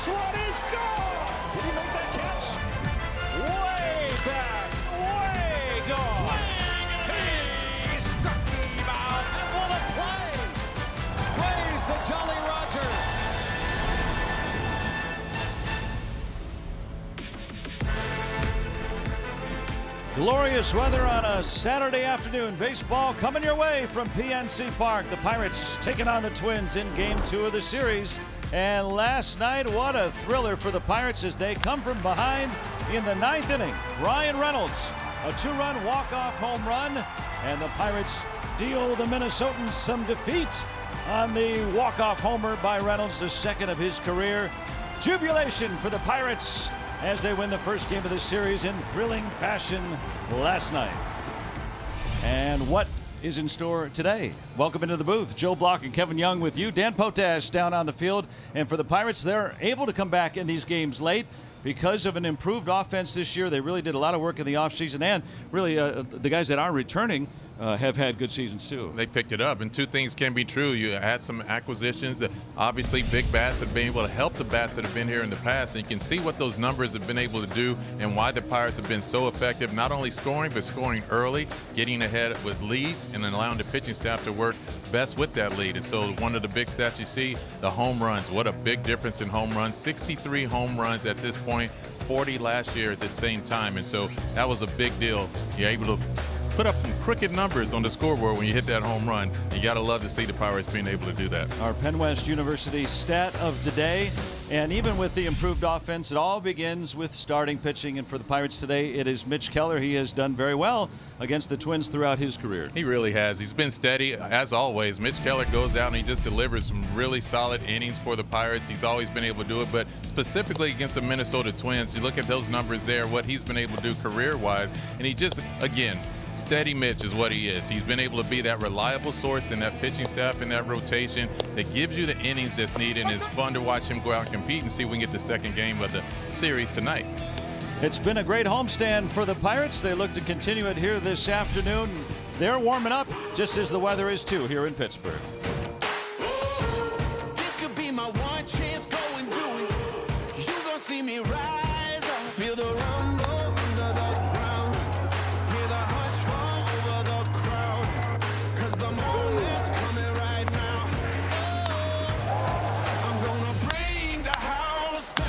This one is gone. Did he make that catch? Way back, way gone. Swing and he struck him out. And what a play! Praise the Jolly Roger. Glorious weather on a Saturday afternoon. Baseball coming your way from PNC Park. The Pirates taking on the Twins in Game 2 of the series. And last night, what a thriller for the Pirates as they come from behind in the 9th inning. Brian Reynolds, a 2-run walk-off home run, and the Pirates deal the Minnesotans some defeat on the walk-off homer by Reynolds, the second of his career. Jubilation for the Pirates as they win the first game of the series in thrilling fashion last night. And what is in store today? Welcome into the booth. Joe Block and Kevin Young with you. Dan Potash down on the field. And for the Pirates, they're able to come back in these games late because of an improved offense this year. They really did a lot of work in the offseason, and really the guys that are returning have had good seasons too. They picked it up, and two things can be true. You had some acquisitions that obviously big bats have been able to help the bats that have been here in the past, and you can see what those numbers have been able to do and why the Pirates have been so effective, not only scoring, but scoring early, getting ahead with leads, and then allowing the pitching staff to work best with that lead. And so one of the big stats you see, the home runs. What a big difference in home runs. 63 home runs at this point, 40 last year at the same time. And so that was a big deal. You're able to put up some crooked numbers on the scoreboard when you hit that home run. You got to love to see the Pirates being able to do that. Our Penn West University stat of the day. And even with the improved offense, it all begins with starting pitching. And for the Pirates today, it is Mitch Keller. He has done very well against the Twins throughout his career. He really has. He's been steady, as always. Mitch Keller goes out and he just delivers some really solid innings for the Pirates. He's always been able to do it, but specifically against the Minnesota Twins, you look at those numbers there, what he's been able to do career-wise, and he just, again, steady Mitch is what he is. He's been able to be that reliable source in that pitching staff, in that rotation that gives you the innings that's needed, and it's fun to watch him go out and compete and see if we can get the second game of the series tonight. It's been a great homestand for the Pirates. They look to continue it here this afternoon. They're warming up just as the weather is too here in Pittsburgh. This could be my one chance, go and do it. You gon' see me rise up, feel the rumble under the ground, hear the hush from over the crowd, 'cause the moment's coming right now. Oh, I'm gonna bring the house down,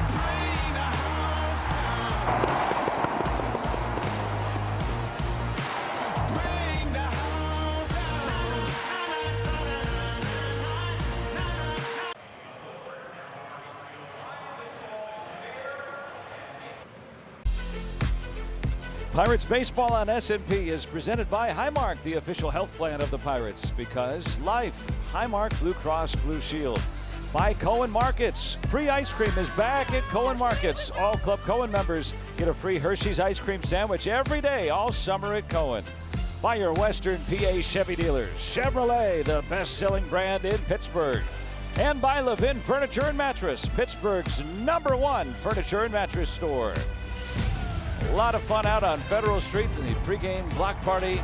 bring the house down, bring the house down. Pirates Baseball on S&P is presented by Highmark, the official health plan of the Pirates, because life. Highmark Blue Cross Blue Shield. By Cohen Markets. Free ice cream is back at Cohen Markets. All Club Cohen members get a free Hershey's ice cream sandwich every day, all summer at Cohen. By your Western PA Chevy dealers. Chevrolet, the best-selling brand in Pittsburgh. And by Levin Furniture and Mattress, Pittsburgh's #1 furniture and mattress store. A lot of fun out on Federal Street in the pregame block party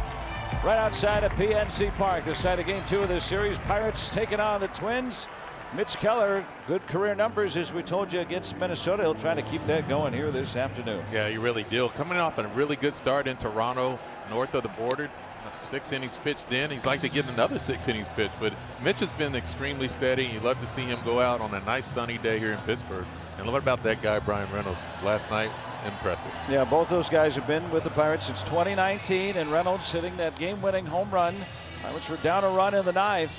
right outside of PNC Park. The site of Game 2 of this series. Pirates taking on the Twins. Mitch Keller, good career numbers, as we told you, against Minnesota. He'll try to keep that going here this afternoon. Yeah, you really do. Coming off a really good start in Toronto, north of the border. 6 innings pitched in. He'd like to get another 6 innings pitched, but Mitch has been extremely steady. You love to see him go out on a nice sunny day here in Pittsburgh. And what about that guy, Brian Reynolds, last night? Impressive. Yeah, both those guys have been with the Pirates since 2019, and Reynolds hitting that game-winning home run. Pirates were down a run in the 9th.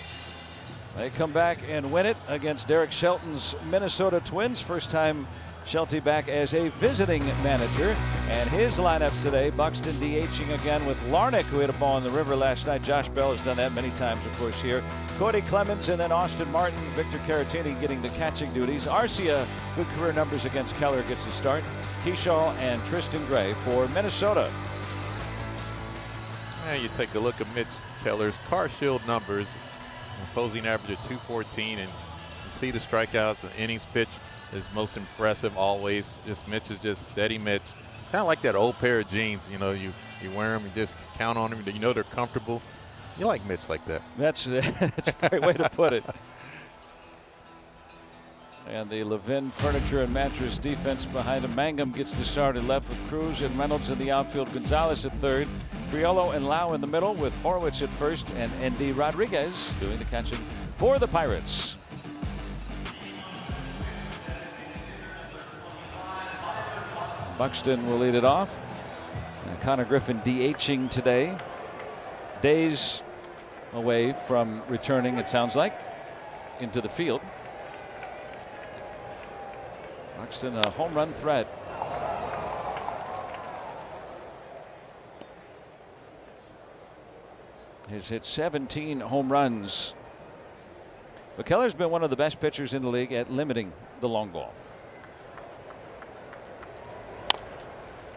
They come back and win it against Derek Shelton's Minnesota Twins. First time Shelty back as a visiting manager. And his lineup today, Buxton DHing again with Larnick, who hit a ball in the river last night. Josh Bell has done that many times, of course, here. Cody Clemens and then Austin Martin. Victor Caratini getting the catching duties. Arcia, good career numbers against Keller, gets his start. Keyshaw and Tristan Gray for Minnesota. And you take a look at Mitch Keller's Car Shield numbers. Opposing average of 214, and you see the strikeouts and innings pitch is most impressive always. Just Mitch is just steady Mitch. It's kind of like that old pair of jeans, you know, you wear them, you just count on them, you know they're comfortable. You like Mitch like that. That's a great way to put it. And the Levin Furniture and Mattress defense behind him. Mangum gets the start at left with Cruz and Reynolds in the outfield. Gonzalez at third. Triolo and Lau in the middle with Horwitz at first and Endy Rodriguez doing the catching for the Pirates. Buxton will lead it off. And Connor Griffin DHing today. Days away from returning, it sounds like, into the field. Buxton a home run threat. He's hit 17 home runs. But Keller's been one of the best pitchers in the league at limiting the long ball.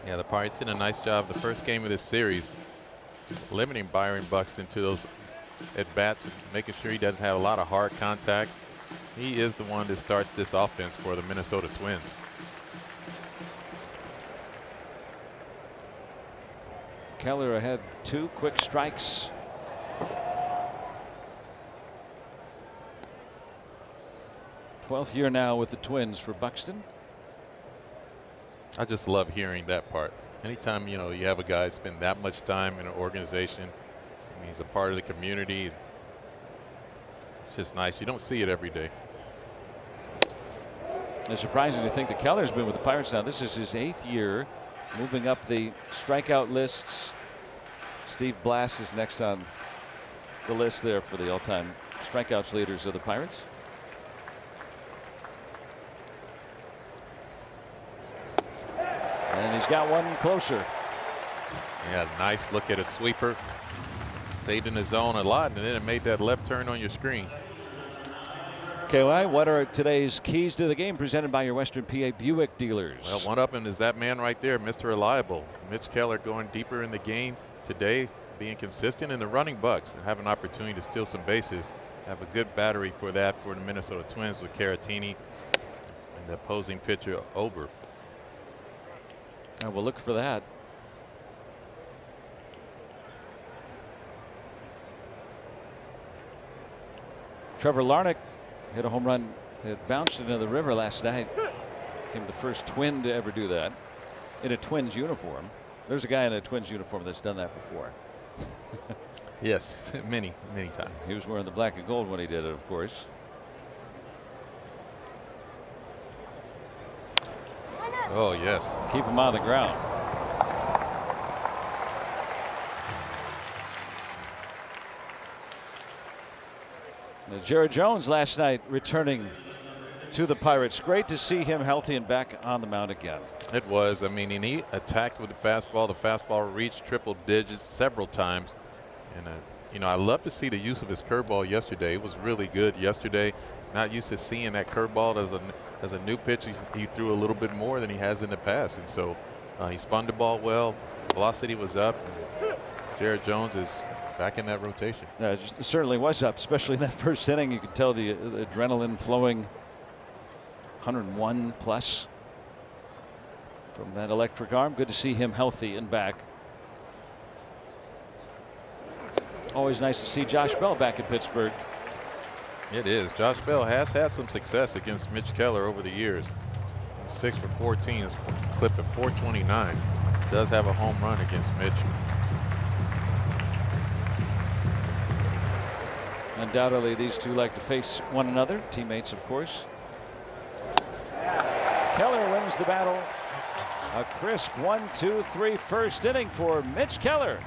Yeah, the Pirates did a nice job the first game of this series, limiting Byron Buxton to those at-bats, making sure he doesn't have a lot of hard contact. He is the one that starts this offense for the Minnesota Twins. Keller had 2 quick strikes. Twelfth year now with the Twins for Buxton. I just love hearing that part. Anytime, you know, you have a guy spend that much time in an organization, and he's a part of the community, it's just nice. You don't see it every day. It's surprising to think that Keller's been with the Pirates now. This is his 8th year, moving up the strikeout lists. Steve Blass is next on the list there for the all-time strikeouts leaders of the Pirates. And he's got one closer. Yeah, nice look at a sweeper. Stayed in the zone a lot, and then it made that left turn on your screen. KY, what are today's keys to the game presented by your Western PA Buick dealers? Well, one of them is that man right there, Mr. Reliable. Mitch Keller going deeper in the game today, being consistent in the running bucks and have an opportunity to steal some bases. Have a good battery for that for the Minnesota Twins with Caratini and the opposing pitcher, Ober. We'll look for that. Trevor Larnach hit a home run. It bounced into the river last night. Became the first Twin to ever do that in a Twins uniform. There's a guy in a Twins uniform that's done that before. Yes, many times. He was wearing the black and gold when he did it, of course. Oh, yes. Keep him on the ground. Now, Jared Jones last night returning to the Pirates. Great to see him healthy and back on the mound again. It was. I mean, and he attacked with the fastball. The fastball reached triple digits several times. And, you know, I love to see the use of his curveball yesterday. It was really good yesterday. Not used to seeing that curveball as a new pitch. He threw a little bit more than he has in the past. And so he spun the ball well. Velocity was up. Jared Jones is back in that rotation. It certainly was up, especially in that first inning. You could tell the adrenaline flowing. 101 plus from that electric arm. Good to see him healthy and back. Always nice to see Josh Bell back in Pittsburgh. It is. Josh Bell has had some success against Mitch Keller over the years. 6 for 14 is clipped at 429. Does have a home run against Mitch. Undoubtedly, these two like to face one another. Teammates, of course. Keller wins the battle. A crisp 1-2-3 first inning for Mitch Keller.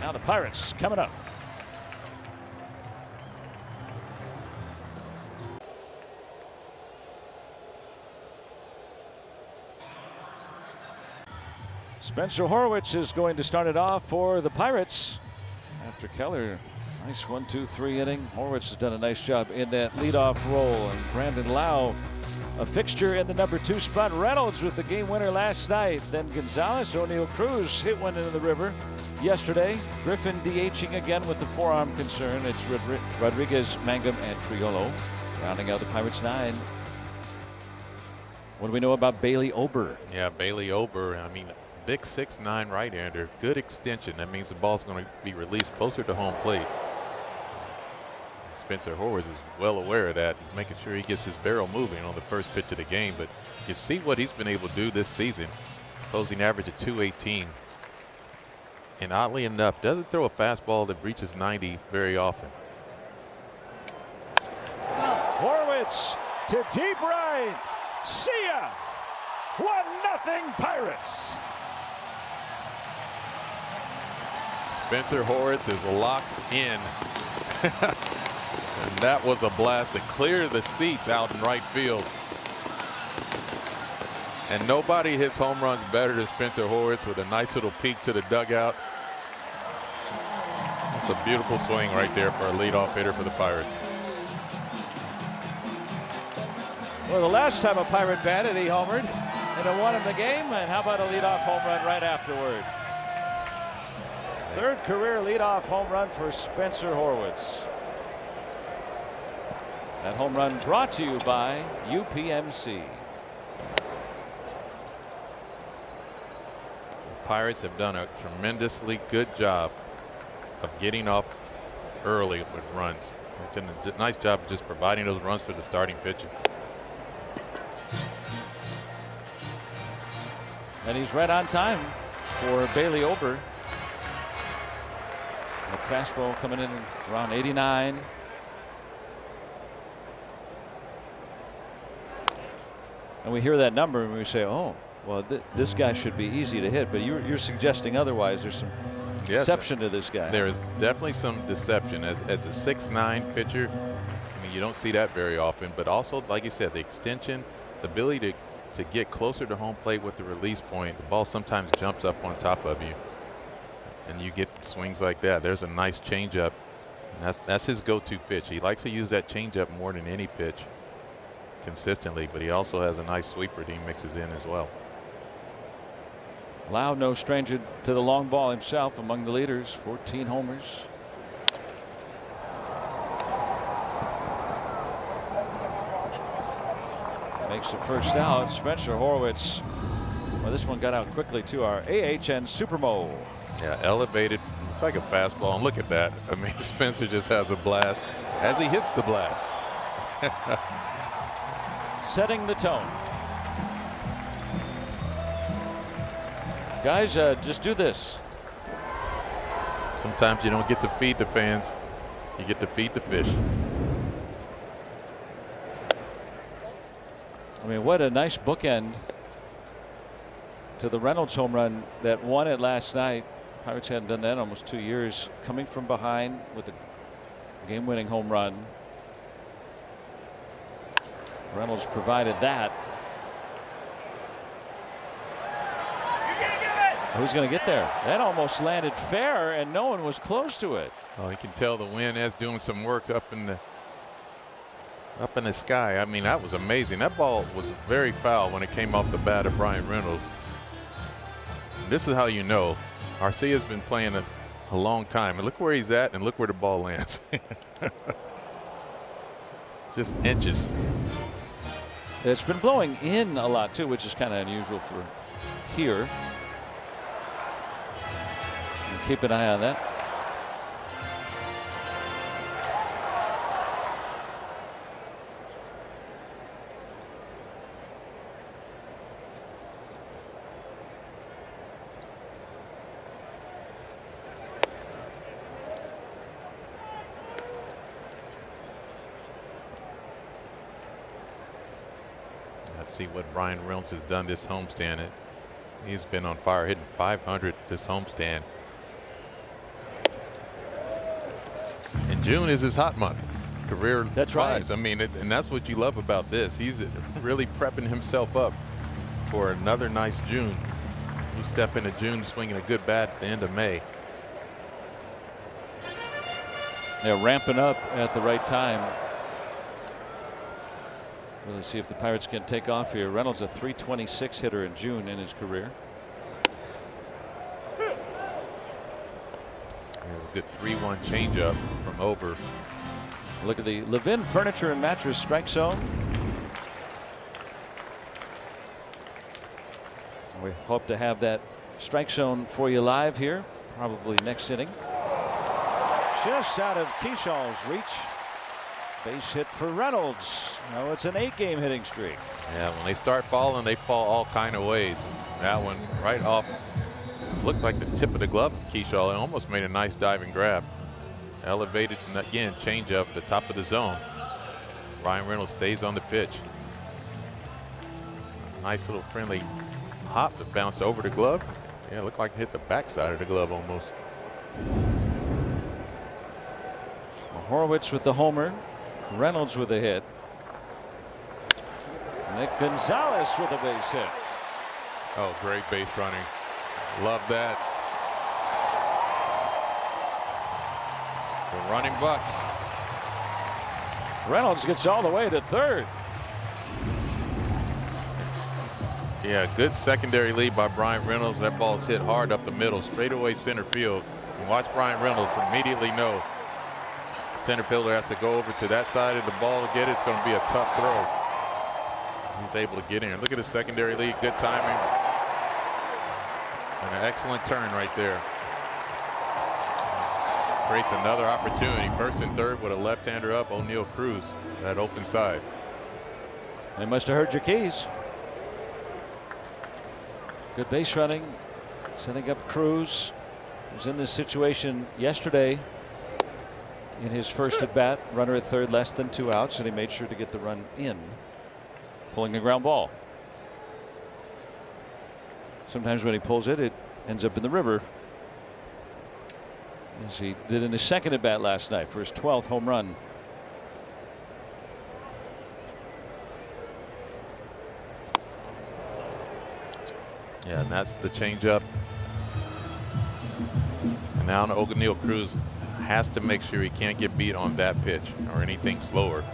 Now the Pirates coming up. Spencer Horwitz is going to start it off for the Pirates after Keller. Nice 1-2-3 inning. Horwitz has done a nice job in that leadoff role. And Brandon Lau, a fixture in the #2 spot. Reynolds with the game winner last night. Then Gonzalez, O'Neill Cruz hit one into the river yesterday. Griffin DHing again with the forearm concern. It's Rodriguez, Mangum, and Triolo rounding out the Pirates' 9. What do we know about Bailey Ober? Yeah, Bailey Ober. I mean, Big 6'9" right-hander, good extension. That means the ball's going to be released closer to home plate. Spencer Horwitz is well aware of that, making sure he gets his barrel moving on the first pitch of the game. But you see what he's been able to do this season, closing average of 218. And oddly enough, doesn't throw a fastball that reaches 90 very often. Horwitz to deep right. See ya. 1-0 Pirates. Spencer Horwitz is locked in. And that was a blast that cleared the seats out in right field. And nobody hits home runs better than Spencer Horwitz with a nice little peek to the dugout. That's a beautiful swing right there for a leadoff hitter for the Pirates. Well, the last time a Pirate batted, he homered and it won him the game. And how about a leadoff home run right afterward? Third career leadoff home run for Spencer Horwitz. That home run brought to you by UPMC. The Pirates have done a tremendously good job of getting off early with runs. They've done a nice job of just providing those runs for the starting pitcher. And he's right on time for Bailey Ober. That fastball coming in around 89. And we hear that number and we say, oh, well, this guy should be easy to hit. But you're suggesting otherwise. There's some deception to this guy. There is definitely some deception. As a 6'9" pitcher, I mean, you don't see that very often. But also, like you said, the extension, the ability to get closer to home plate with the release point. The ball sometimes jumps up on top of you, and you get swings like that. There's a nice changeup. That's his go-to pitch. He likes to use that changeup more than any pitch consistently, but he also has a nice sweeper that he mixes in as well. Lau, no stranger to the long ball himself, among the leaders, 14 homers. Makes the first out. Spencer Horwitz. Well, this one got out quickly to our AHN Supermo. Yeah, elevated. It's like a fastball. And look at that. I mean, Spencer just has a blast as he hits the blast. Setting the tone. Guys, just do this. Sometimes you don't get to feed the fans. You get to feed the fish. I mean, what a nice bookend to the Reynolds home run that won it last night. Pirates hadn't done that in almost 2 years. Coming from behind with a game-winning home run. Reynolds provided that. Who's going to get there? That almost landed fair, and no one was close to it. Oh, you can tell the wind is doing some work up in the sky. I mean, that was amazing. That ball was very foul when it came off the bat of Brian Reynolds. And this is how you know Arcia's been playing a long time. And look where he's at, and look where the ball lands. Just inches. It's been blowing in a lot too, which is kind of unusual for here. And keep an eye on that. Let's see what Brian Reynolds has done this homestand. He's been on fire, hitting .500 this homestand. And June is his hot month. Career That's wise. right. I mean, and that's what you love about this. He's really prepping himself up for another nice June. You step into June swinging a good bat at the end of May. Yeah, ramping up at the right time. Well, let's see if the Pirates can take off here. Reynolds a .326 hitter in June in his career. There's a good 3-1 changeup from Ober. Look at the Levin Furniture and Mattress strike zone. We hope to have that strike zone for you live here, probably next inning. Just out of Keeshaw's reach. Base hit for Reynolds. Now it's an 8-game hitting streak. Yeah, when they start falling, they fall all kind of ways. That one right off, looked like the tip of the glove of Keyshaw, and almost made a nice diving grab. Elevated, and again, change up at the top of the zone. Brian Reynolds stays on the pitch. Nice little friendly hop that bounced over the glove. Yeah, it looked like it hit the backside of the glove almost. Horwitz with the homer. Reynolds with a hit. Nick Gonzalez with a base hit. Oh, great base running. Love that. The running Bucks. Reynolds gets all the way to third. Yeah, good secondary lead by Brian Reynolds. That ball's hit hard up the middle, straightaway center field. And watch Brian Reynolds immediately know center fielder has to go over to that side of the ball to get it. It's going to be a tough throw. He's able to get in. Look at his secondary lead. Good timing. And an excellent turn right there. Creates another opportunity. First and third with a left-hander up. O'Neal Cruz, that open side. They must have heard your keys. Good base running. Setting up Cruz. Was in this situation yesterday. In his first at bat, runner at third, less than 2 outs, and he made sure to get the run in, pulling a ground ball. Sometimes when he pulls it, it ends up in the river, as he did in his second at bat last night for his 12th home run. Yeah, and that's the changeup. And now O'Neal Cruz has to make sure he can't get beat on that pitch or anything slower.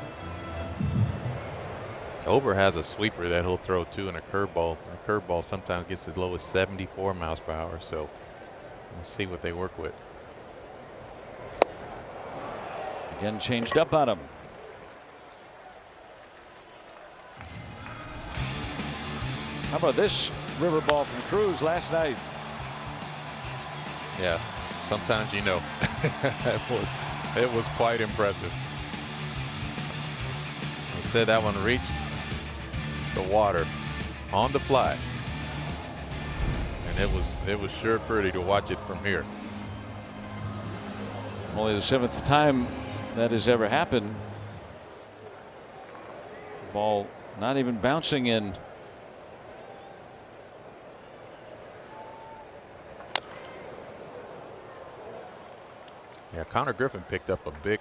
Ober has a sweeper that he'll throw too, and a curveball. A curveball sometimes gets as low as 74 miles per hour. So we'll see what they work with. Again, changed up on him. How about this river ball from Cruz last night? Yeah, sometimes you know. it was quite impressive. I said that one reached the water on the fly, and it was sure pretty to watch it from here. Only the 7th time that has ever happened. Ball not even bouncing in. Yeah, Connor Griffin picked up a big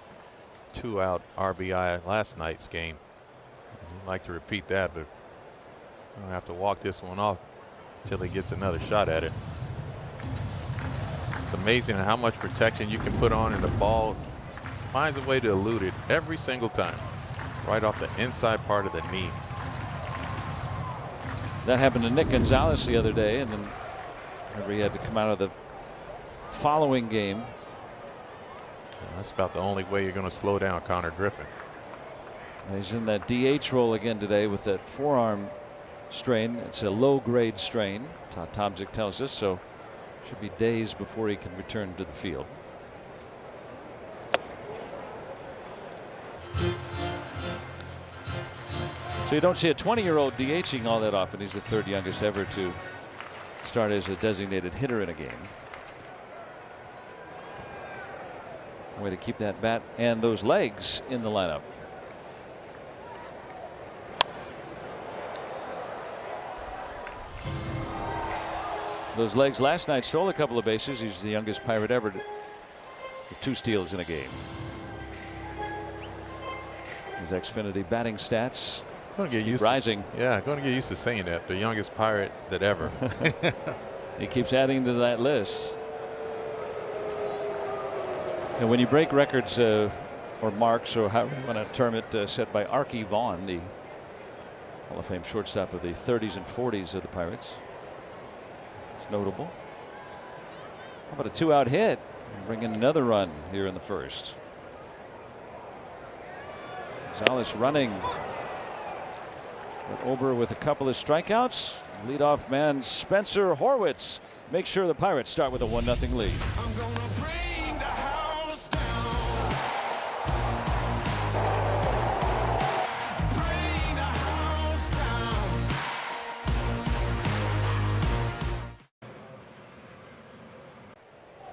2-out RBI last night's game. He'd like to repeat that, but I'll have to walk this one off until he gets another shot at it. It's amazing how much protection you can put on, and the ball finds a way to elude it every single time, right off the inside part of the knee. That happened to Nick Gonzalez the other day, and then remember he had to come out of the following game. That's about the only way you're going to slow down Connor Griffin. He's in that DH role again today with that forearm strain. It's a low-grade strain, Todd Tomczyk tells us, so should be days before he can return to the field. So you don't see a 20-year-old DHing all that often. He's the 3rd youngest ever to start as a designated hitter in a game. Way to keep that bat and those legs in the lineup. Those legs last night stole a couple of bases. He's the youngest Pirate ever with 2 steals in a game. His Xfinity batting stats Going to get used rising. Yeah, going to get used to saying that. The youngest Pirate that ever. He keeps adding to that list. And when you break records or marks, or however you want to term it, set by Archie Vaughn, the Hall of Fame shortstop of the 30s and 40s of the Pirates, it's notable. How about a 2-out hit and bring in another run here in the first? Gonzalez running. But Ober with a couple of strikeouts Leadoff man Spencer Horwitz makes sure the Pirates start with a 1-0 lead. I'm gonna bring the house down. Bring the house down.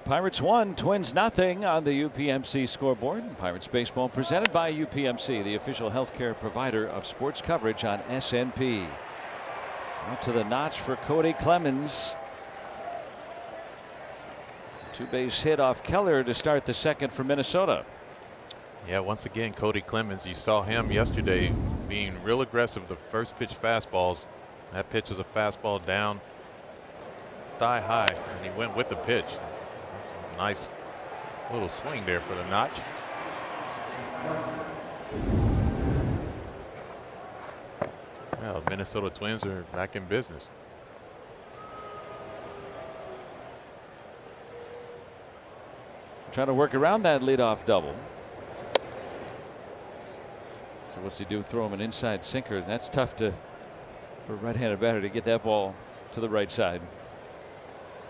Pirates 1, Twins nothing on the UPMC scoreboard. Pirates baseball presented by UPMC, the official healthcare provider of sports coverage on SNP. Out to the notch for Cody Clemens. Two-base hit off Keller to start the second for Minnesota. Yeah, once again, Cody Clemens, you saw him yesterday being real aggressive. The first pitch fastballs. That pitch was a fastball down thigh high, and he went with the pitch. Nice little swing there for the notch. Well, Minnesota Twins are back in business. Trying to work around that leadoff double. So what's he do? Throw him an inside sinker. That's tough for a right-handed batter to get that ball to the right side.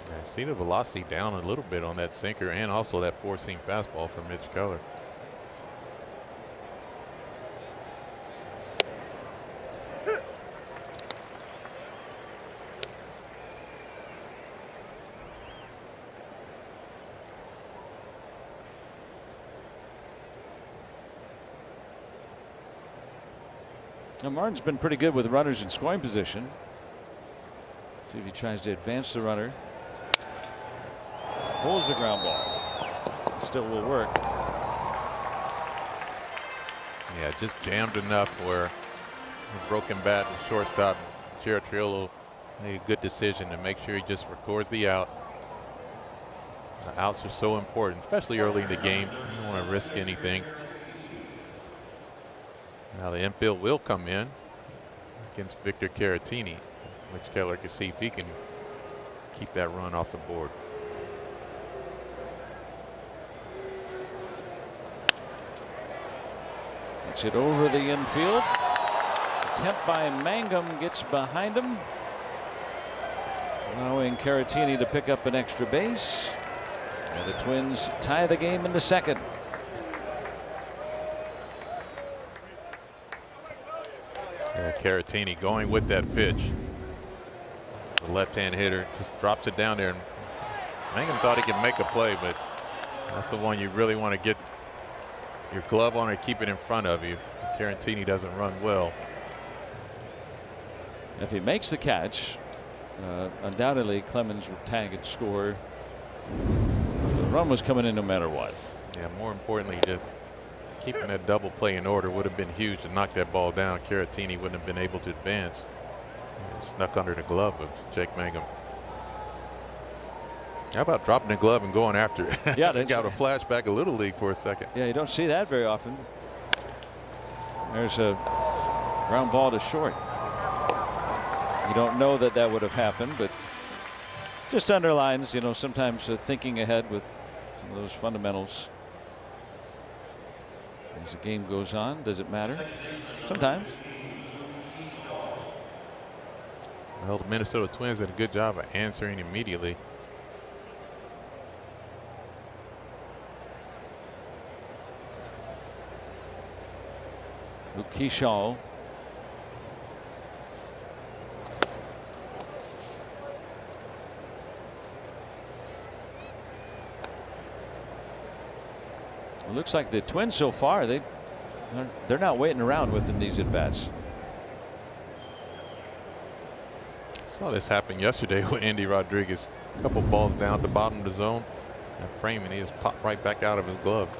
I see the velocity down a little bit on that sinker and also that four-seam fastball from Mitch Keller. Now Martin's been pretty good with runners in scoring position. See if he tries to advance the runner. Holds the ground ball. Still will work. Yeah, just jammed enough where a broken bat and shortstop Jared Triolo made a good decision to make sure he just records the out. The outs are so important, especially early in the game. You don't want to risk anything. Now the infield will come in against Victor Caratini, which Keller can see if he can keep that run off the board. Gets it over the infield. Attempt by Mangum gets behind him, allowing Caratini to pick up an extra base. And the Twins tie the game in the second. Yeah, Caratini going with that pitch. The left-hand hitter just drops it down there, and Mangum thought he could make a play, but that's the one you really want to get your glove on and keep it in front of you. Caratini doesn't run well. If he makes the catch, undoubtedly Clemens will tag and score. The run was coming in no matter what. Yeah, more importantly, just keeping that double play in order would have been huge to knock that ball down. Caratini wouldn't have been able to advance. It snuck under the glove of Jake Mangum. How about dropping the glove and going after it? Yeah, got a flashback of Little League for a second. Yeah, you don't see that very often. There's a ground ball to short. You don't know that that would have happened, but just underlines, you know, sometimes thinking ahead with some of those fundamentals. As the game goes on, does it matter? Sometimes. Well, the Minnesota Twins did a good job of answering immediately. Luke Keyshaw. It looks like the Twins so far, they're not waiting around within these at bats. Saw this happen yesterday with Andy Rodriguez. A couple balls down at the bottom of the zone. That frame, and he just popped right back out of his glove.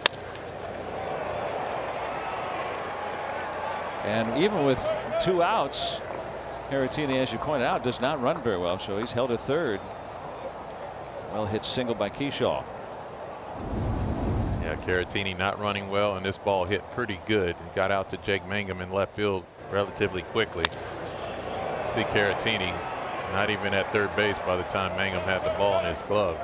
And even with 2 outs, Caratini, as you pointed out, does not run very well, so he's held at third. Well hit single by Keyshaw. Yeah, Caratini not running well, and this ball hit pretty good. It got out to Jake Mangum in left field relatively quickly. See Caratini not even at third base by the time Mangum had the ball in his glove.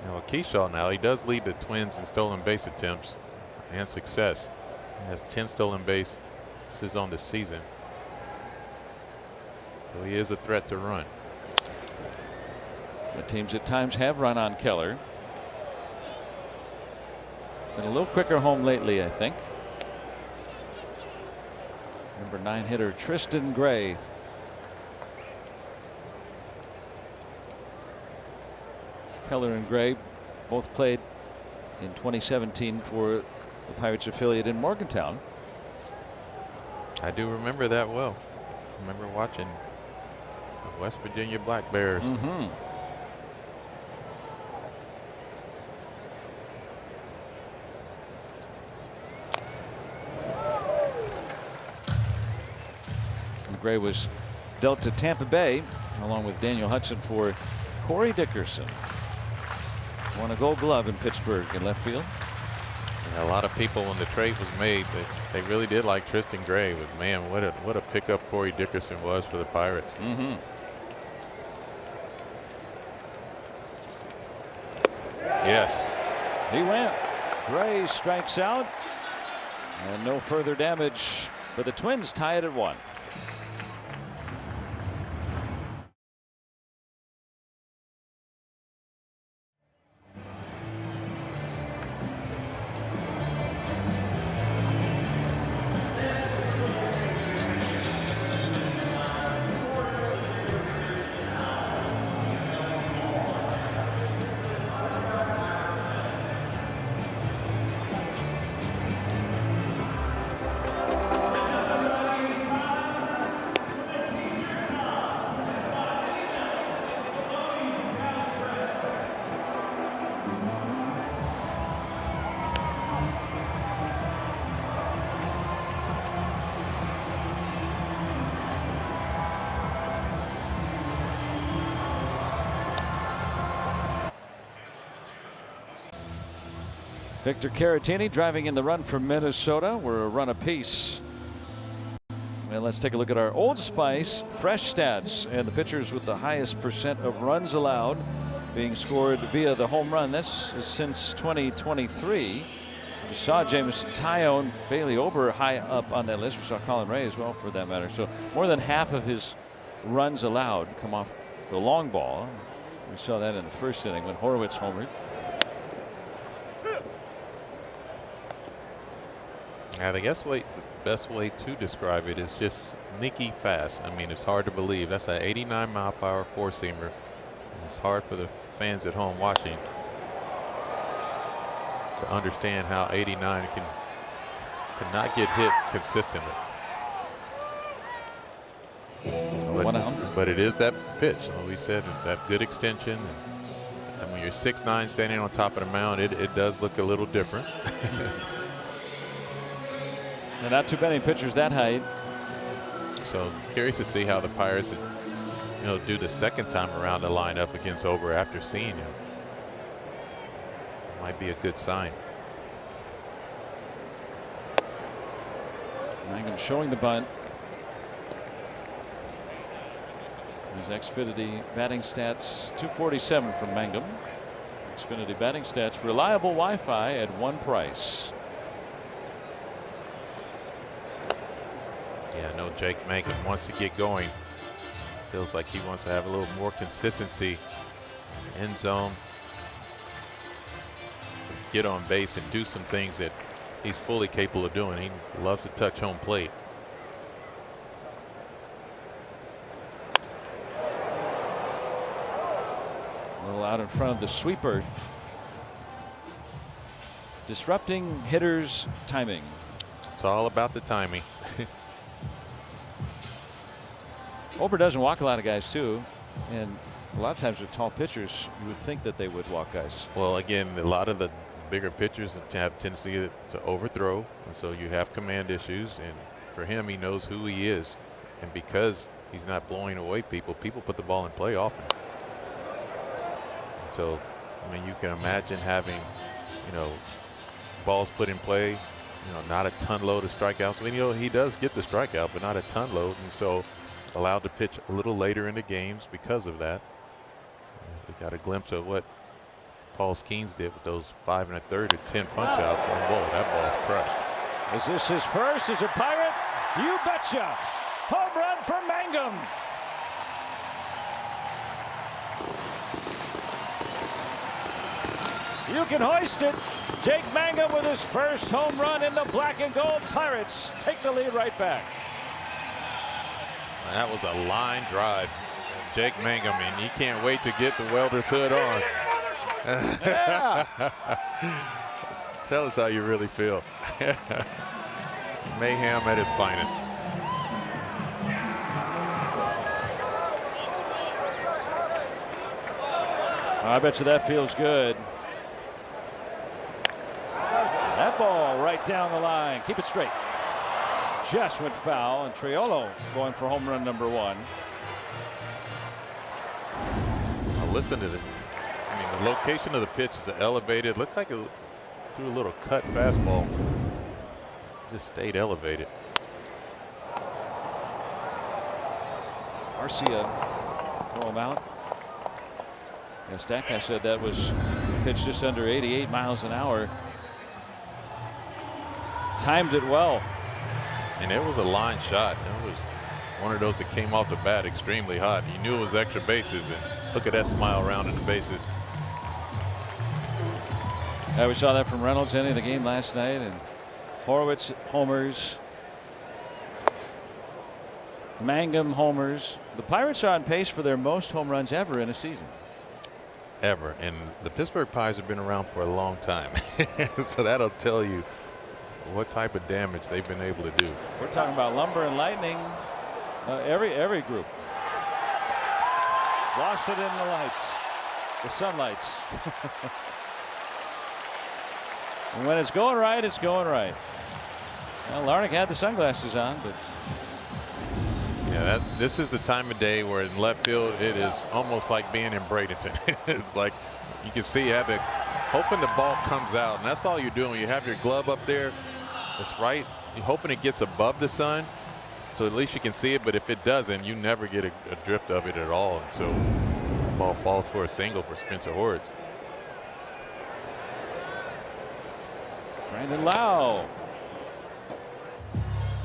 Now Keyshaw, now he does lead the Twins in stolen base attempts and success. He has 10 stolen bases on the season. So he is a threat to run. The teams at times have run on Keller. Been a little quicker home lately, I think. Number 9 hitter Tristan Gray. Keller and Gray both played in 2017 for the Pirates affiliate in Morgantown. I do remember that well. I remember watching the West Virginia Black Bears. Gray was dealt to Tampa Bay along with Daniel Hudson for Corey Dickerson. Won a Gold Glove in Pittsburgh in left field. Yeah, a lot of people when the trade was made, they really did like Tristan Gray, but man, what a pickup Corey Dickerson was for the Pirates. Yes, he went. Gray strikes out, and no further damage. But the Twins tie it at 1. Victor Caratini driving in the run from Minnesota. We're a run apiece. And let's take a look at our Old Spice fresh stats and the pitchers with the highest percent of runs allowed being scored via the home run. This is since 2023. You saw Jameson Tyone, Bailey Ober high up on that list. We saw Colin Ray as well, for that matter. So more than half of his runs allowed come off the long ball. We saw that in the first inning when Horwitz homered. I guess the best way to describe it is just sneaky fast. I mean, it's hard to believe. That's an 89-mile-per-hour four-seamer. It's hard for the fans at home watching to understand how 89 cannot get hit consistently. But it is that pitch. Like we said, that good extension. And when you're 6'9" standing on top of the mound, it does look a little different. And not too many pitchers that height. So curious to see how the Pirates, do the second time around the lineup against Ober after seeing him. Might be a good sign. Mangum showing the bunt. His Xfinity batting stats, 247 from Mangum. Xfinity batting stats, reliable Wi-Fi at one price. Yeah, I know Jake Mangum wants to get going. Feels like he wants to have a little more consistency in the end zone. Get on base and do some things that he's fully capable of doing. He loves to touch home plate. A little out in front of the sweeper. Disrupting hitters' timing. It's all about the timing. Ober doesn't walk a lot of guys too, and a lot of times with tall pitchers you would think that they would walk guys. Well, again, a lot of the bigger pitchers have tendency to overthrow, and so you have command issues, and for him, he knows who he is, and because he's not blowing away people put the ball in play often. And so I mean, you can imagine having balls put in play, not a ton load of strikeouts. I mean, he does get the strikeout, but not a ton load, and so allowed to pitch a little later in the games because of that. We got a glimpse of what Paul Skeens did with those 5 1/3 or 10 punch outs. Oh, whoa, that ball's crushed. Is this his first as a Pirate? You betcha. Home run for Mangum. You can hoist it. Jake Mangum with his first home run, in the black and gold. Pirates take the lead right back. That was a line drive. Jake Mangum, and he can't wait to get the welder's hood on. Yeah. Tell us how you really feel. Mayhem at his finest. I bet you that feels good. That ball right down the line. Keep it straight. Just went foul, and Triolo going for home run number 1. Now listen to it. I mean, the location of the pitch is elevated. Looked like it threw a little cut fastball. Just stayed elevated. Garcia throw him out. Yeah, Stackhouse said that was pitched just under 88 miles an hour. Timed it well. And it was a line shot. It was one of those that came off the bat extremely hot. You knew it was extra bases, and look at that smile around in the bases. Yeah, we saw that from Reynolds ending the game last night, and Horwitz homers. Mangum homers. The Pirates are on pace for their most home runs ever in a season. Ever. And the Pittsburgh Pirates have been around for a long time. So that'll tell you what type of damage they've been able to do. We're talking about Lumber and Lightning. Every group. Lost it in the lights. The sunlights. And when it's going right, it's going right. Well, Larnach had the sunglasses on, but yeah, this is the time of day where in left field it is almost like being in Bradenton. It's like you can see hoping the ball comes out, and that's all you're doing. You have your glove up there. It's right. You're hoping it gets above the sun, so at least you can see it. But if it doesn't, you never get a drift of it at all. And so the ball falls for a single for Spencer Horwitz. Brandon Lau,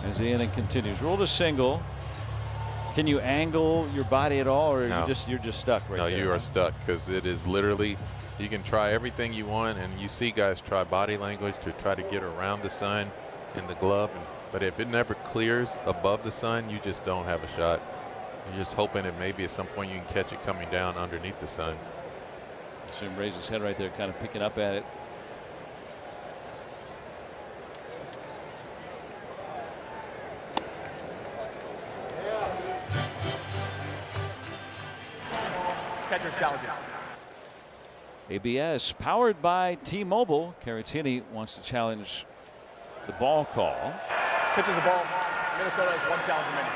as the inning continues, rolled a single. Can you angle your body at all, or No. you're just stuck right there? No, you are stuck, because it is literally, you can try everything you want, and you see guys try body language to try to get around the sun in the glove, but if it never clears above the sun, you just don't have a shot. You're just hoping that maybe at some point you can catch it coming down underneath the sun. See him raise his head right there, kind of picking up at it. Catcher challenge. ABS powered by T-Mobile. Caratini wants to challenge the ball call. Pitches the ball. Minnesota has 1 challenge remaining.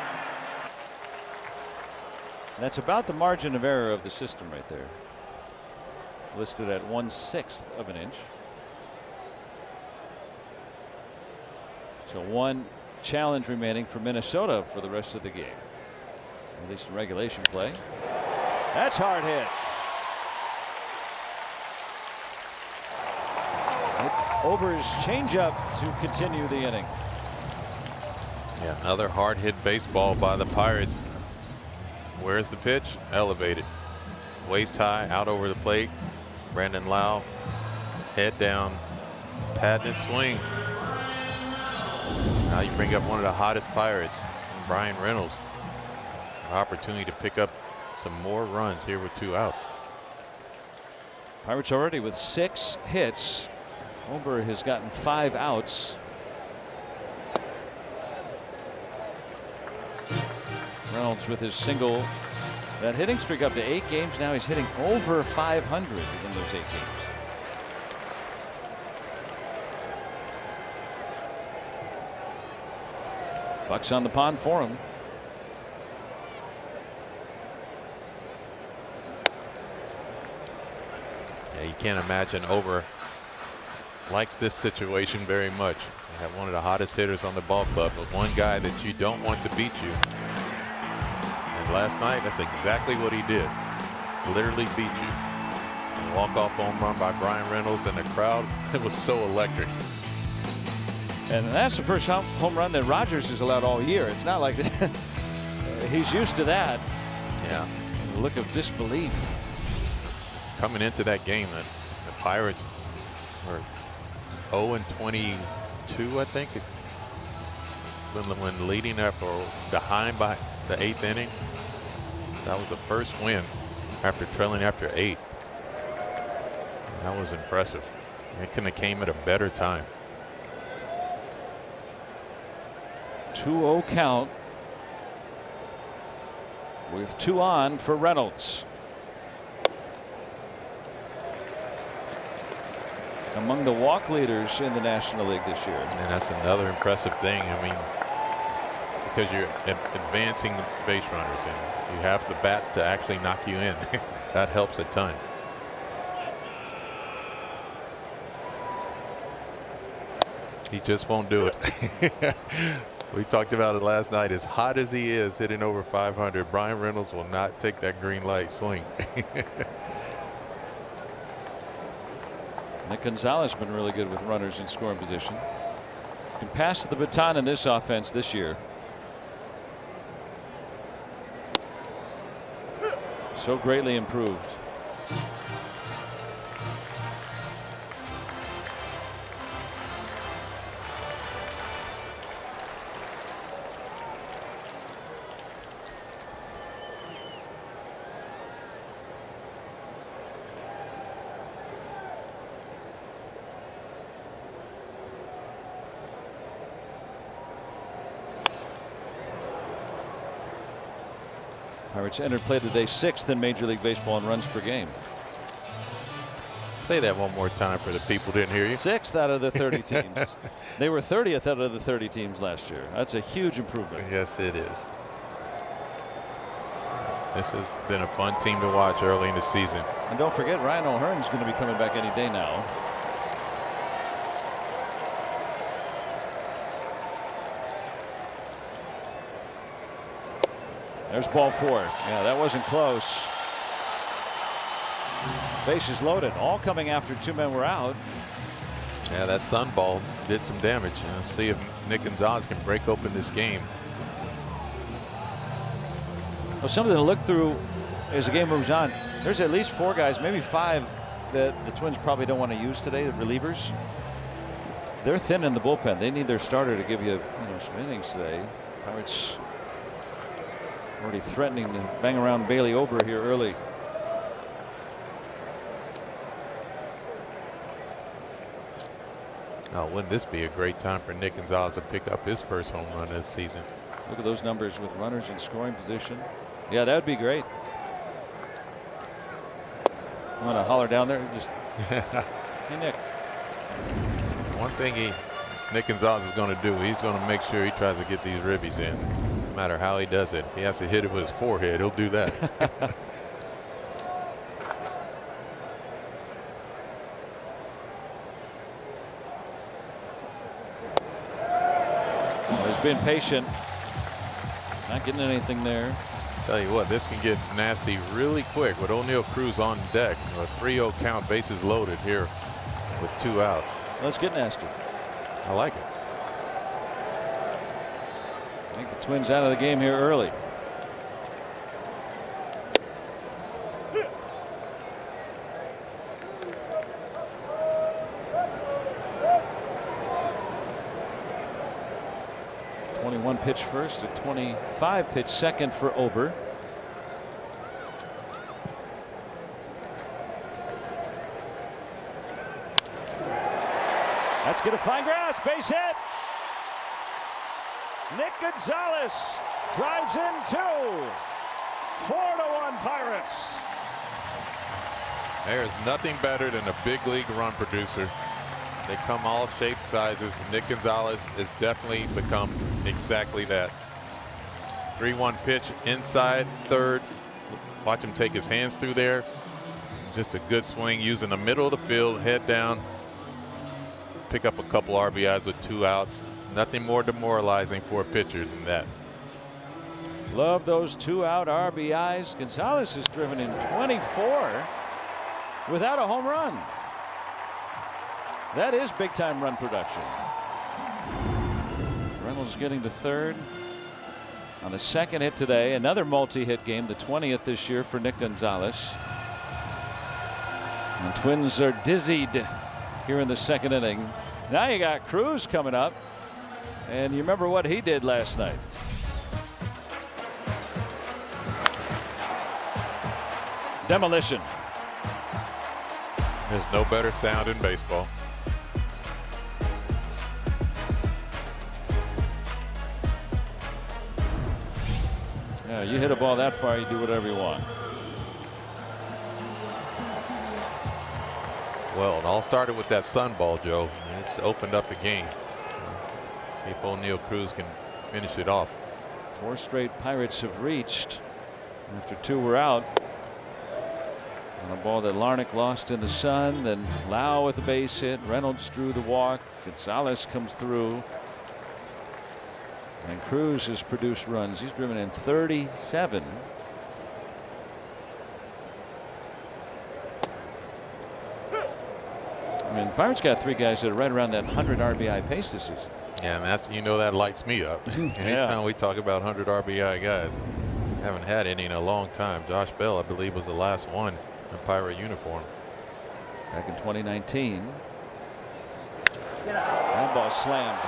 That's about the margin of error of the system right there. Listed at 1/6 of an inch. So 1 challenge remaining for Minnesota for the rest of the game. At least in regulation play. That's hard hit. Ober's changeup to continue the inning. Yeah, another hard hit baseball by the Pirates. Where's the pitch? Elevated. Waist high, out over the plate. Brandon Lau, head down, patented swing. Now you bring up one of the hottest Pirates, Brian Reynolds. An opportunity to pick up some more runs here with 2 outs. Pirates already with 6 hits. Ober has gotten 5 outs. Reynolds with his single. That hitting streak up to 8 games. Now he's hitting over 500 in those 8 games. Buck's on the pond for him. Yeah, you can't imagine Ober likes this situation very much. You have one of the hottest hitters on the ball club, but one guy that you don't want to beat you. And last night, that's exactly what he did. Literally beat you. A walk-off home run by Brian Reynolds, and the crowd, it was so electric. And that's the first home run that Rogers has allowed all year. It's not like he's used to that. Yeah. A look of disbelief. Coming into that game, the Pirates were 0-22, I think, when leading up or behind by the 8th inning. That was the first win after trailing after 8. That was impressive. It couldn't have came at a better time. 2-0 count with 2 on for Reynolds. Among the walk leaders in the National League this year. And that's another impressive thing. I mean, because you're advancing base runners and you have the bats to actually knock you in. That helps a ton. He just won't do it. We talked about it last night. As hot as he is hitting over 500, Brian Reynolds will not take that green light swing. Nick Gonzalez has been really good with runners in scoring position. Can pass the baton in this offense this year. So greatly improved. Pirates entered play today 6th in Major League Baseball in runs per game. Say that one more time for the people who didn't hear you. 6th out of the 30 teams. They were 30th out of the 30 teams last year. That's a huge improvement. Yes, it is. This has been a fun team to watch early in the season. And don't forget, Ryan O'Hearn's going to be coming back any day now. There's ball 4. Yeah, that wasn't close. Bases loaded, all coming after 2 men were out. Yeah, that sun ball did some damage. See if Nick Gonzalez can break open this game. Well, something to look through as the game moves on. There's at least 4 guys, maybe 5, that the Twins probably don't want to use today, the relievers. They're thin in the bullpen. They need their starter to give you some innings today. Pirates already threatening to bang around Bailey Ober here early. Oh, wouldn't this be a great time for Nick Gonzalez to pick up his first home run this season? Look at those numbers with runners in scoring position. Yeah, that would be great. I'm going to holler down there. Just, hey, Nick. One thing Nick Gonzalez is going to do, he's going to make sure he tries to get these ribbies in. No matter how he does it. He has to hit it with his forehead. He'll do that. He's been patient. Not getting anything there. Tell you what, this can get nasty really quick with O'Neill Cruz on deck. A 3-0 count, bases loaded here with 2 outs. Let's get nasty. I like it. I think the Twins out of the game here early. .21 pitch first, a 25 pitch second for Ober. That's going to find grass, base hit. Nick Gonzalez drives in 2. 4-1 Pirates. There's nothing better than a big league run producer. They come all shapes, sizes. Nick Gonzalez has definitely become exactly that. 3-1 pitch inside third. Watch him take his hands through there. Just a good swing using the middle of the field, head down. Pick up a couple RBIs with 2 outs. Nothing more demoralizing for a pitcher than that. Love those 2-out RBIs. Gonzalez has driven in 24 without a home run. That is big time run production. Reynolds getting to third on the second hit today. Another multi-hit game, the 20th this year for Nick Gonzalez. And the Twins are dizzied here in the second inning. Now you got Cruz coming up, and you remember what he did last night. Demolition. There's no better sound in baseball. Yeah, you hit a ball that far, you do whatever you want. Well, it all started with that sun ball, Joe, and it's opened up the game. See if O'Neill Cruz can finish it off. 4 straight Pirates have reached after 2 were out. On a ball that Larnach lost in the sun, then Lau with a base hit. Reynolds drew the walk. Gonzalez comes through. And Cruz has produced runs. He's driven in 37. I mean, Pirates got 3 guys that are right around that 100 RBI pace this season. Yeah, and that's, you know, that lights me up. Anytime we talk about 100 RBI guys, haven't had any in a long time. Josh Bell, I believe, was the last one in Pirate uniform. Back in 2019. That ball slammed.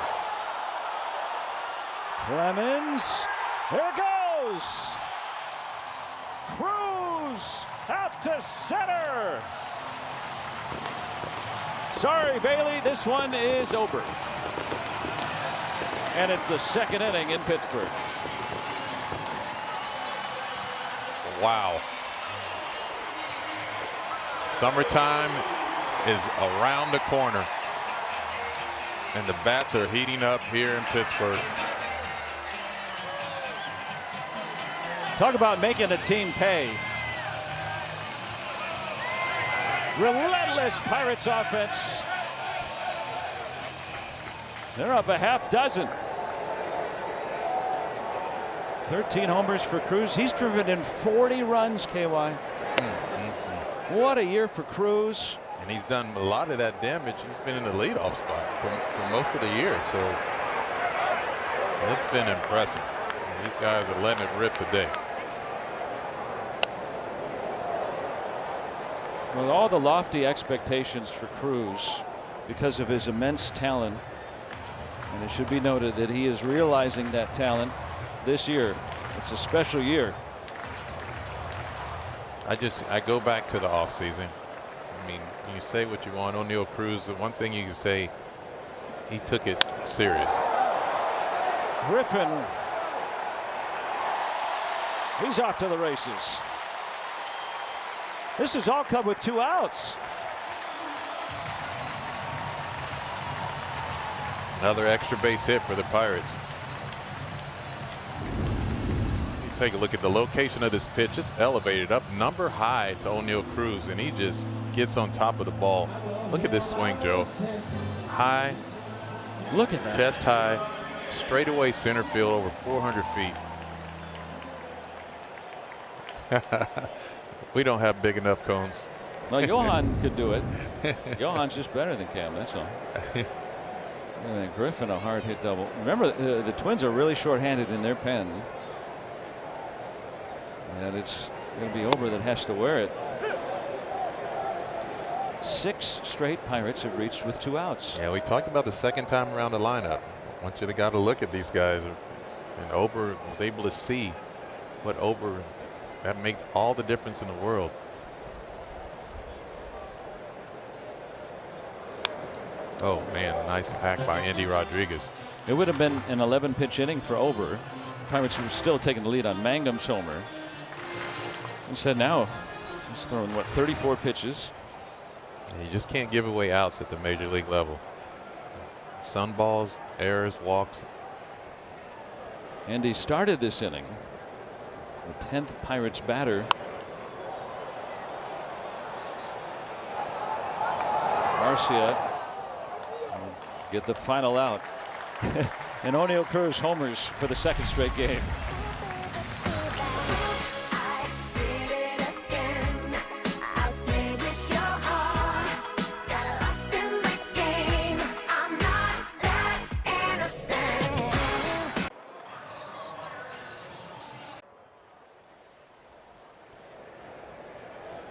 Clemens, there it goes. Cruz out to center. Sorry, Bailey, this one is over. And it's the second inning in Pittsburgh. Wow. Summertime is around the corner, and the bats are heating up here in Pittsburgh. Talk about making a team pay. Relentless Pirates offense. They're up a half dozen. 13 homers for Cruz. He's driven in 40 runs, KY. What a year for Cruz. And he's done a lot of that damage. He's been in the leadoff spot for most of the year, so it's been impressive. And these guys are letting it rip today. With all the lofty expectations for Cruz because of his immense talent, and it should be noted that he is realizing that talent this year. It's a special year. I go back to the offseason. I mean, you say what you want. O'Neill Cruz, the one thing you can say, he took it serious. Griffin, he's off to the races. This is all come with 2 outs. Another extra base hit for the Pirates. Take a look at the location of this pitch. Just elevated up number high to O'Neill Cruz, and he just gets on top of the ball. Look at this swing, Joe. High. Look at that. Chest high. Straightaway center field over 400 feet. We don't have big enough cones. Well, Johan could do it. Johan's just better than Cam, that's all. And Griffin, a hard hit double. Remember, the Twins are really shorthanded in their pen. And it's going to be Ober that has to wear it. 6 straight Pirates have reached with 2 outs. Yeah, we talked about the second time around the lineup. I want you to got to look at these guys. And Ober was able to see what Ober, that made all the difference in the world. Oh man, nice hack by Andy Rodriguez. It would have been an 11-pitch inning for Ober. Pirates were still taking the lead on Mangum's homer. Instead now he's throwing, what, 34 pitches. You just can't give away outs at the major league level. Sun balls, errors, walks. And he started this inning. The 10th Pirates batter. Garcia get the final out. And O'Neill Cruz homers for the 2nd straight game.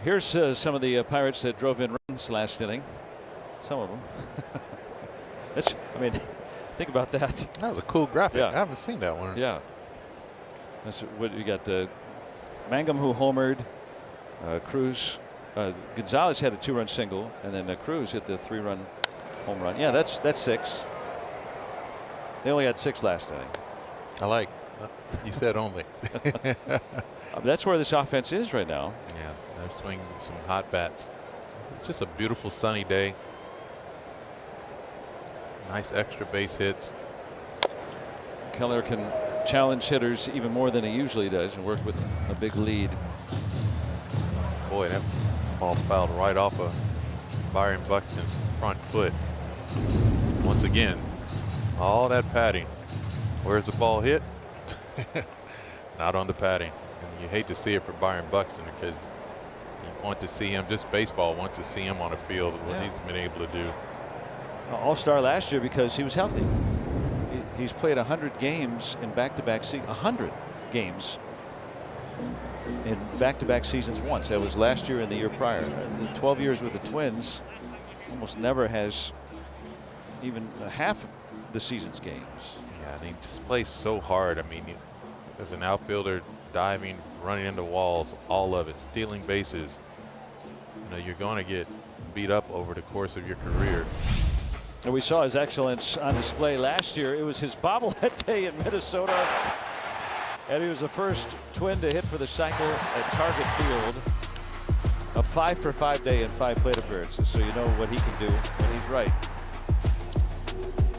Here's some of the Pirates that drove in runs last inning. Some of them. I mean, think about that. That was a cool graphic. Yeah. I haven't seen that one. Yeah. That's what you got. Mangum, who homered. Cruz. Gonzalez had a 2-run single, and then Cruz hit the 3-run home run. Yeah, that's 6. They only had 6 last inning. I like. You said only. That's where this offense is right now. Yeah, they're swinging some hot bats. It's just a beautiful sunny day. Nice extra base hits. Keller can challenge hitters even more than he usually does and work with a big lead. Boy, that ball fouled right off of Byron Buxton's front foot. Once again, all that padding. Where's the ball hit? Not on the padding. And you hate to see it for Byron Buxton because you want to see him, just baseball wants to see him on the field, what he's been able to do. All-star last year because he was healthy. He's played 100 games in back-to-back seasons. 100 games in back-to-back seasons once. That was last year and the year prior. The 12 years with the Twins, almost never has even half the season's games. Yeah, and he just plays so hard. I mean, as an outfielder, diving, running into walls, all of it, stealing bases. You know, you're going to get beat up over the course of your career. And we saw his excellence on display last year. It was his bobblehead day in Minnesota, and he was the first Twin to hit for the cycle at Target Field. A 5-for-5 day in 5 plate appearances, so you know what he can do when he's right.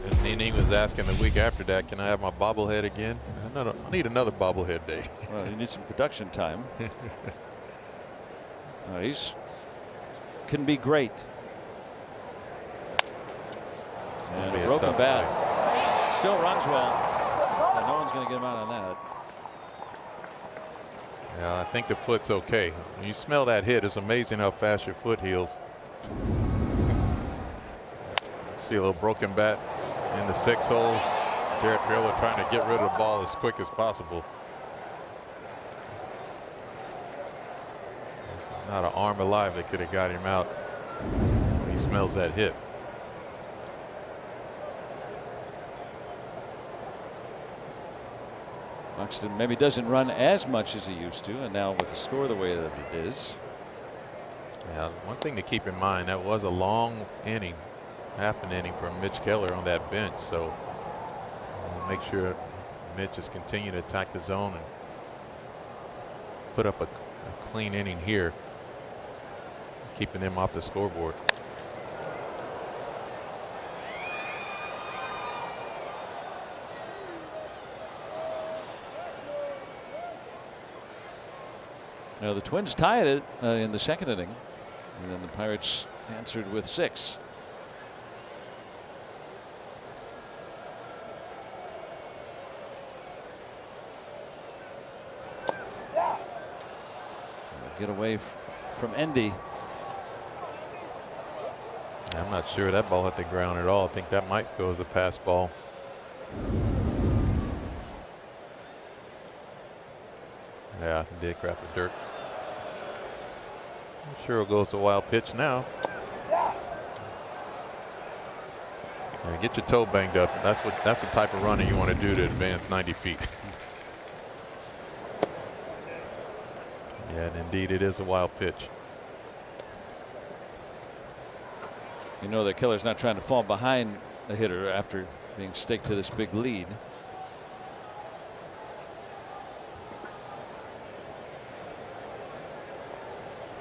And Nene was asking the week after that, can I have my bobblehead again? No, I need another bobblehead day. Well, you need some production time. He's can be great. And a broken bat. Still runs well. And no one's going to get him out on that. Yeah, I think the foot's okay. When you smell that hit, it's amazing how fast your foot heals. See a little broken bat in the 6th hole. Garrett Taylor trying to get rid of the ball as quick as possible. There's not an arm alive that could have got him out when he smells that hit. Buxton maybe doesn't run as much as he used to, and now with the score the way that it is. Yeah, one thing to keep in mind, that was a long inning, half an inning from Mitch Keller on that bench. So we'll make sure Mitch is continuing to attack the zone and put up a clean inning here, keeping them off the scoreboard. Now the Twins tied it in the 2nd inning, and then the Pirates answered with 6. Get away from Endy. I'm not sure that ball hit the ground at all. I think that might go as a pass ball. Yeah, he did grab the dirt. I'm sure it goes a wild pitch now. Yeah, get your toe banged up. That's the type of running you want to do to advance 90 feet. Yeah, and indeed it is a wild pitch. You know that Keller's not trying to fall behind a hitter after being staked to this big lead.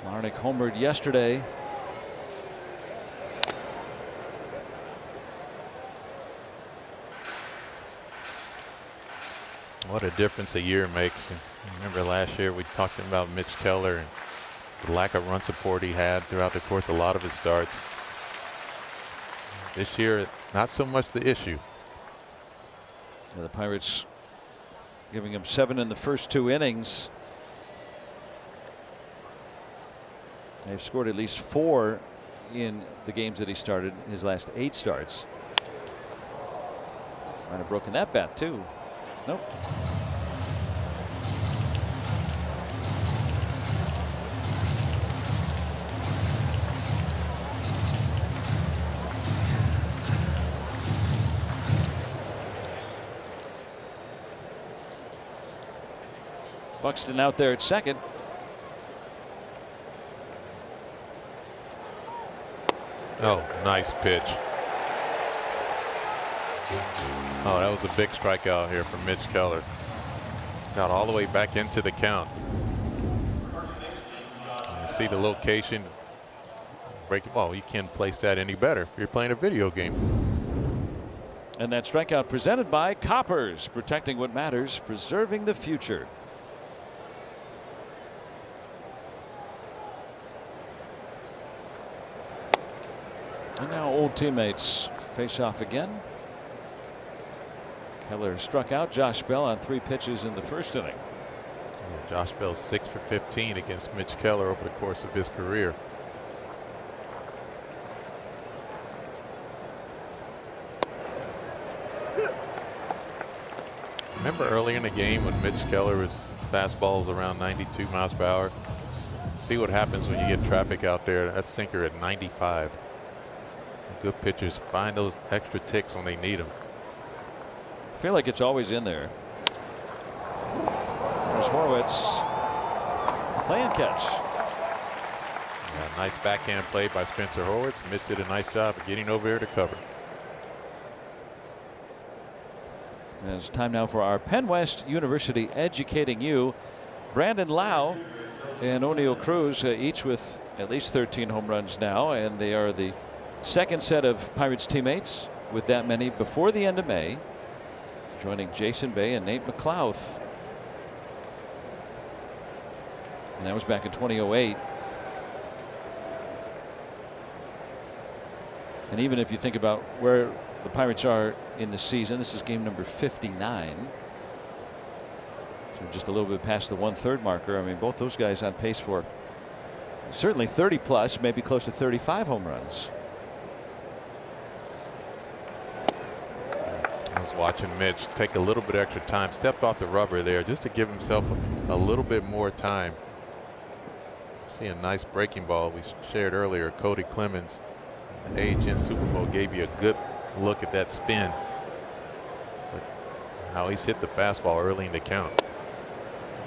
Larnach homered yesterday. What a difference a year makes. And remember last year we talked about Mitch Keller and the lack of run support he had throughout the course of a lot of his starts. This year, not so much the issue. Yeah, the Pirates giving him 7 in the first 2 innings. They've scored at least 4 in the games that he started his last 8 starts. Might have broken that bat too. Nope. Buxton out there at second. Oh, nice pitch. Oh, that was a big strikeout here from Mitch Keller. Got all the way back into the count. You see the location. Breaking ball. You can't place that any better if you're playing a video game. And that strikeout presented by Coppers, protecting what matters, preserving the future. And now old teammates face off again. Keller struck out Josh Bell on 3 pitches in the first inning. Josh Bell 6 for 15 against Mitch Keller over the course of his career. Remember earlier in the game when Mitch Keller's fastball was around 92 miles per hour? See what happens when you get traffic out there. That sinker at 95. Good pitchers find those extra ticks when they need them. I feel like it's always in there. There's Horwitz. Play and catch. Yeah, nice backhand play by Spencer Horwitz. Mitch did a nice job of getting over here to cover. It's time now for our Penn West University Educating You. Brandon Lau and O'Neill Cruz, each with at least 13 home runs now, and they are the second set of Pirates teammates with that many before the end of May, joining Jason Bay and Nate McLouth. And that was back in 2008. And even if you think about where the Pirates are in the season, this is game number 59. So just a little bit past the 1/3 marker. I mean, both those guys on pace for certainly 30 plus, maybe close to 35 home runs. I was watching Mitch take a little bit extra time, stepped off the rubber there just to give himself a little bit more time. See a nice breaking ball we shared earlier. Cody Clemens, AHN Super Bowl, gave you a good look at that spin. But how he's hit the fastball early in the count.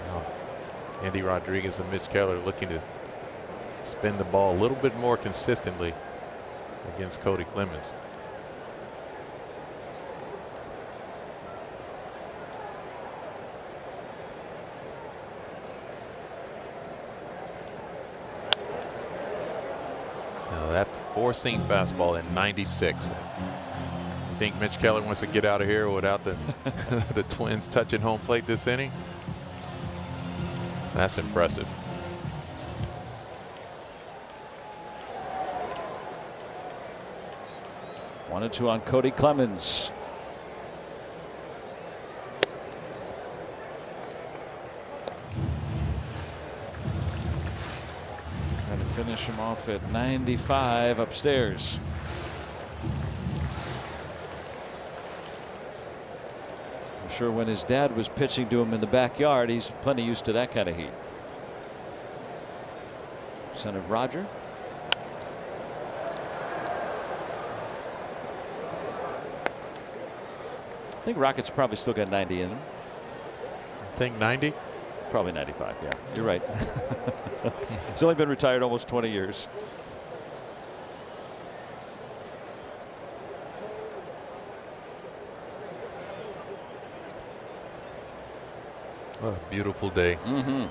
Now, Andy Rodriguez and Mitch Keller looking to spin the ball a little bit more consistently against Cody Clemens. Now that four-seam fastball at 96. You think Mitch Keller wants to get out of here without the the Twins touching home plate this inning? That's impressive. One and two on Cody Clemens. Trying to finish him off at 95 upstairs. I'm sure when his dad was pitching to him in the backyard, he's plenty used to that kind of heat. Son of Roger. I think Rockets probably still got 90 in them. I think 90. Probably 95. Yeah, you're right. He's only been retired almost 20 years. What a beautiful day. Mm-hmm.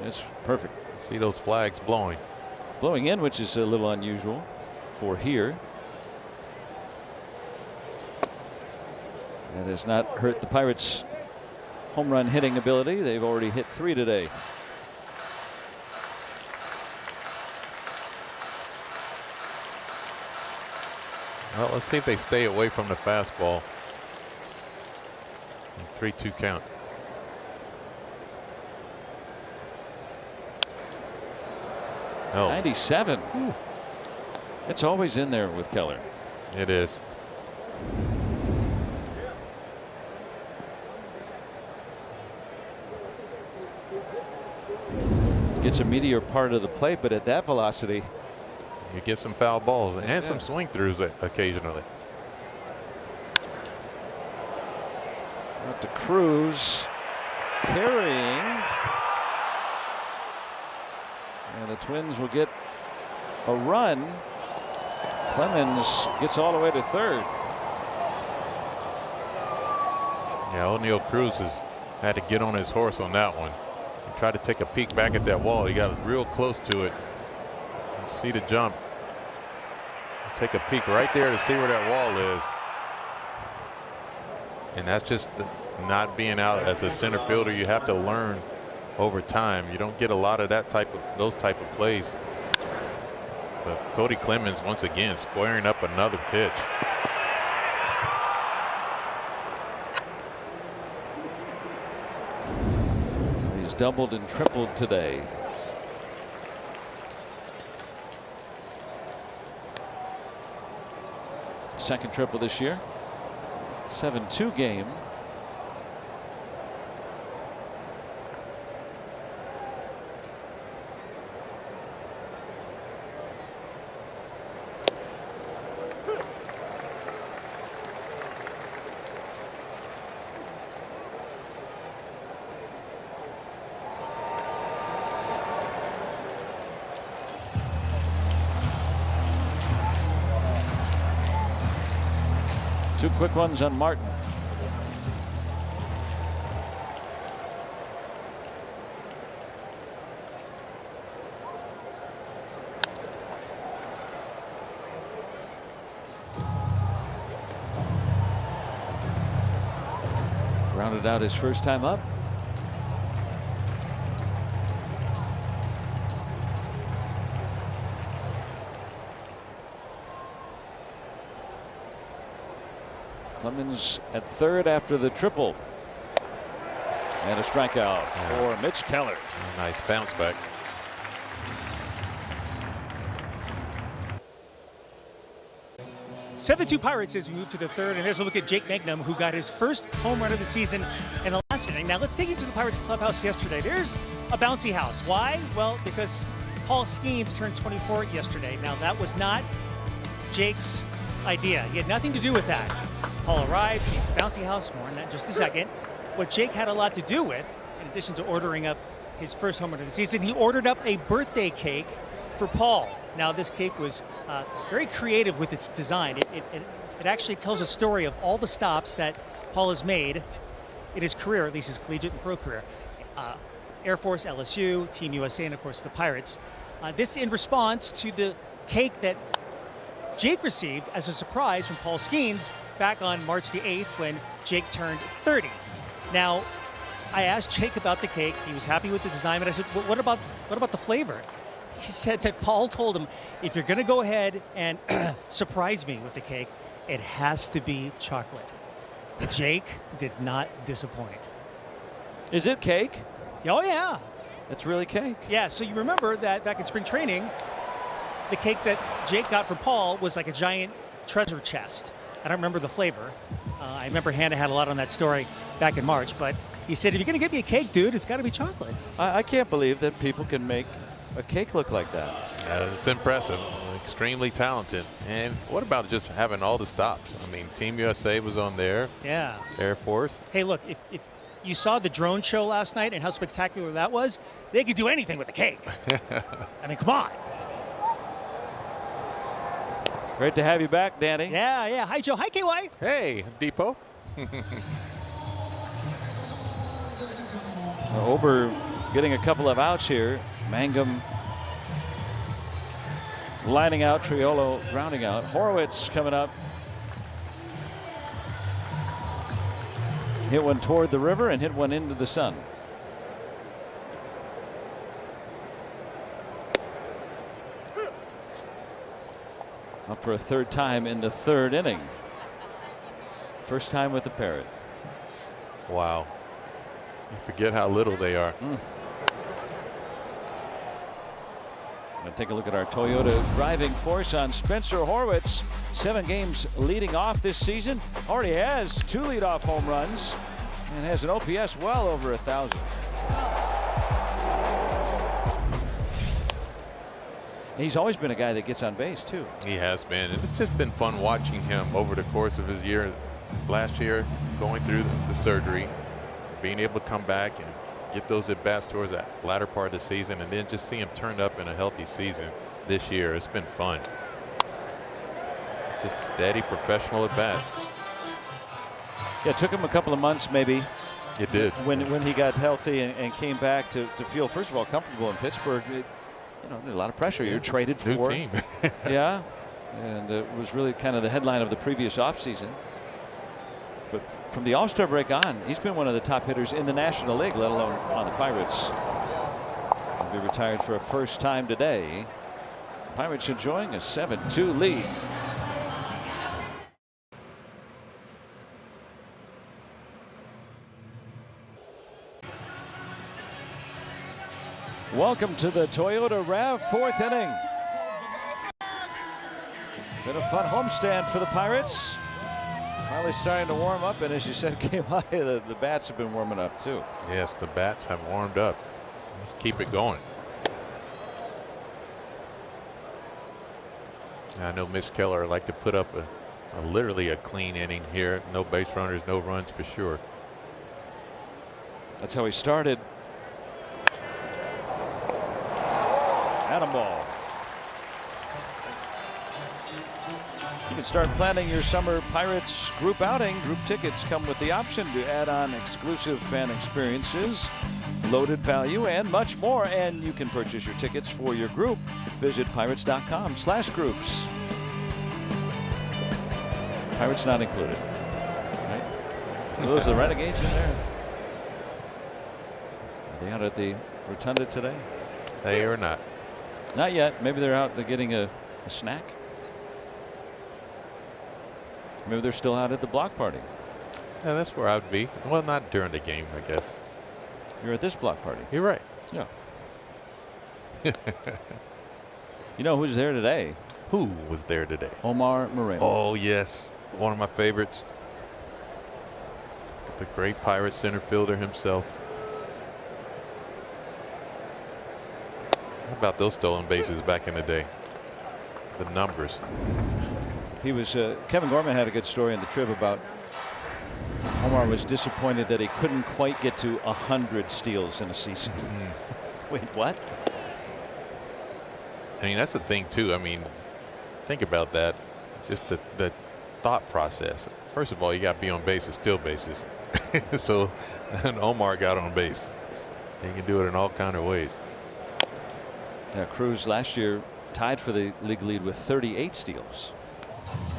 It's perfect. See those flags blowing. Blowing in, which is a little unusual for here. That has not hurt the Pirates' home run hitting ability. They've already hit 3 today. Well, let's see if they stay away from the fastball. 3-2 count. Oh. 97. Ooh. It's always in there with Keller. It is. Gets a meteor part of the plate, but at that velocity, you get some foul balls and some swing throughs occasionally. Out to Cruz, carrying And the Twins will get a run. Clemens gets all the way to third. Yeah, O'Neal Cruz has had to get on his horse on that one. He tried to take a peek back at that wall. He got real close to it. See the jump. Take a peek right there to see where that wall is. And that's just not being out as a center fielder. You have to learn over time. You don't get a lot of those type of plays. But Cody Clemens once again squaring up another pitch. He's doubled and tripled today. Second triple this year. 7-2 game. Two quick ones on Martin. Grounded out his first time up. Clemens at third after the triple. And a strikeout for Mitch Keller. Nice bounce back. Seven-2 Pirates as we move to the third, and there's a look at Jake Magnum, who got his first home run of the season in the last inning. Now let's take you to the Pirates clubhouse yesterday. There's a bouncy house. Why? Well, because Paul Skeens turned 24 yesterday. Now that was not Jake's idea. He had nothing to do with that. Paul arrives, sees the bouncy house, more on that in just a second. What Jake had a lot to do with, in addition to ordering up his first home run of the season, he ordered up a birthday cake for Paul. Now this cake was very creative with its design. It actually tells a story of all the stops that Paul has made in his career, at least his collegiate and pro career. Air Force, LSU, Team USA, and of course the Pirates. This in response to the cake that Jake received as a surprise from Paul Skeens back on March the 8th when Jake turned 30. Now, I asked Jake about the cake. He was happy with the design, but I said, what about the flavor? He said that Paul told him, if you're going to go ahead and surprise me with the cake, it has to be chocolate. Jake did not disappoint. Is it cake? Oh, yeah. It's really cake. Yeah, so you remember that back in spring training, the cake that Jake got for Paul was like a giant treasure chest. I don't remember the flavor. I remember Hannah had a lot on that story back in March, but he said, if you're going to give me a cake, dude, it's got to be chocolate. I can't believe that people can make a cake look like that. It's impressive. Extremely talented. And what about just having all the stops? I mean, Team USA was on there. Yeah. Air Force. Hey, look, if you saw the drone show last night and how spectacular that was, they could do anything with a cake. I mean, come on. Great to have you back, Danny. Yeah. Hi, Joe. Hi, KY. Hey, Depot. Ober getting a couple of outs here. Mangum lining out, Triolo grounding out. Horowitz coming up. Hit one toward the river and hit one into the sun. Up for a third time in the third inning. First time with the Parrot. Wow. You forget how little they are. Gonna take a look at our Toyota driving force on Spencer Horwitz. 7 games leading off this season. Already has 2 leadoff home runs and has an OPS well over 1,000. He's always been a guy that gets on base too. He has been, and it's just been fun watching him over the course of his year. Last year, going through the surgery, being able to come back and get those at bats towards that latter part of the season, and then just see him turn up in a healthy season this year. It's been fun. Just steady professional at bats. Yeah, it took him a couple of months maybe. It did. When he got healthy and came back to feel, first of all, comfortable in Pittsburgh. There's a lot of pressure. You're traded for. New team. Yeah, and it was really kind of the headline of the previous offseason. But from the All-Star break on, he's been one of the top hitters in the National League, let alone on the Pirates. He'll be retired for a first time today. Pirates enjoying a 7-2 lead. Welcome to the Toyota RAV fourth inning. Been a fun homestand for the Pirates. Finally starting to warm up, and as you said, game high, the bats have been warming up too. Yes, the bats have warmed up. Let's keep it going. I know Mitch Keller like to put up literally a clean inning here. No base runners, no runs for sure. That's how he started. Atom ball. You can start planning your summer Pirates group outing. Group tickets come with the option to add on exclusive fan experiences, loaded value, and much more. And you can purchase your tickets for your group. Visit pirates.com/groups. Pirates not included. Right? Are those the Renegades in there? Are they out at the Rotunda today? They are not. Not yet. Maybe they're out getting a snack. Maybe they're still out at the block party. Yeah, that's where I would be. Well, not during the game, I guess. You're at this block party. You're right. Yeah. You know who's there today? Who was there today? Omar Moreno. Oh, yes. One of my favorites. The great Pirates center fielder himself. How about those stolen bases back in the day? The numbers. He was Kevin Gorman had a good story in the Trib about Omar was disappointed that he couldn't quite get to 100 steals in a season. Wait, what? I mean, that's the thing too. I mean, think about that. Just the thought process. First of all, you got to be on base with steal bases. So, and Omar got on base. He can do it in all kind of ways. Now, Cruz last year tied for the league lead with 38 steals.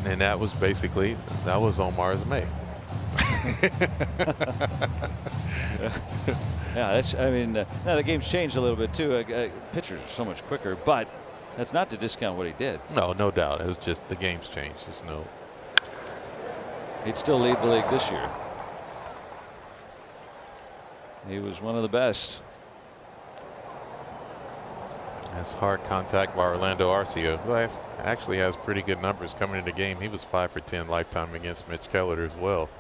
And that was basically, that was Omar's May. Yeah, that's, I mean, now the game's changed a little bit too. Pitchers are so much quicker, but that's not to discount what he did. No, no doubt. It was just the game's changed. There's no. He'd still lead the league this year. He was one of the best. That's hard contact by Orlando Arcia, who actually has pretty good numbers coming into the game. He was 5 for 10 lifetime against Mitch Keller as well.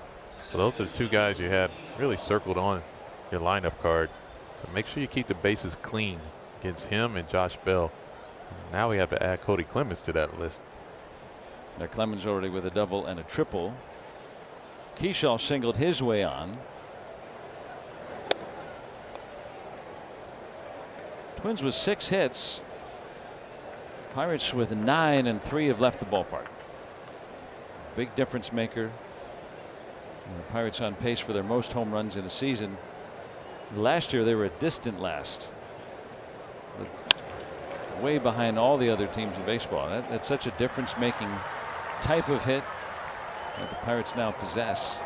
So those are the two guys you had really circled on your lineup card. So make sure you keep the bases clean against him and Josh Bell. Now we have to add Cody Clemens to that list. Now Clemens already with a double and a triple. Keyshaw singled his way on. Twins with 6 hits. Pirates with 9, and 3 have left the ballpark. Big difference maker. And the Pirates on pace for their most home runs in a season. Last year they were a distant last. Way behind all the other teams in baseball. That's such a difference making type of hit that the Pirates now possess.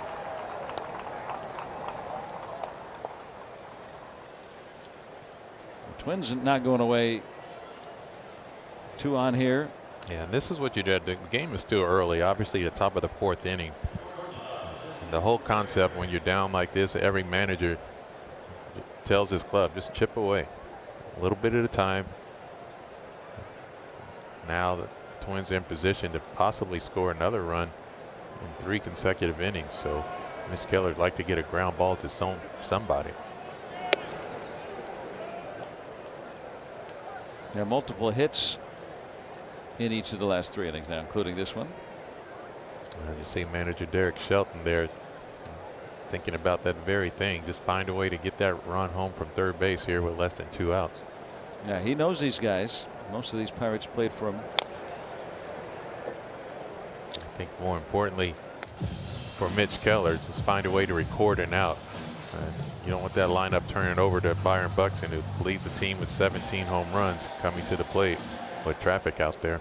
Twins not going away. 2 on here. Yeah, and this is what you did. The game is still early. Obviously, the top of the 4th inning. And the whole concept when you're down like this, every manager tells his club, just chip away a little bit at a time. Now the Twins are in position to possibly score another run in 3 consecutive innings. So Mitch Keller would like to get a ground ball to somebody. There are multiple hits in each of the last 3 innings now, including this one. And you see manager Derek Shelton there thinking about that very thing. Just find a way to get that run home from third base here with less than 2 outs. Yeah, he knows these guys. Most of these Pirates played for him. I think more importantly for Mitch Keller, just find a way to record an out. You don't want that lineup turning over to Byron Buxton, who leads the team with 17 home runs coming to the plate with traffic out there.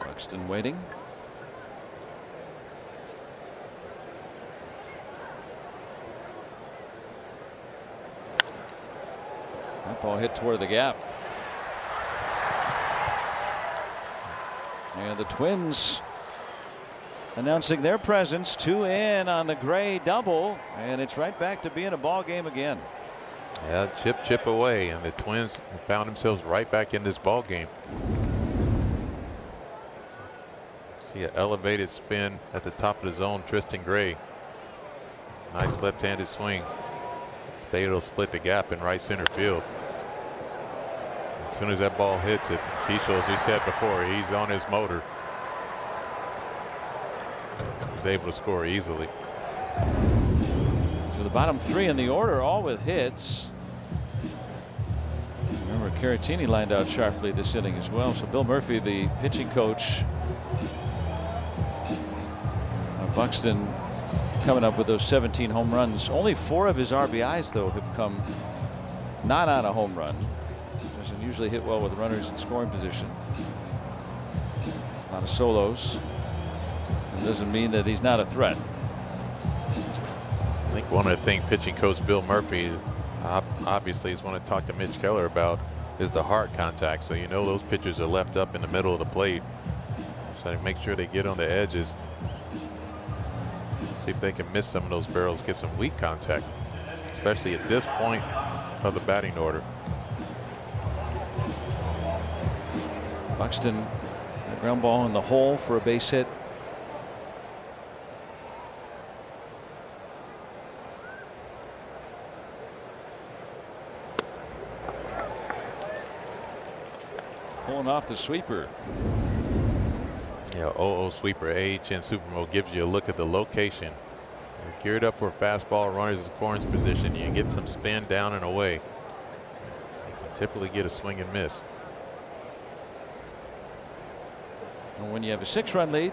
Buxton waiting. That ball hit toward the gap. And the Twins announcing their presence, 2 in on the Gray double, and it's right back to being a ball game again. Yeah, chip away, and the Twins found themselves right back in this ball game. See an elevated spin at the top of the zone. Tristan Gray, nice left-handed swing. Spade will split the gap in right center field. As soon as that ball hits it, Keishel, as we said before, he's on his motor. He's able to score easily. So the bottom 3 in the order, all with hits. Remember, Caratini lined out sharply this inning as well. So Bill Murphy, the pitching coach, Buxton coming up with those 17 home runs. Only 4 of his RBIs, though, have come not on a home run. Doesn't usually hit well with runners in scoring position. A lot of solos. It doesn't mean that he's not a threat. I think one of the things pitching coach Bill Murphy obviously is want to talk to Mitch Keller about is the hard contact. So you know those pitchers are left up in the middle of the plate. So they make sure they get on the edges. See if they can miss some of those barrels, get some weak contact, especially at this point of the batting order. Buxton, a ground ball in the hole for a base hit. Pulling off the sweeper. Yeah, 0-0 sweeper. AHN Supermo gives you a look at the location. You're geared up for a fastball, runners in scoring position. You get some spin down and away. You can typically get a swing and miss. And when you have a 6-run lead,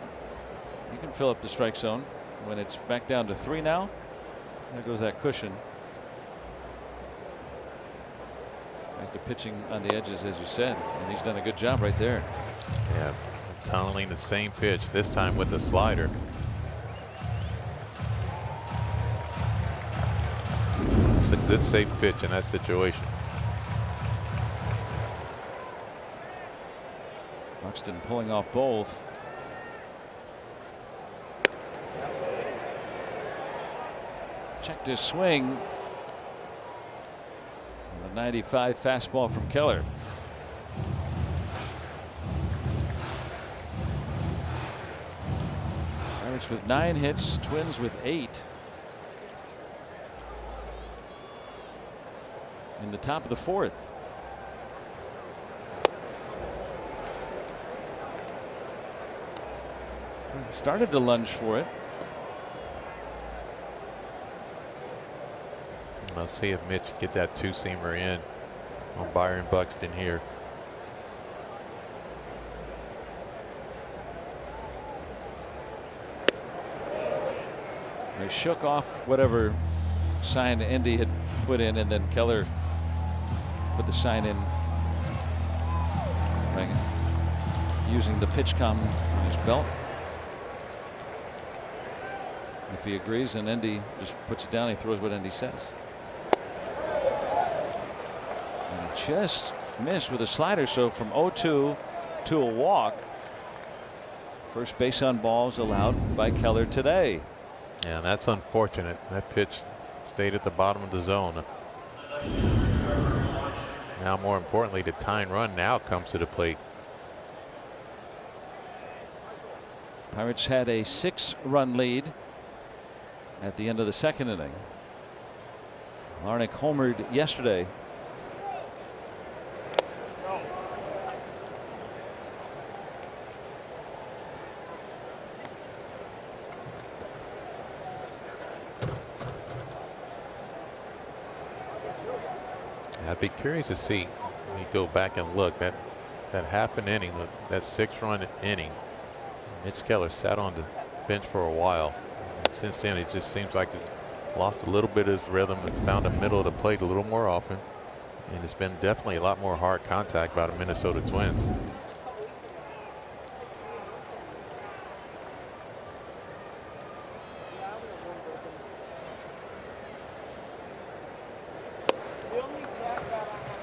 you can fill up the strike zone. When it's back down to 3 now, there goes that cushion. Back to pitching on the edges, as you said, and he's done a good job right there. Yeah, tunneling the same pitch, this time with the slider. It's a good safe pitch in that situation. Buxton pulling off both. Checked his swing. The 95 fastball from Keller. Pirates with 9 hits, Twins with 8. In the top of the 4th. Started to lunge for it. I'll see if Mitch get that 2-seamer in on Byron Buxton here. They shook off whatever sign Indy had put in, and then Keller put the sign in, using the pitch com on his belt. If he agrees, and Indy just puts it down, he throws what Indy says. And he just missed with a slider, so from 0-2 to a walk. First base on balls allowed by Keller today. Yeah, that's unfortunate. That pitch stayed at the bottom of the zone. Now, more importantly, the tying run now comes to the plate. Pirates had a 6-run lead at the end of the 2nd inning. Larnach homered yesterday. I'd be curious to see when you go back and look that half an inning, that 6-run inning. Mitch Keller sat on the bench for a while. And since then, it just seems like it's lost a little bit of his rhythm and found the middle of the plate a little more often. And it's been definitely a lot more hard contact by the Minnesota Twins.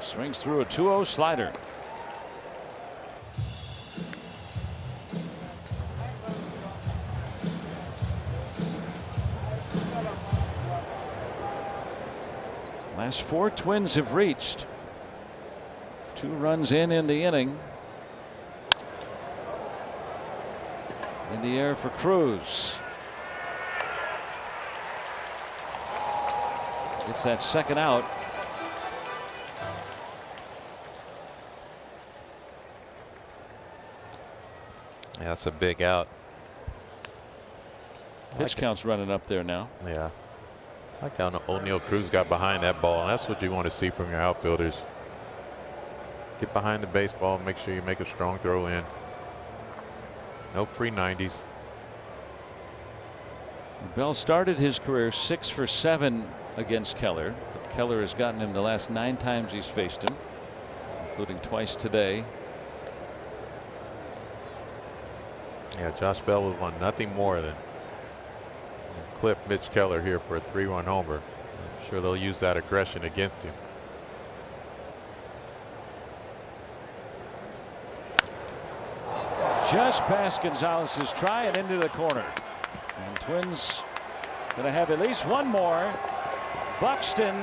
Swings through a 2-0 slider. Last 4 Twins have reached. 2 runs in the inning. In the air for Cruz. It's that second out. Yeah, that's a big out. Pitch count's running up there now. Yeah. I like how O'Neal Cruz got behind that ball, and that's what you want to see from your outfielders. Get behind the baseball, make sure you make a strong throw in. No free 90s. Bell started his career 6 for 7 against Keller, but Keller has gotten him the last 9 times he's faced him, including twice today. Yeah, Josh Bell would want nothing more than clip Mitch Keller here for a 3-run homer. I'm sure they'll use that aggression against him. Just past Gonzalez's try and into the corner. And Twins going to have at least one more. Buxton,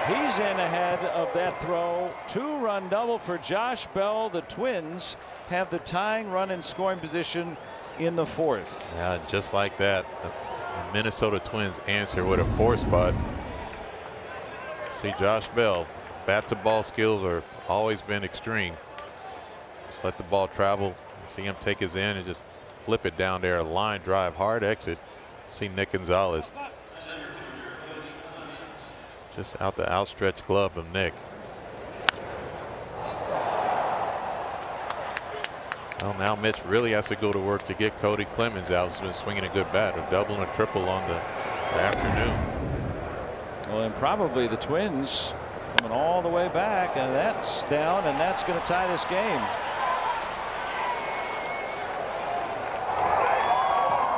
he's in ahead of that throw. 2-run double for Josh Bell. The Twins have the tying run in scoring position in the 4th. Yeah, just like that, the Minnesota Twins answer with a 4 spot. See Josh Bell, bat to ball skills are always been extreme. Just let the ball travel. See him take his in and just flip it down there. A line drive, hard exit. See Nick Gonzalez. Just out the outstretched glove of Nick. Well, now Mitch really has to go to work to get Cody Clemens out. He's been swinging a good bat, a double and a triple on the afternoon. Well, and probably the Twins coming all the way back, and that's down, and that's going to tie this game.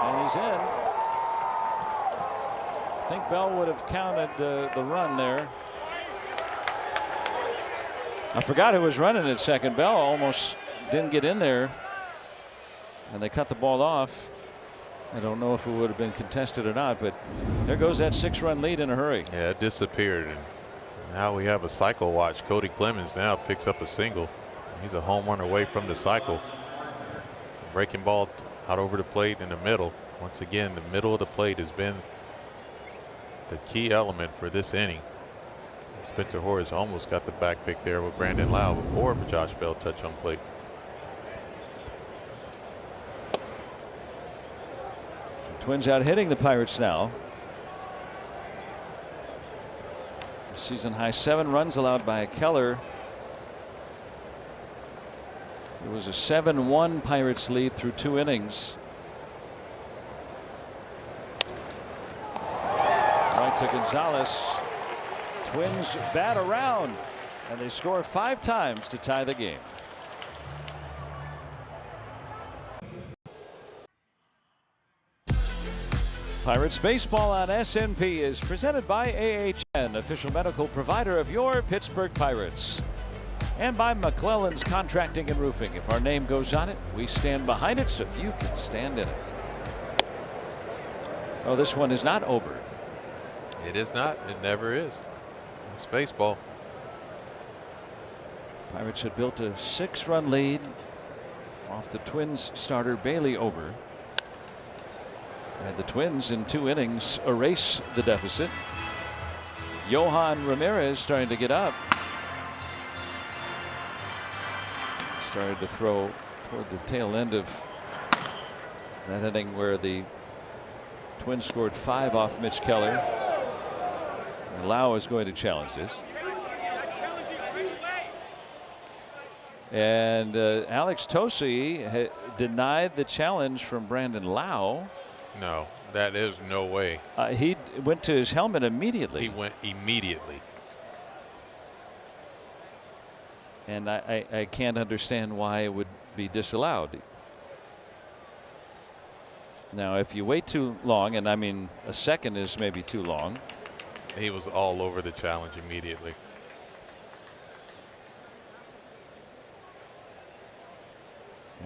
And he's in. I think Bell would have counted the run there. I forgot who was running at second. Bell almost didn't get in there, and they cut the ball off. I don't know if it would have been contested or not, but there goes that 6-run lead in a hurry. Yeah, it disappeared, and now we have a cycle watch. Cody Clemens now picks up a single. He's a home run away from the cycle. Breaking ball out over the plate in the middle. Once again, the middle of the plate has been the key element for this inning. Spencer Horace almost got the back pick there with Brandon Lau before Josh Bell touched on plate. Twins out hitting the Pirates now. Season high 7 runs allowed by Keller. It was a 7-1 Pirates lead through 2 innings. Right to Gonzalez. Twins bat around, and they score 5 times to tie the game. Pirates baseball on SNP is presented by AHN, official medical provider of your Pittsburgh Pirates, and by McClellan's Contracting and Roofing. If our name goes on it, we stand behind it so you can stand in it. Oh, this one is not over. It is not. It never is. It's baseball. Pirates had built a 6-run lead off the Twins starter Bailey Ober. And the Twins in 2 innings erase the deficit. Johan Ramirez starting to get up. Started to throw toward the tail end of that inning where the Twins scored 5 off Mitch Keller. And Lau is going to challenge this. And Alex Tosi denied the challenge from Brandon Lau. No, that is no way. He went to his helmet immediately. He went immediately. And I can't understand why it would be disallowed. Now, if you wait too long, and I mean a second is maybe too long. He was all over the challenge immediately.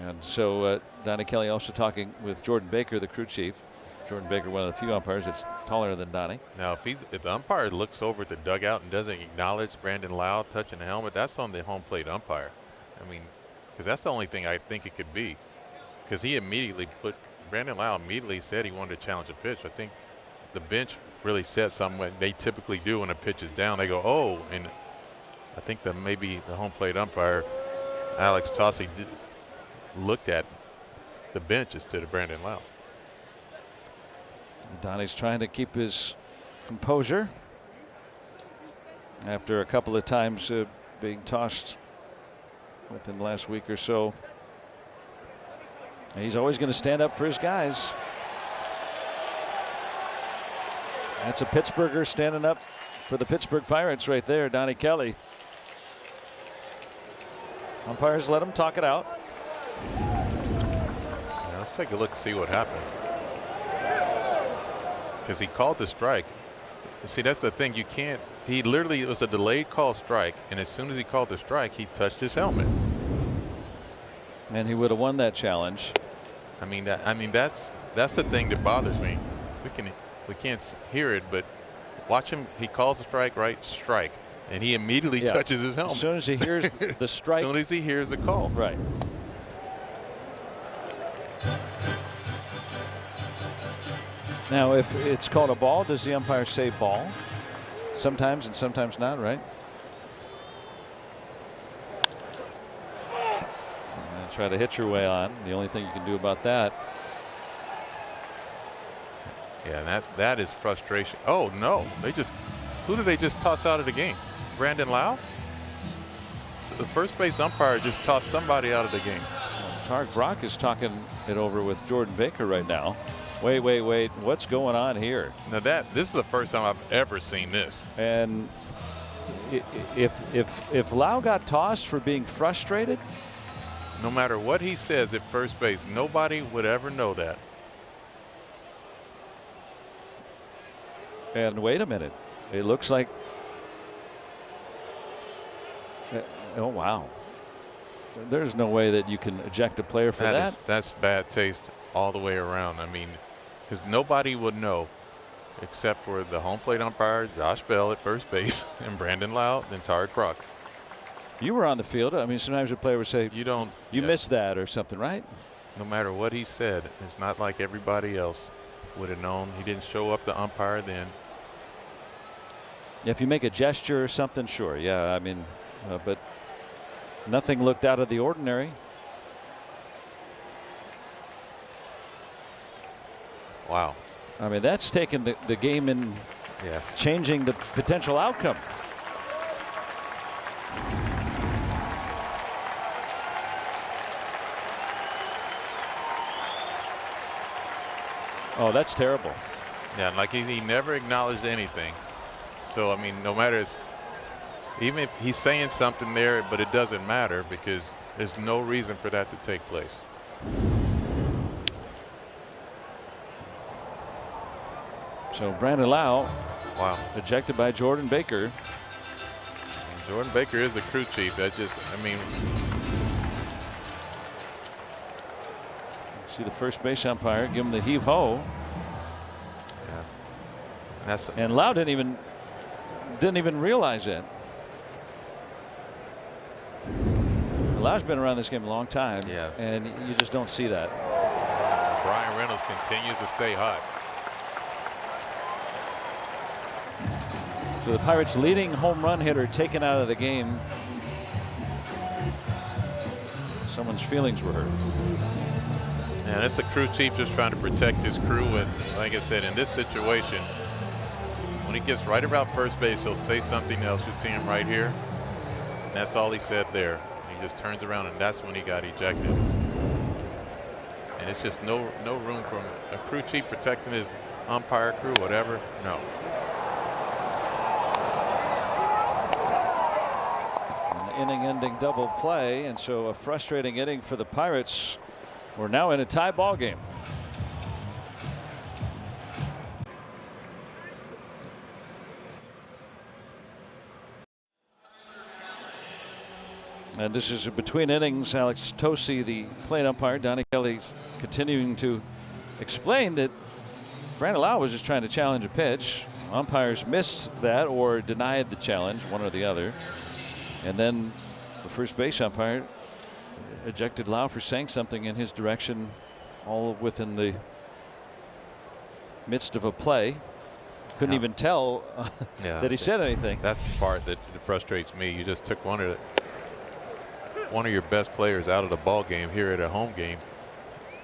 And so Donnie Kelly also talking with Jordan Baker, the crew chief. Jordan Baker, one of the few umpires that's taller than Donnie. Now, if the umpire looks over at the dugout and doesn't acknowledge Brandon Lau touching the helmet, that's on the home plate umpire. I mean, because that's the only thing I think it could be. Because Brandon Lau immediately said he wanted to challenge a pitch. I think the bench really said something what they typically do when a pitch is down. They go, oh, and I think that maybe the home plate umpire, Alex Tosi, looked at the bench instead of Brandon Lau. Donnie's trying to keep his composure after a couple of times being tossed within the last week or so. He's always going to stand up for his guys. That's a Pittsburgher standing up for the Pittsburgh Pirates right there, Donnie Kelly. Umpires let him talk it out. Yeah, let's take a look and see what happened. Because he called the strike. See, that's the thing. You can't. He literally, it was a delayed call strike, and as soon as he called the strike, he touched his helmet. And he would have won that challenge. I mean that's the thing that bothers me. We can't hear it, but watch him. He calls the strike, right? Strike, and he immediately touches his helmet. As soon as he hears the strike. As soon as he hears the call. Right. Now, if it's called a ball, does the umpire say ball? Sometimes and sometimes not, right? Try to hit your way on. The only thing you can do about that. Yeah, and that is frustration. Oh no, who did they just toss out of the game? Brandon Lau? The first base umpire just tossed somebody out of the game. Tarek Brock is talking it over with Jordan Baker right now. Wait, what's going on here? Now this is the first time I've ever seen this. And if Lau got tossed for being frustrated, no matter what he says at first base, nobody would ever know that. And wait a minute, it looks like, oh wow, there's no way that you can eject a player for that. That's bad taste all the way around. I mean, because nobody would know except for the home plate umpire, Josh Bell at first base, and Brandon Lau, then Tarek Brock. You were on the field. I mean, sometimes a player would say, you missed that or something, right? No matter what he said, it's not like everybody else would have known. He didn't show up the umpire then. If you make a gesture or something, sure. Yeah, I mean, but nothing looked out of the ordinary. Wow. I mean, that's taken the game in changing the potential outcome. Oh, that's terrible. Yeah, like he never acknowledged anything. So, I mean, no matter, even if he's saying something there, but it doesn't matter because there's no reason for that to take place. So Brandon Lau, wow, ejected by Jordan Baker. And Jordan Baker is the crew chief. That just, I mean. See the first base umpire give him the heave ho. Yeah. And Lau didn't even realize that. Lau's been around this game a long time. Yeah. And you just don't see that. Brian Reynolds continues to stay hot. So the Pirates' leading home run hitter taken out of the game. Someone's feelings were hurt. And it's the crew chief just trying to protect his crew. And like I said, in this situation, when he gets right about first base, he'll say something else. You see him right here. And that's all he said there. He just turns around, and that's when he got ejected. And it's just no room for a crew chief protecting his umpire crew, whatever. No. An inning-ending double play, and so a frustrating inning for the Pirates. We're now in a tie ball game. And this is between innings. Alex Tosi, the plate umpire. Donnie Kelly's continuing to explain that Brandon Lau was just trying to challenge a pitch. Umpires missed that or denied the challenge, one or the other. And then the first base umpire ejected Lau for saying something in his direction, all within the midst of a play. Couldn't even tell that he said anything. That's the part that frustrates me. You just took one of your best players out of the ball game here at a home game,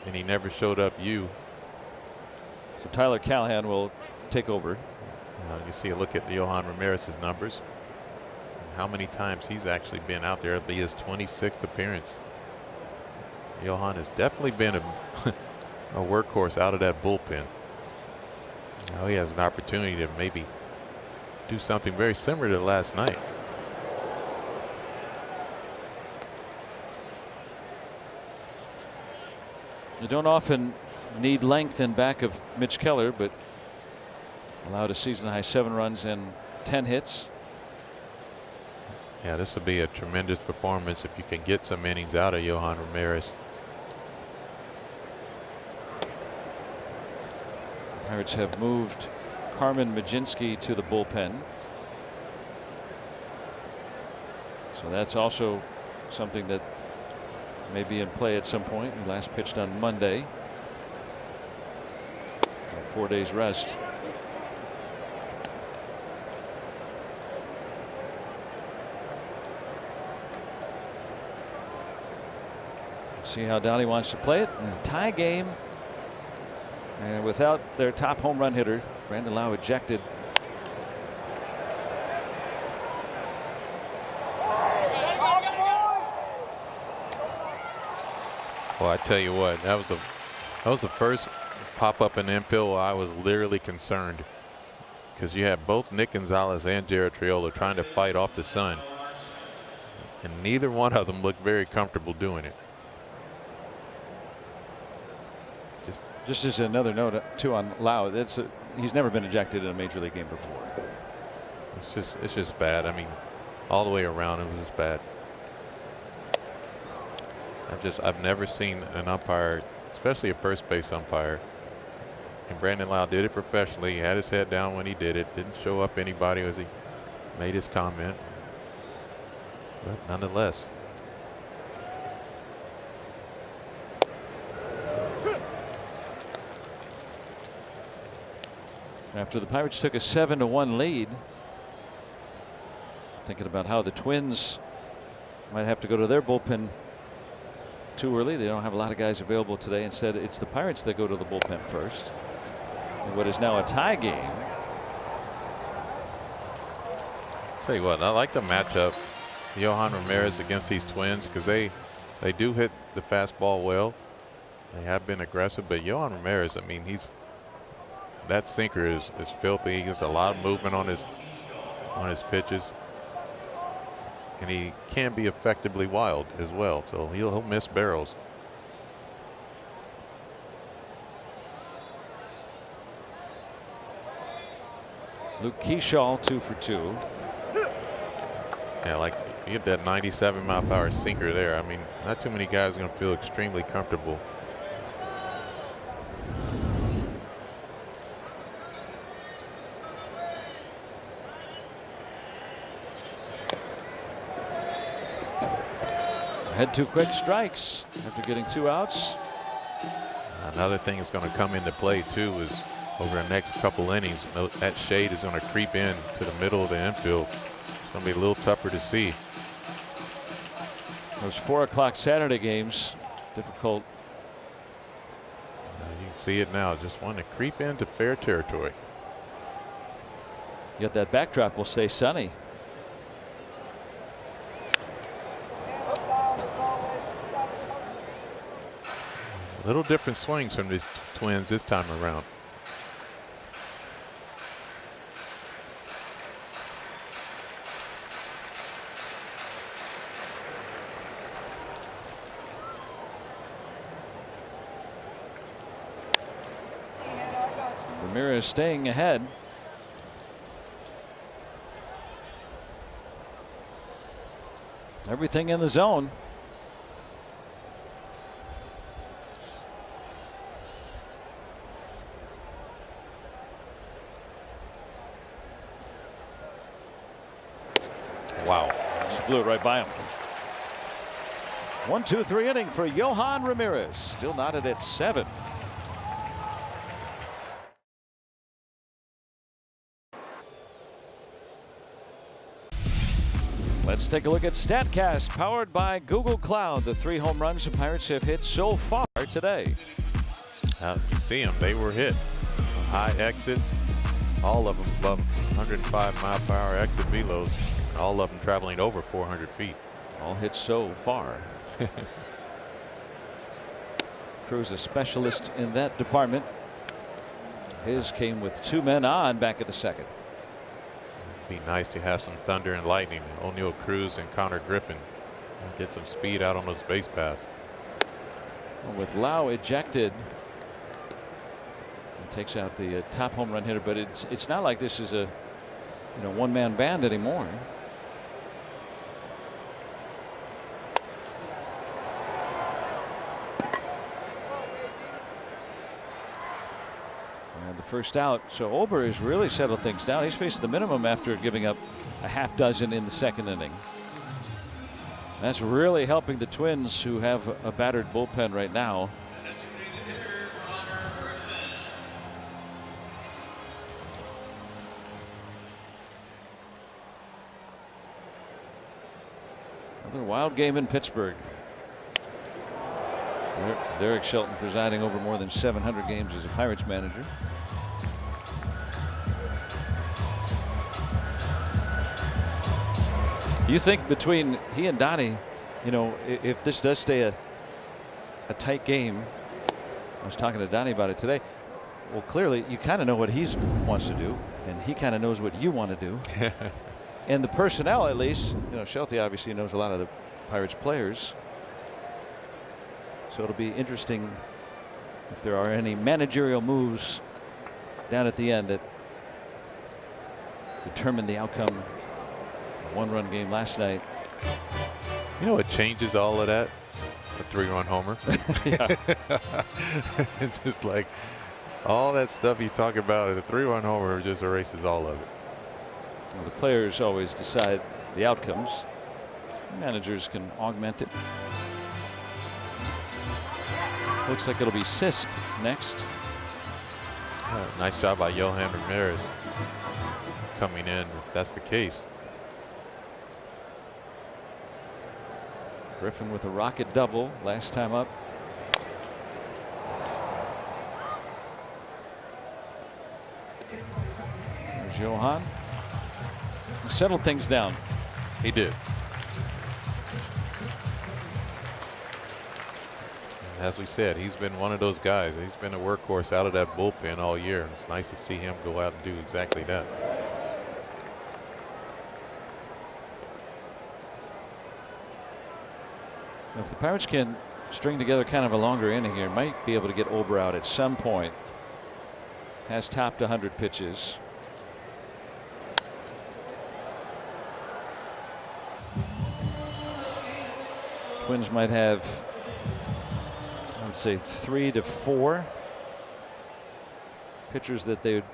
and he never showed up. So Tyler Callahan will take over. You see a look at Yohan Ramirez's numbers, how many times he's actually been out there. It'll be his 26th appearance. Yohan has definitely been a workhorse out of that bullpen. Now he has an opportunity to maybe do something very similar to last night. You don't often need length in back of Mitch Keller, but allowed a season-high 7 runs and 10 hits. Yeah, this will be a tremendous performance if you can get some innings out of Yohan Ramirez. Pirates have moved Carmen Majinski to the bullpen. So that's also something that may be in play at some point. He last pitched on Monday. 4 days rest. See how Donnie wants to play it in a tie game. And without their top home run hitter, Brandon Lau ejected. Well, I tell you what, that was the first pop up in the infield where I was literally concerned, because you had both Nick Gonzalez and Jared Triola trying to fight off the sun, and neither one of them looked very comfortable doing it. Just as another note too on Lau, he's never been ejected in a major league game before. It's just bad. I mean, all the way around it was just bad. I've never seen an umpire, especially a first base umpire, and Brandon Lau did it professionally. He had his head down when he did it. Didn't show up anybody as he made his comment. But nonetheless. After the Pirates took a 7-1 lead, thinking about how the Twins might have to go to their bullpen too early. They don't have a lot of guys available today. Instead, it's the Pirates that go to the bullpen first in what is now a tie game. Tell you what, I like the matchup, Yohan Ramirez against these Twins, because they do hit the fastball well. They have been aggressive, but Yohan Ramirez, I mean, that sinker is filthy. He gets a lot of movement on his pitches, and he can be effectively wild as well. So he'll miss barrels. Luke Keyshaw 2 for 2. Yeah, like you get that 97-mile-per-hour sinker there. I mean, not too many guys are going to feel extremely comfortable. Had 2 quick strikes after getting 2 outs. Another thing that's going to come into play too is over the next couple innings, that shade is going to creep in to the middle of the infield. It's going to be a little tougher to see. Those 4 o'clock Saturday games, difficult. You can see it now. Just want to creep into fair territory. Yet that backdrop will stay sunny. Little different swings from these Twins this time around. Ramirez staying ahead. Everything in the zone. Wow. Just blew it right by him. 1-2-3 inning for Yohan Ramirez. Still knotted at 7. Let's take a look at StatCast, powered by Google Cloud. The 3 home runs the Pirates have hit so far today. You see them. They were hit. High exits. All of them above 105 mile per hour exit velos. All of them traveling over 400 feet. All hits so far. Cruz, a specialist in that department. His came with 2 men on back at the second. Be nice to have some thunder and lightning. O'Neill Cruz and Connor Griffin get some speed out on those base paths. With Lau ejected, it takes out the top home run hitter, but it's not like this is a one-man band anymore. And the first out, so Ober has really settled things down. He's faced the minimum after giving up a half dozen in the second inning. That's really helping the Twins, who have a battered bullpen right now. Another wild game in Pittsburgh. Derek Shelton presiding over more than 700 games as a Pirates manager. You think between he and Donnie, if this does stay a tight game, I was talking to Donnie about it today. Well, clearly you kind of know what he wants to do, and he kind of knows what you want to do. And the personnel, at least, Shelty obviously knows a lot of the Pirates players. So it'll be interesting if there are any managerial moves down at the end that determine the outcome. A 1-run game last night. You know what changes all of that? A 3-run homer. It's just like all that stuff you talk about at a 3-run homer just erases all of it. Well, the players always decide the outcomes. Managers can augment it. Looks like it'll be Sisk next. Nice job by Yohan Ramirez coming in, if that's the case. Griffin with a rocket double last time up. There's Yohan. Settled things down. He did. As we said, he's been one of those guys. He's been a workhorse out of that bullpen all year. It's nice to see him go out and do exactly that. If the Pirates can string together kind of a longer inning here, might be able to get Ober out at some point. Has topped 100 pitches. Twins might have, I'd say, 3 to 4 pitchers that they would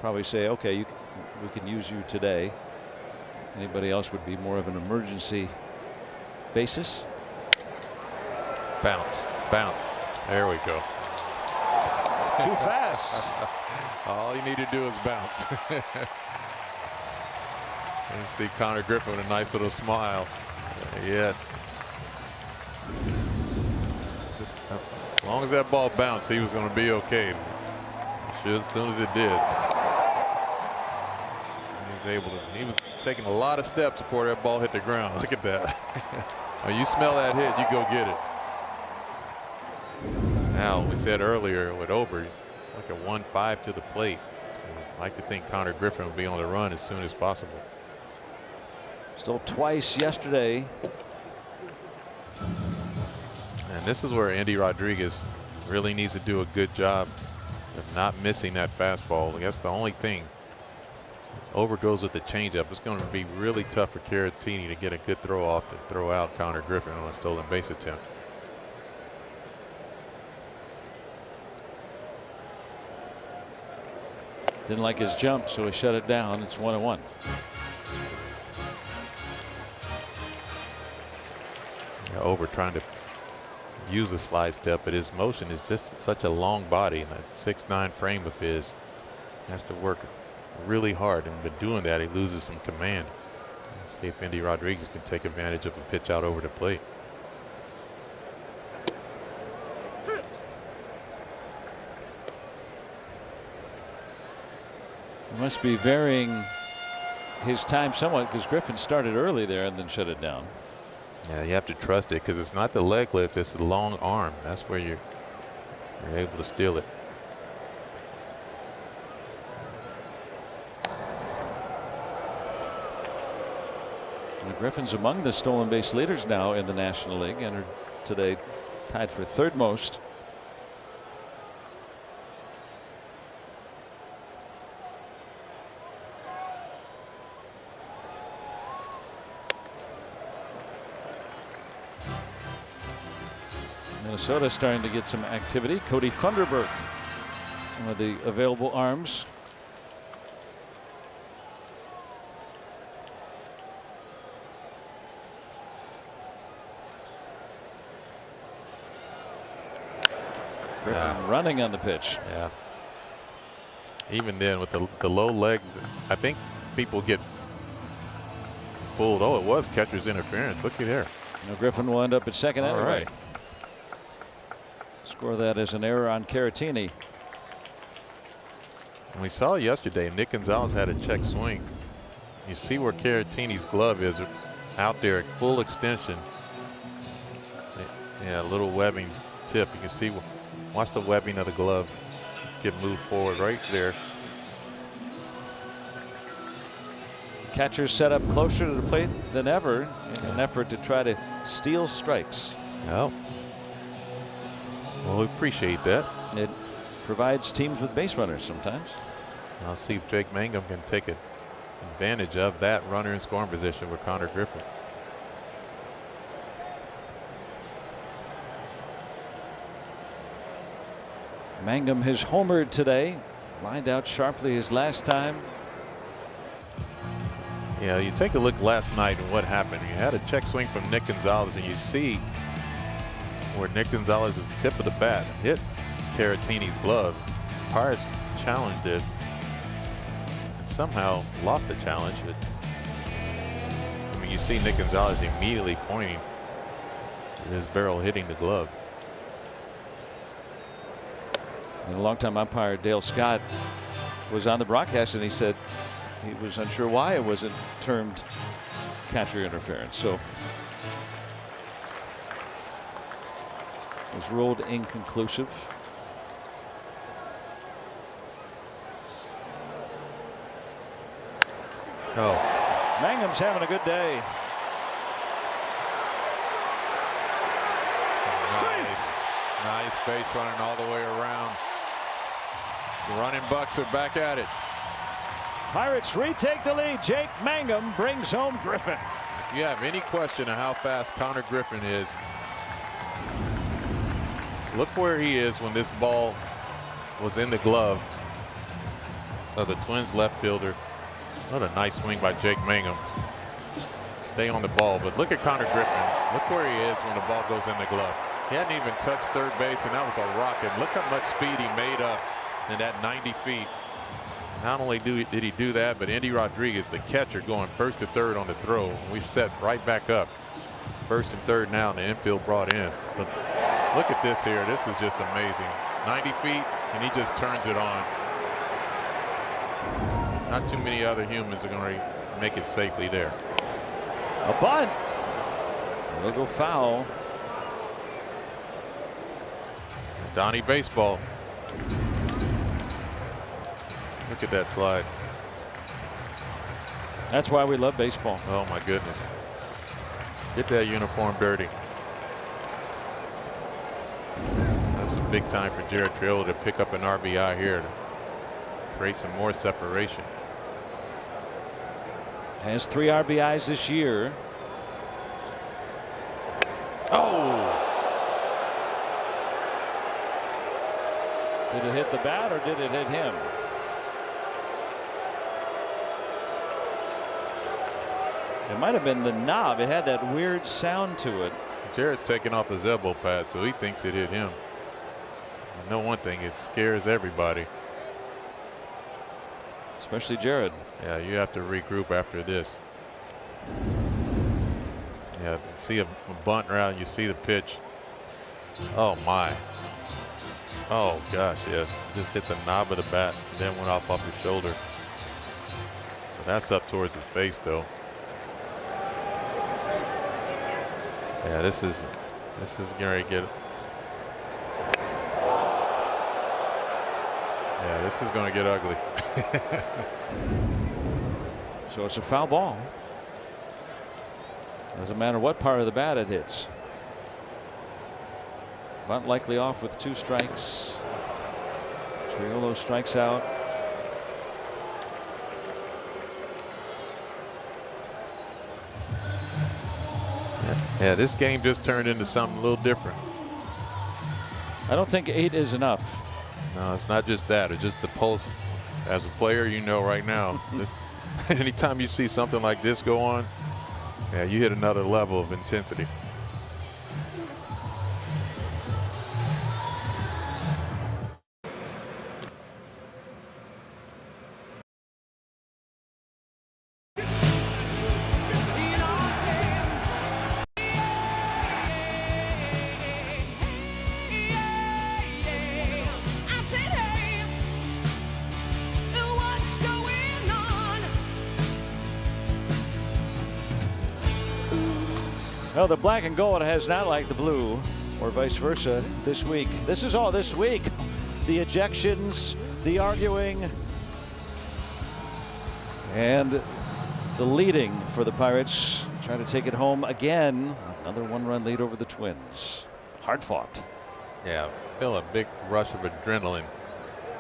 probably say, okay, we can use you today. Anybody else would be more of an emergency basis. Bounce, bounce. There we go. Too fast. All you need to do is bounce. And see Connor Griffin with a nice little smile. Yes. As long as that ball bounced, he was going to be okay. As soon as it did, he was taking a lot of steps before that ball hit the ground. Look at that. When you smell that hit, you go get it. Now, we said earlier with Ober, like a 1-5 to the plate. I'd like to think Connor Griffin will be on the run as soon as possible. Stole twice yesterday. And this is where Andy Rodriguez really needs to do a good job of not missing that fastball. That's the only thing. Over goes with the changeup. It's going to be really tough for Caratini to get a good throw off to throw out Connor Griffin on a stolen base attempt. Didn't like his jump, so he shut it down. It's 1-1. Over trying to use a slide step, but his motion is just such a long body, and that 6'9" frame of his has to work really hard, and by doing that he loses some command. See if Andy Rodriguez can take advantage of a pitch out over the plate. He must be varying his time somewhat because Griffin started early there and then shut it down. Yeah, you have to trust it because it's not the leg lift, it's the long arm. That's where you're able to steal it. Well, Griffin's among the stolen base leaders now in the National League, entered today tied for third most. Minnesota starting to get some activity. Cody Funderburk, one of the available arms. Griffin running on the pitch. Yeah. Even then with the low leg, I think people get fooled. Oh, it was catcher's interference. Looky there. Now Griffin will end up at second All anyway. right. Score that as an error on Caratini. And we saw yesterday Nick Gonzalez had a check swing. You see where Caratini's glove is out there at full extension. Yeah, a little webbing tip. You can see, watch the webbing of the glove get moved forward right there. Catcher set up closer to the plate than ever in an effort to try to steal strikes. Oh. Well, we appreciate that. It provides teams with base runners sometimes. I'll see if Jake Mangum can take advantage of that runner in scoring position with Connor Griffin. Mangum has homered today, lined out sharply his last time. Yeah, you take a look last night and what happened. You had a check swing from Nick Gonzalez, and you see where Nick Gonzalez's tip of the bat hit Caratini's glove. Pirates challenged this and somehow lost the challenge. I mean, you see Nick Gonzalez immediately pointing to his barrel hitting the glove. And a longtime umpire Dale Scott was on the broadcast, and he said he was unsure why it wasn't termed catcher interference. So it was ruled inconclusive. Oh, Mangum's having a good day. Nice base running all the way around. The running Bucks are back at it. Pirates retake the lead. Jake Mangum brings home Griffin. If you have any question of how fast Connor Griffin is, look where he is when this ball was in the glove of the Twins left fielder. What a nice swing by Jake Mangum. Stay on the ball, but look at Connor Griffin. Look where he is when the ball goes in the glove. He hadn't even touched third base, and that was a rocket. Look how much speed he made up in that 90 feet. Not only did he do that, but Andy Rodriguez, the catcher, going first to third on the throw. We've set right back up. First and third now, and the infield brought in. But look at this here. This is just amazing. 90 feet, and he just turns it on. Not too many other humans are going to make it safely there. A bunt. It'll go foul. Donnie Baseball. Look at that slide. That's why we love baseball. Oh my goodness. Get that uniform dirty. That's a big time for Jared Triolo to pick up an RBI here to create some more separation. Has 3 RBIs this year. Oh! Did it hit the bat or did it hit him? It might have been the knob. It had that weird sound to it. Jared's taking off his elbow pad, so he thinks it hit him. I know one thing, it scares everybody. Especially Jared. Yeah, you have to regroup after this. Yeah, see a bunt route, you see the pitch. Oh my. Oh gosh, yes. Just hit the knob of the bat and then went off his shoulder. But that's up towards the face though. Yeah, this is going to get. Yeah, this is going to get ugly. So it's a foul ball. Doesn't matter what part of the bat it hits. Bunt likely off with 2 strikes. Triolo strikes out. Yeah, this game just turned into something a little different. I don't think 8 is enough. No, it's not just that. It's just the pulse. As a player, you know right now, anytime you see something like this go on, yeah, you hit another level of intensity. Well, the black and gold has not liked the blue, or vice versa, this week. This is all this week. The ejections, the arguing, and the leading for the Pirates. Trying to take it home again. Another 1-run lead over the Twins. Hard fought. Yeah, feel a big rush of adrenaline,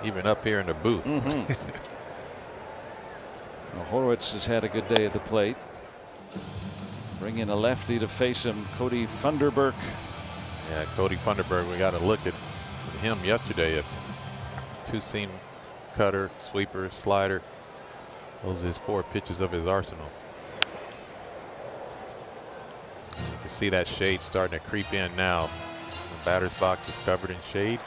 even up here in the booth. Well, Horwitz has had a good day at the plate. Bring in a lefty to face him, Cody Funderburk. Yeah, Cody Funderburk, we got to look at him yesterday at 2-seam cutter, sweeper, slider. Those are his 4 pitches of his arsenal. You can see that shade starting to creep in now. The batter's box is covered in shade.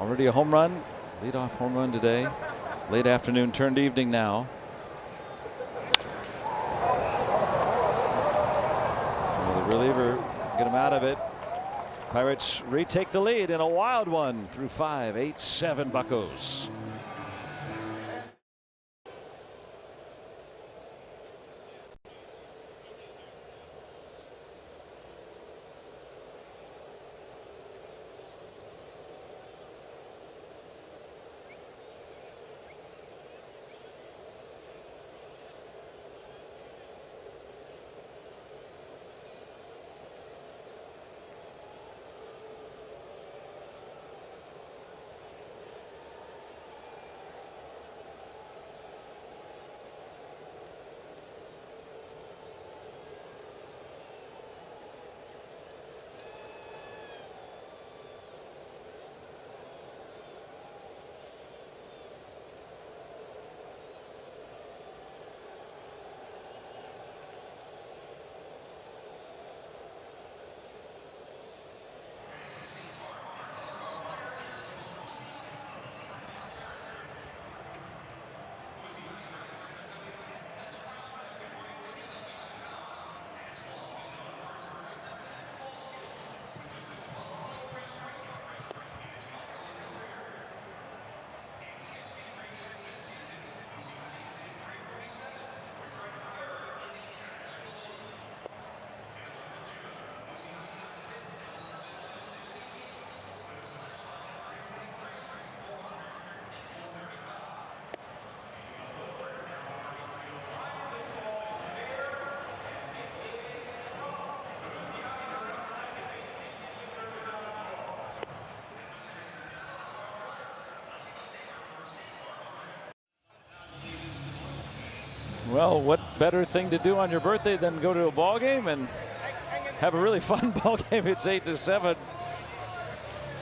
Already a home run, leadoff home run today. Late afternoon turned evening now. So the reliever get him out of it. Pirates retake the lead in a wild one through 5, 8, 7 Buccos. Well, what better thing to do on your birthday than go to a ball game and have a really fun ball game? It's 8-7.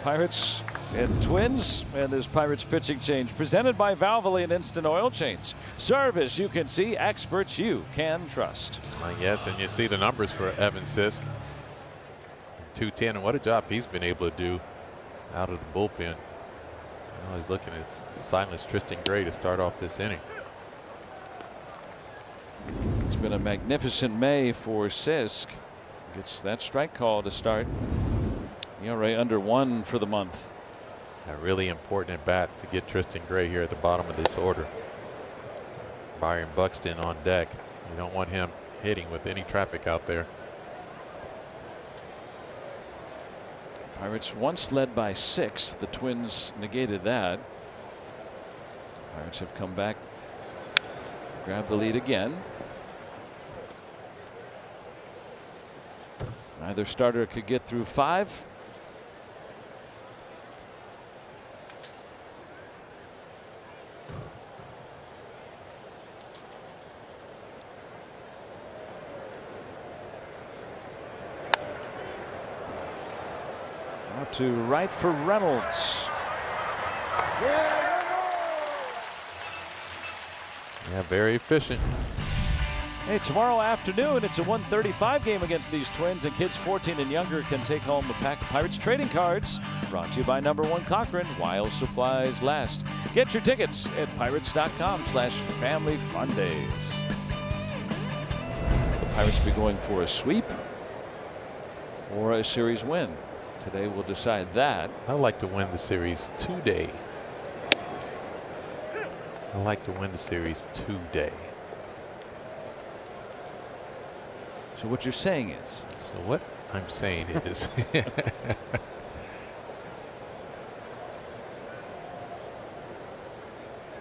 Pirates and Twins, and this Pirates pitching change presented by Valvoline and Instant Oil Change. Service you can see, experts you can trust. Yes, and you see the numbers for Evan Sisk. 210, and what a job he's been able to do out of the bullpen. Now he's looking at silence Tristan Gray to start off this inning. It's been a magnificent May for Sisk. Gets that strike call to start. ERA under 1 for the month. A really important at bat to get Tristan Gray here at the bottom of this order. Byron Buxton on deck. You don't want him hitting with any traffic out there. Pirates once led by 6. The Twins negated that. Pirates have come back, grabbed the lead again. Neither starter could get through 5. Out to right for Reynolds. Yeah, very efficient. Hey, tomorrow afternoon it's a 1:35 game against these Twins, and kids 14 and younger can take home a pack of Pirates trading cards. Brought to you by #1 Cochran, while supplies last. Get your tickets at pirates.com/family fun days. The Pirates be going for a sweep or a series win. Today we'll decide that. I like to win the series today. I like to win the series today. So what you're saying is? So what I'm saying is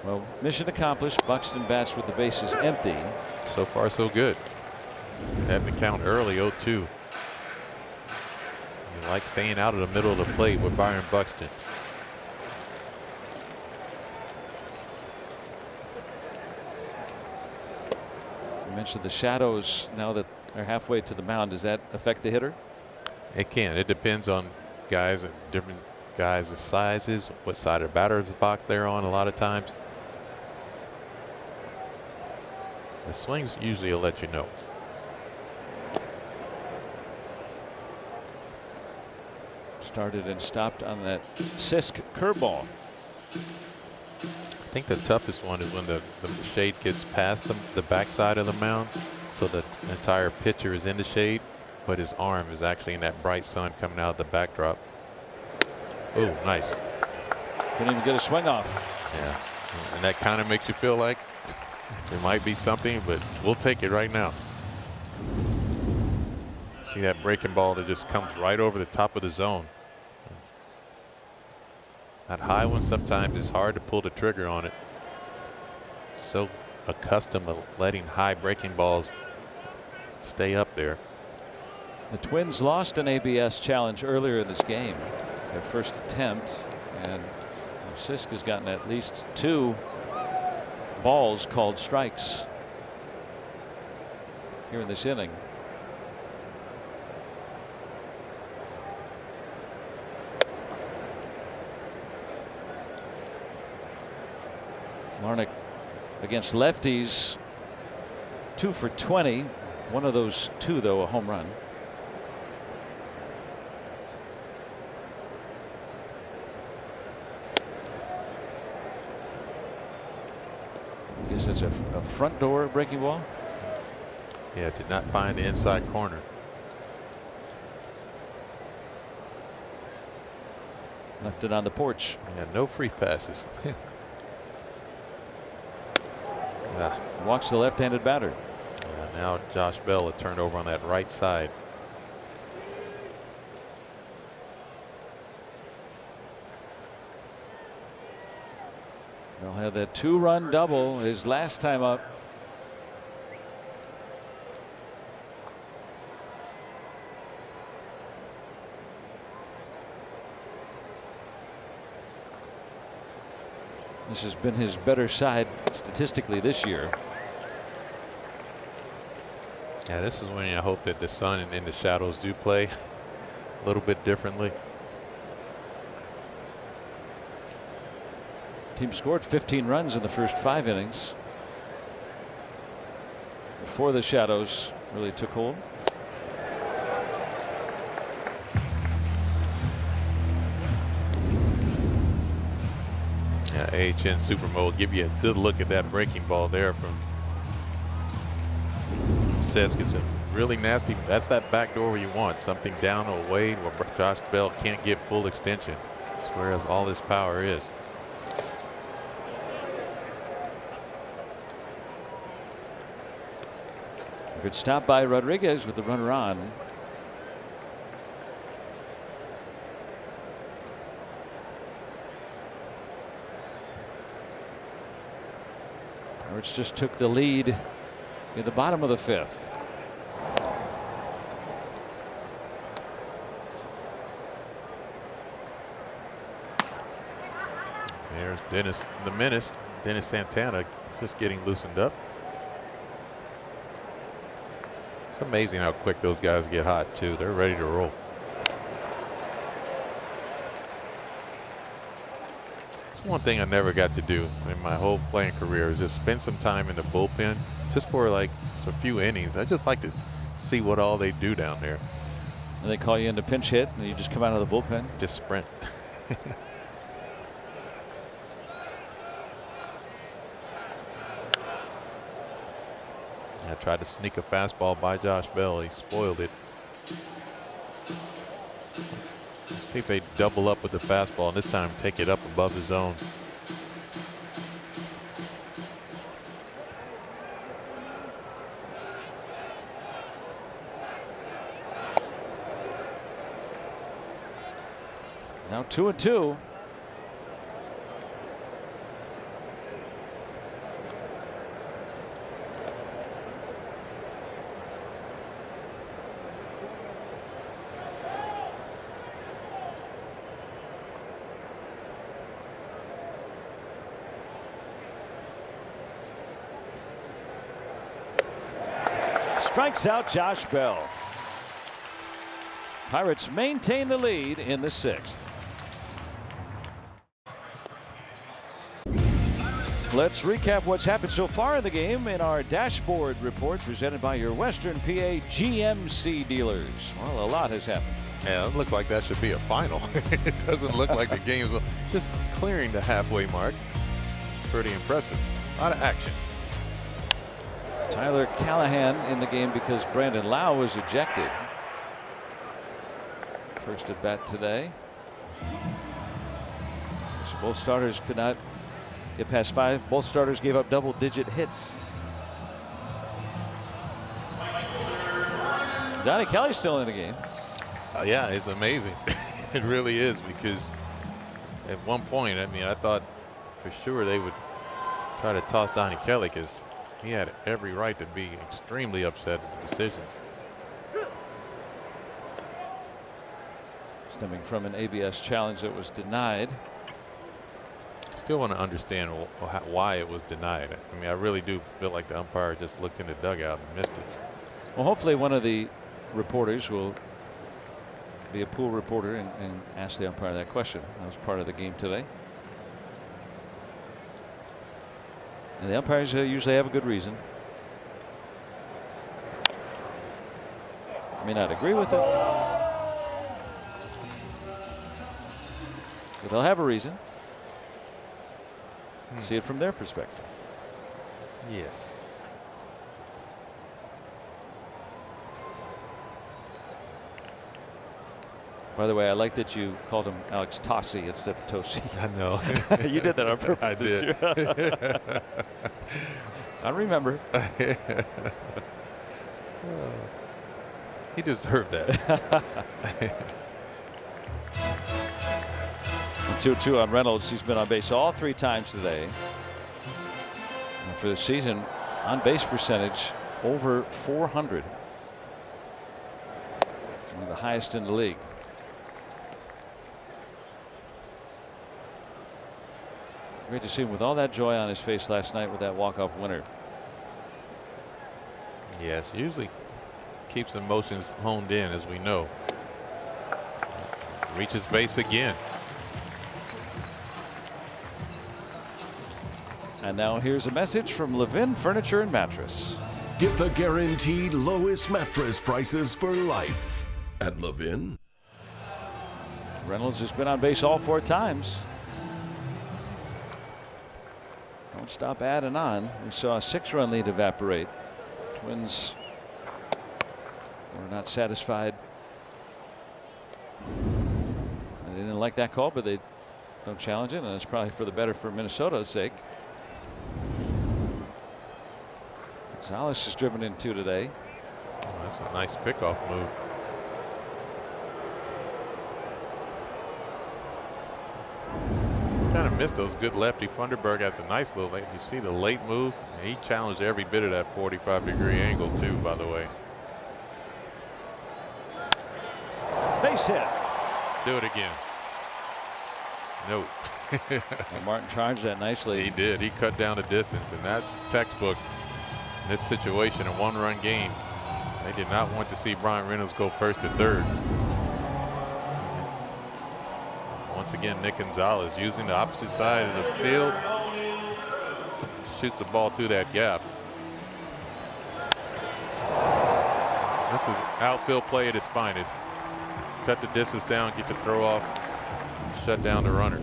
Well, mission accomplished. Buxton bats with the bases empty. so far so good. Had the count early, 0-2. You like staying out of the middle of the plate with Byron Buxton. You mentioned the shadows now that they're halfway to the mound. Does that affect the hitter? It can. It depends on guys, different guys' sizes, what side of the batter's box they're on a lot of times. The swings usually will let you know. Started and stopped on that Sisk curveball. I think the toughest one is when the shade gets past the backside of the mound, so the entire pitcher is in the shade, but his arm is actually in that bright sun coming out of the backdrop. Oh, nice. Couldn't even get a swing off. Yeah, and that kind of makes you feel like there might be something, but we'll take it right now. See that breaking ball that just comes right over the top of the zone. That high one sometimes is hard to pull the trigger on it. So accustomed to letting high breaking balls stay up there. The Twins lost an ABS challenge earlier in this game, their first attempt, and Sisk has gotten at least 2 balls called strikes here in this inning. Larnach against lefties, 2 for 20. One of those 2, though, a home run. I guess that's a front door breaking ball. Yeah, did not find the inside corner. Left it on the porch. Yeah, no free passes. Yeah. Walks the left-handed batter. Yeah, now Josh Bell will turn over on that right side. They'll have that 2-run double his last time up. This has been his better side statistically this year. Yeah, this is when I hope that the sun and the shadows do play a little bit differently. Team scored 15 runs in the first 5 innings before the shadows really took hold. Yeah, AHN Super Mode give you a good look at that breaking ball there from Seskinson. Really nasty. That's that back door where you want something down or away where Josh Bell can't get full extension. That's where all this power is. Good stop by Rodriguez with the runner on. Pirates just took the lead in the bottom of the 5th. There's Dennis the Menace. Dennis Santana just getting loosened up. It's amazing how quick those guys get hot too. They're ready to roll. It's one thing I never got to do in my whole playing career is just spend some time in the bullpen just for like a few innings. I just like to see what all they do down there. And they call you in to pinch hit and you just come out of the bullpen. Just sprint. I tried to sneak a fastball by Josh Bell. He spoiled it. Let's see if they double up with the fastball and this time take it up above the zone. Now 2-2. Strikes out Josh Bell. Pirates maintain the lead in the 6th. Let's recap what's happened so far in the game in our dashboard report presented by your Western PA GMC dealers. Well, a lot has happened. Yeah, it looks like that should be a final. It doesn't look like the game's just clearing the halfway mark. Pretty impressive. A lot of action. Tyler Callahan in the game because Brandon Lau was ejected. First at bat today. So both starters could not get past 5. Both starters gave up double-digit hits. Donnie Kelly's still in the game. Yeah, it's amazing. It really is, because at one point, I mean, I thought for sure they would try to toss Donnie Kelly because he had every right to be extremely upset at the decisions. Stemming from an ABS challenge that was denied. Still want to understand why it was denied. I mean, I really do feel like the umpire just looked in the dugout and missed it. Well, hopefully one of the reporters will be a pool reporter and ask the umpire that question. That was part of the game today. And the umpires usually have a good reason. May not agree with it, but they'll have a reason. See it from their perspective. Yes. By the way, I like that you called him Alex Tossi instead of Tosi. I know. You did that on purpose. I did. I remember. He deserved that. 2-2 on Reynolds. He's been on base all 3 times today. And for the season, on base percentage over 400. One of the highest in the league. Great to see him with all that joy on his face last night with that walk-off winner. Yes, usually keeps emotions honed in, as we know. Reaches base again. And now here's a message from Levin Furniture and Mattress. Get the guaranteed lowest mattress prices for life at Levin. Reynolds has been on base all 4 times. Don't stop adding on. We saw a 6-run lead evaporate. Twins were not satisfied. They didn't like that call, but they don't challenge it, and it's probably for the better for Minnesota's sake. Gonzalez is driven in 2 today. Oh, that's a nice pickoff move. Kind of missed those good lefty. Funderburg has a nice little late. You see the late move? He challenged every bit of that 45-degree angle too, by the way. Base hit. Do it again. Nope. Well, Martin charged that nicely. He did. He cut down the distance, and that's textbook in this situation, a 1-run game. They did not want to see Brian Reynolds go first to third. Once again, Nick Gonzalez using the opposite side of the field. Shoots the ball through that gap. This is outfield play at its finest. Cut the distance down, get the throw off, shut down the runner.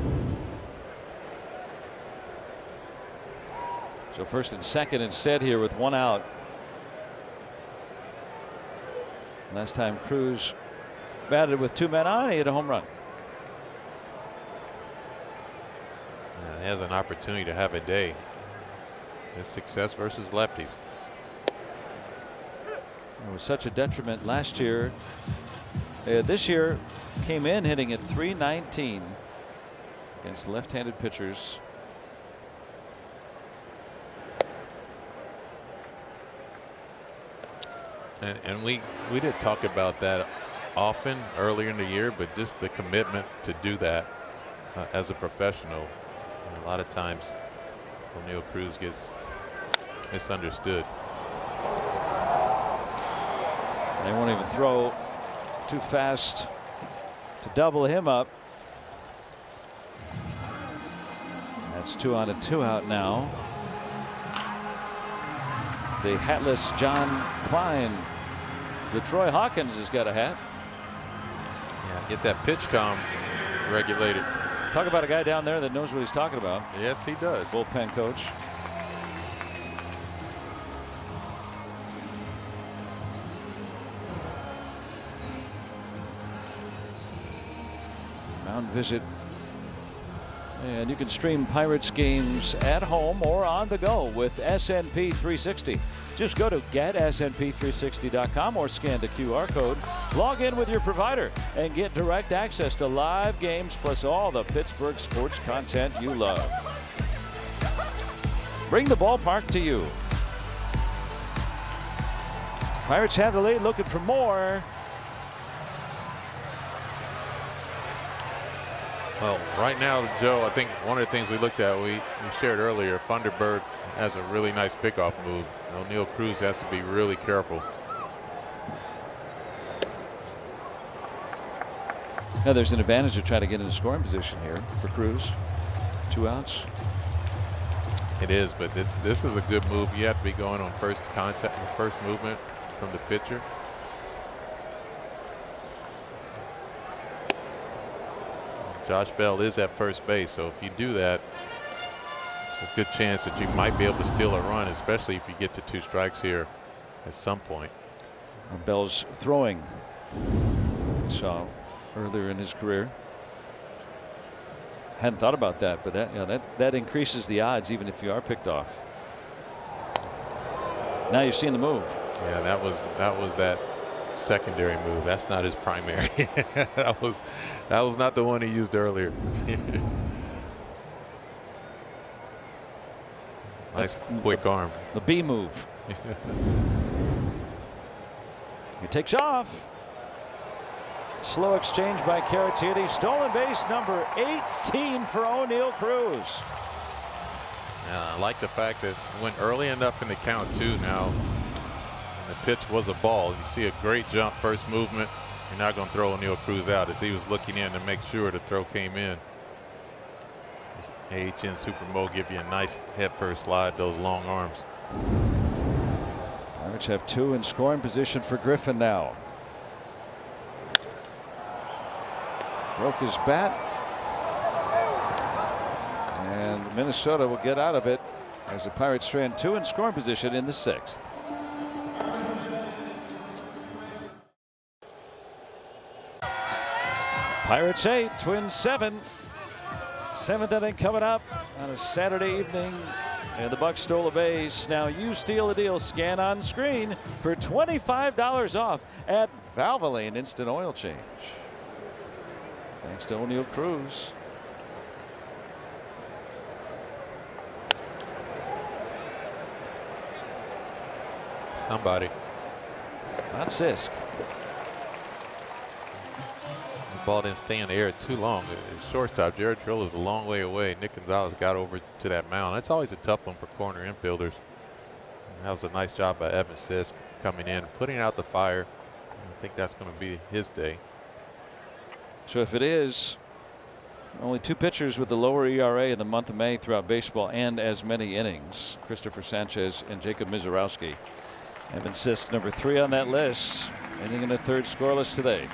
So first and second instead here with 1 out. Last time Cruz batted with 2 men on, he hit a home run. He has an opportunity to have a day. His success versus lefties. It was such a detriment last year. This year came in hitting at .319 against left-handed pitchers. And we did talk about that often earlier in the year, but just the commitment to do that as a professional. And a lot of times O'Neill Cruz gets misunderstood. They won't even throw too fast to double him up. That's 2 on and 2 out now. The hatless John Klein. The Troy Hawkins has got a hat. Yeah, get that pitch comm regulated. Talk about a guy down there that knows what he's talking about. Yes, he does. Bullpen coach. Mound visit. And you can stream Pirates games at home or on the go with SNP 360. Just go to getsnp360.com or scan the QR code. Log in with your provider and get direct access to live games plus all the Pittsburgh sports content you love. Bring the ballpark to you. Pirates have the lead, looking for more. Well, right now, Joe, I think one of the things we looked at, we shared earlier, Funderburg has a really nice pickoff move. O'Neill Cruz has to be really careful. Now there's an advantage to try to get in a scoring position here for Cruz. 2 outs. It is, but this is a good move. You have to be going on first contact, first movement from the pitcher. Josh Bell is at first base, so if you do that, it's a good chance that you might be able to steal a run, especially if you get to 2 strikes here at some point. Bell's throwing. We saw earlier in his career. Hadn't thought about that, but that increases the odds even if you are picked off. Now you're seeing the move. Yeah, that was that secondary move. That's not his primary. that was not the one he used earlier. Nice quick arm. The B move. He takes off. Slow exchange by Caratini. Stolen base number 18 for O'Neill Cruz. I like the fact that it went early enough in the count too. Now And the pitch was a ball. You see a great jump, first movement. You're not going to throw O'Neal Cruz out as he was looking in to make sure the throw came in. AHN Supermo give you a nice head first slide, those long arms. Pirates have 2 in scoring position for Griffin now. Broke his bat. And Minnesota will get out of it as the Pirates strand 2 in scoring position in the 6th. Pirates 8, Twins 7. 7th inning coming up on a Saturday evening. And the Bucs stole a base. Now you steal a deal. Scan on screen for $25 off at Valvoline Instant Oil Change. Thanks to O'Neal Cruz. Somebody. Not Sisk. The ball didn't stay in the air too long. Shortstop Jared Trill is a long way away. Nick Gonzalez got over to that mound. That's always a tough one for corner infielders. That was a nice job by Evan Sisk coming in, putting out the fire. I think that's going to be his day. So if it is, only 2 pitchers with the lower ERA in the month of May throughout baseball and as many innings, Christopher Sanchez and Jacob Mizorowski. Evan Sisk, number 3 on that list, ending in the 3rd scoreless today.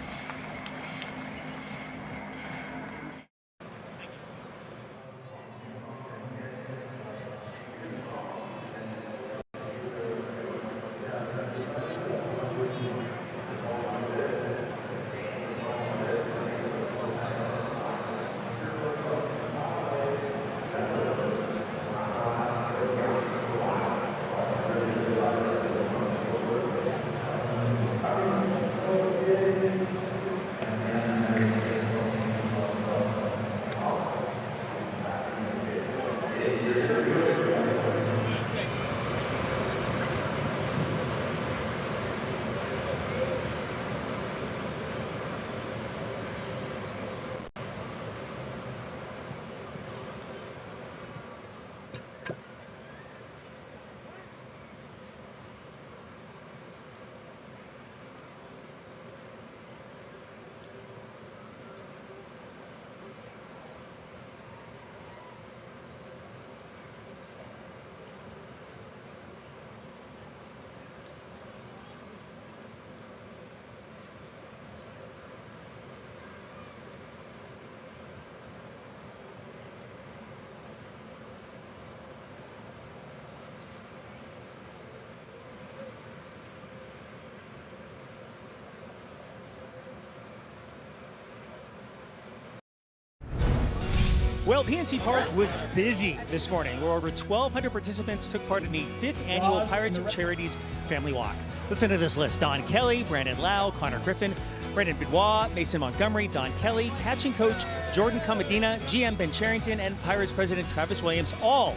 Well, PNC Park was busy this morning, where over 1,200 participants took part in the 5th annual Pirates and Charities Family Walk. Listen to this list: Don Kelly, Brandon Lau, Connor Griffin, Brandon Benoit, Mason Montgomery, Don Kelly, catching coach Jordan Comadina, GM Ben Charrington, and Pirates president Travis Williams, all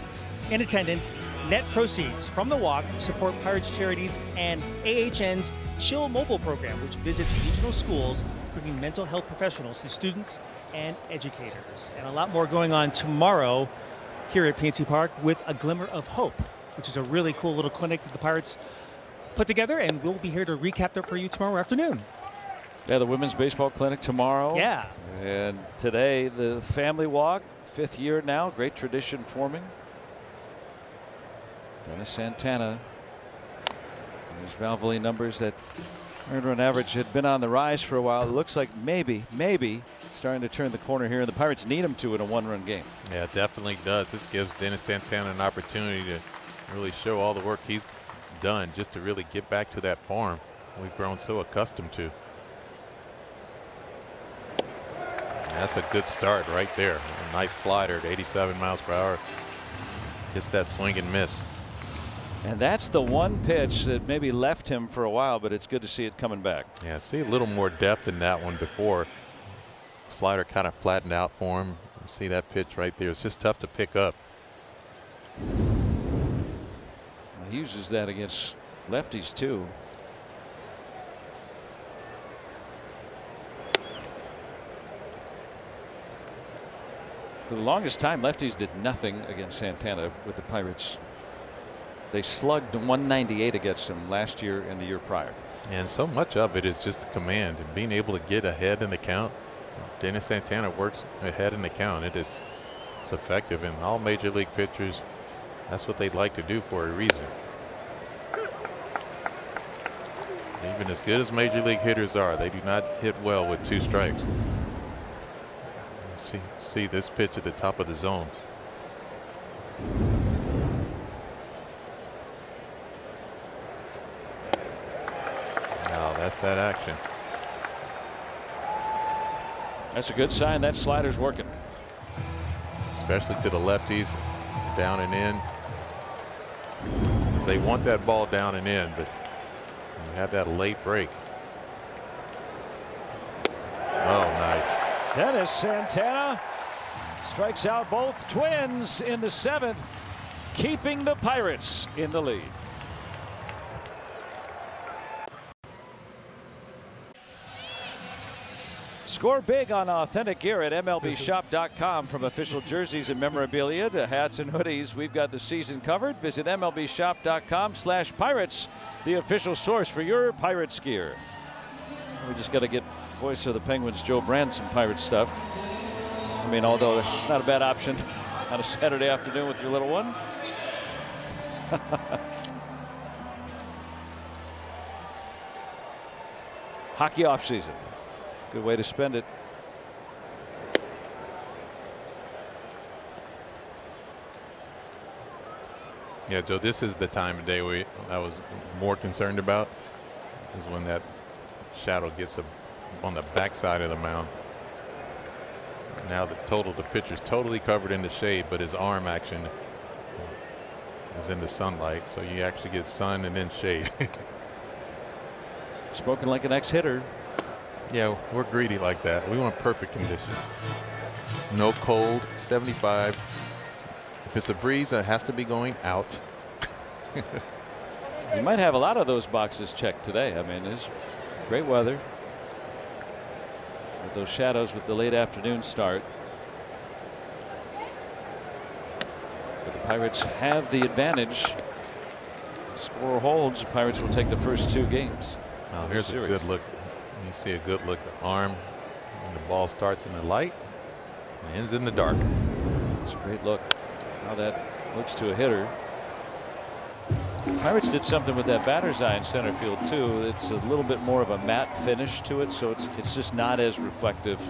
in attendance. Net proceeds from the walk support Pirates Charities and AHN's Chill Mobile program, which visits regional schools, bringing mental health professionals to students and educators. And a lot more going on tomorrow here at PNC Park with A Glimmer of Hope, which is a really cool little clinic that the Pirates put together, and we'll be here to recap that for you tomorrow afternoon. Yeah, the women's baseball clinic tomorrow. Yeah. And today the family walk, 5th year now, great tradition forming. Dennis Santana. These Valvoline numbers that earned run average had been on the rise for a while. It looks like maybe starting to turn the corner here, and the Pirates need him to in a 1-run game. Yeah, it definitely does. This gives Dennis Santana an opportunity to really show all the work he's done just to really get back to that form we've grown so accustomed to. That's a good start right there. A nice slider at 87 miles per hour. Gets that swing and miss. And that's the one pitch that maybe left him for a while, but it's good to see it coming back. Yeah, see a little more depth in that one before. Slider kind of flattened out for him. You see that pitch right there. It's just tough to pick up. He uses that against lefties too. For the longest time, lefties did nothing against Santana with the Pirates. They slugged 198 against him last year and the year prior. And so much of it is just the command and being able to get ahead in the count. Dennis Santana works ahead in the count. It's effective, and all major league pitchers, that's what they'd like to do for a reason. Even as good as major league hitters are, they do not hit well with 2 strikes. See this pitch at the top of the zone. Now that's that action. That's a good sign that slider's working. Especially to the lefties, down and in. They want that ball down and in, but you have that late break. Oh, nice. Dennis Santana strikes out both Twins in the 7th, keeping the Pirates in the lead. Score big on authentic gear at MLBshop.com. From official jerseys and memorabilia to hats and hoodies, we've got the season covered. Visit MLBshop.com/Pirates, the official source for your Pirates gear. We just got to get voice of the Penguins Joe Brandt some Pirates stuff. I mean, although it's not a bad option on a Saturday afternoon with your little one. Hockey off season. Good way to spend it. Yeah, Joe, this is the time of day I was more concerned about, is when that shadow gets on the backside of the mound. Now the pitcher's totally covered in the shade, but his arm action is in the sunlight, so you actually get sun and then shade. Spoken like an ex-hitter. Yeah, we're greedy like that. We want perfect conditions. No cold, 75. If it's a breeze, it has to be going out. You might have a lot of those boxes checked today. I mean, it's great weather with those shadows with the late afternoon start. But the Pirates have the advantage. The score holds. The Pirates will take the first 2 games. Oh, here's a good look. You see a good look. The arm, and the ball starts in the light and ends in the dark. It's a great look. How that looks to a hitter. Pirates did something with that batter's eye in center field too. It's a little bit more of a matte finish to it, so it's just not as reflective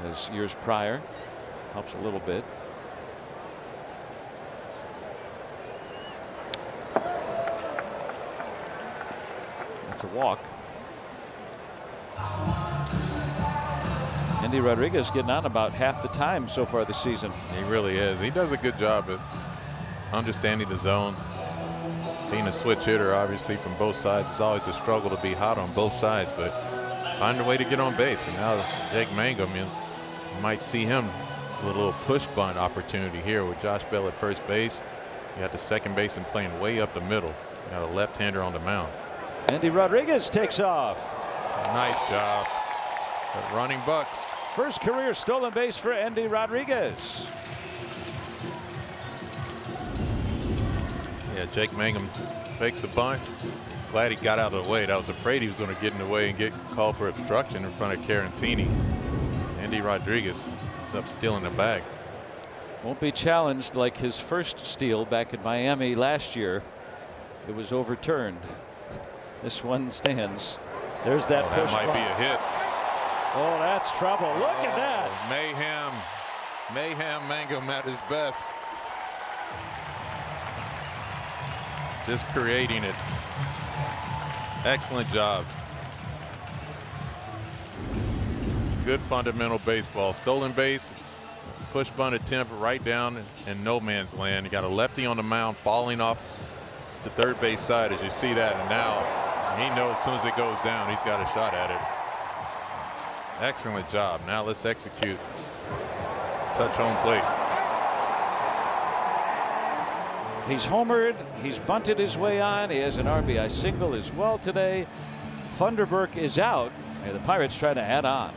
as years prior. Helps a little bit. That's a walk. Andy Rodriguez getting on about half the time so far this season. He really is. He does a good job at understanding the zone. Being a switch hitter, obviously, from both sides, it's always a struggle to be hot on both sides, but find a way to get on base. And now Jake Mangum, you might see him with a little push bunt opportunity here with Josh Bell at first base. You got the second baseman playing way up the middle. You got a left-hander on the mound. Andy Rodriguez takes off. Nice job. The running Bucks. First career stolen base for Andy Rodriguez. Yeah, Jake Mangum fakes the bunt. He's glad he got out of the way. I was afraid he was going to get in the way and get called for obstruction in front of Carantini. Andy Rodriguez is up stealing the bag. Won't be challenged like his first steal back in Miami last year. It was overturned. This one stands. There's that push. That might be a hit. Oh, that's trouble. Look at that. Mayhem Mangum at his best. Just creating it. Excellent job. Good fundamental baseball. Stolen base, push bunt attempt right down in no man's land. You got a lefty on the mound falling off to third base side as you see that, and now he knows as soon as it goes down he's got a shot at it. Excellent job. Now let's execute. Touch home plate. He's homered. He's bunted his way on. He has an RBI single as well today. Funderburk is out, and the Pirates try to add on.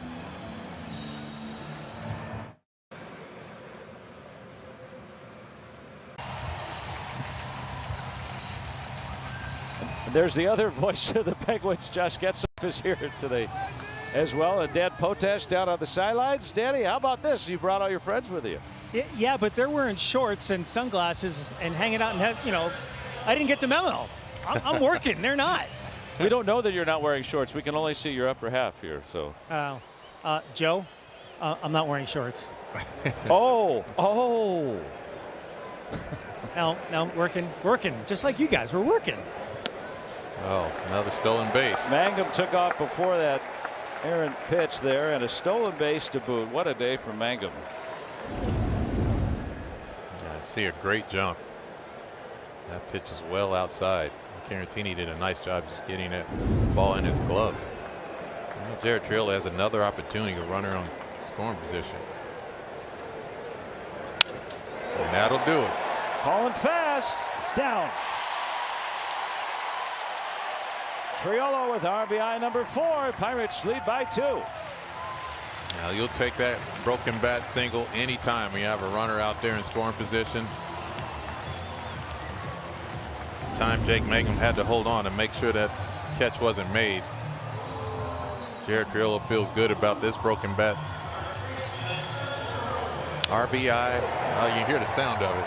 There's the other voice of the Penguins. Josh Getzoff is here today as well. And Dan Potash down on the sidelines. Danny, how about this? You brought all your friends with you. Yeah, but they're wearing shorts and sunglasses and hanging out and I didn't get the memo. I'm working. They're not. We don't know that you're not wearing shorts. We can only see your upper half here. So. Joe, I'm not wearing shorts. Oh. No, working, just like you guys. We're working. Oh, another stolen base. Mangum took off before that errant pitch there, and a stolen base to boot. What a day for Mangum. I see a great jump. That pitch is well outside. Caratini did a nice job just getting that ball in his glove. Jared Triolo has another opportunity to run her on scoring position. And that'll do it. Falling fast. It's down. Triolo with RBI number 4. Pirates lead by 2. Now you'll take that broken bat single anytime when you have a runner out there in scoring position. Time Jake Mangum had to hold on and make sure that catch wasn't made. Jared Triolo feels good about this broken bat. RBI. You hear the sound of it.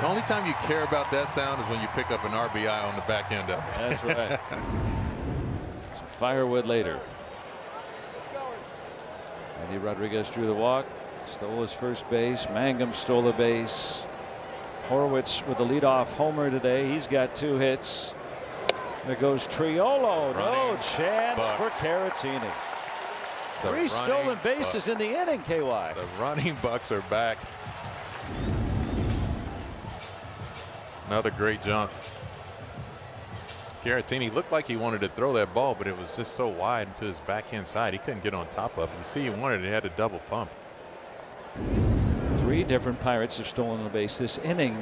The only time you care about that sound is when you pick up an RBI on the back end of it. That's right. Some firewood later. Andy Rodriguez drew the walk, stole his first base. Mangum stole a base. Horwitz with the leadoff homer today. He's got 2 hits. There goes Triolo. No chance for Caratini. 3 stolen bases in the inning, KY. The running Bucks are back. Another great jump. Caratini looked like he wanted to throw that ball, but it was just so wide to his backhand side. He couldn't get on top of it. You see, he wanted it. He had a double pump. 3 different Pirates have stolen a base this inning.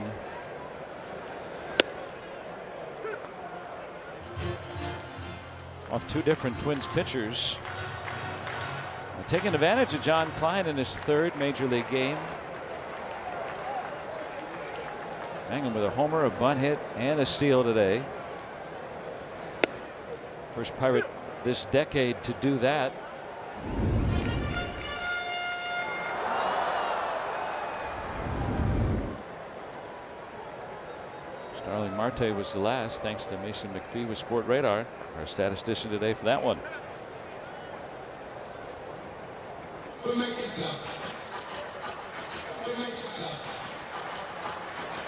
Off 2 different Twins pitchers. Taking advantage of John Klein in his 3rd major league game. Mangum with a homer, a bunt hit, and a steal today. First Pirate this decade to do that. Starling Marte was the last, thanks to Mason McPhee with Sport Radar, our statistician today for that one.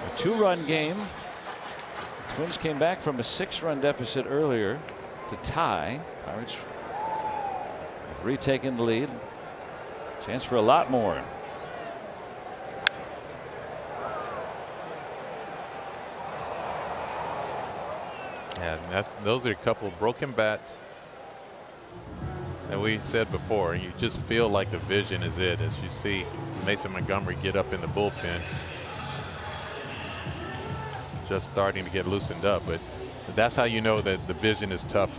A 2-run game. The Twins came back from a 6-run deficit earlier to tie. Pirates have retaken the lead. Chance for a lot more. Yeah, those are a couple of broken bats that we said before. You just feel like the vision is it as you see Mason Montgomery get up in the bullpen. Just starting to get loosened up, but that's how you know that the vision is tough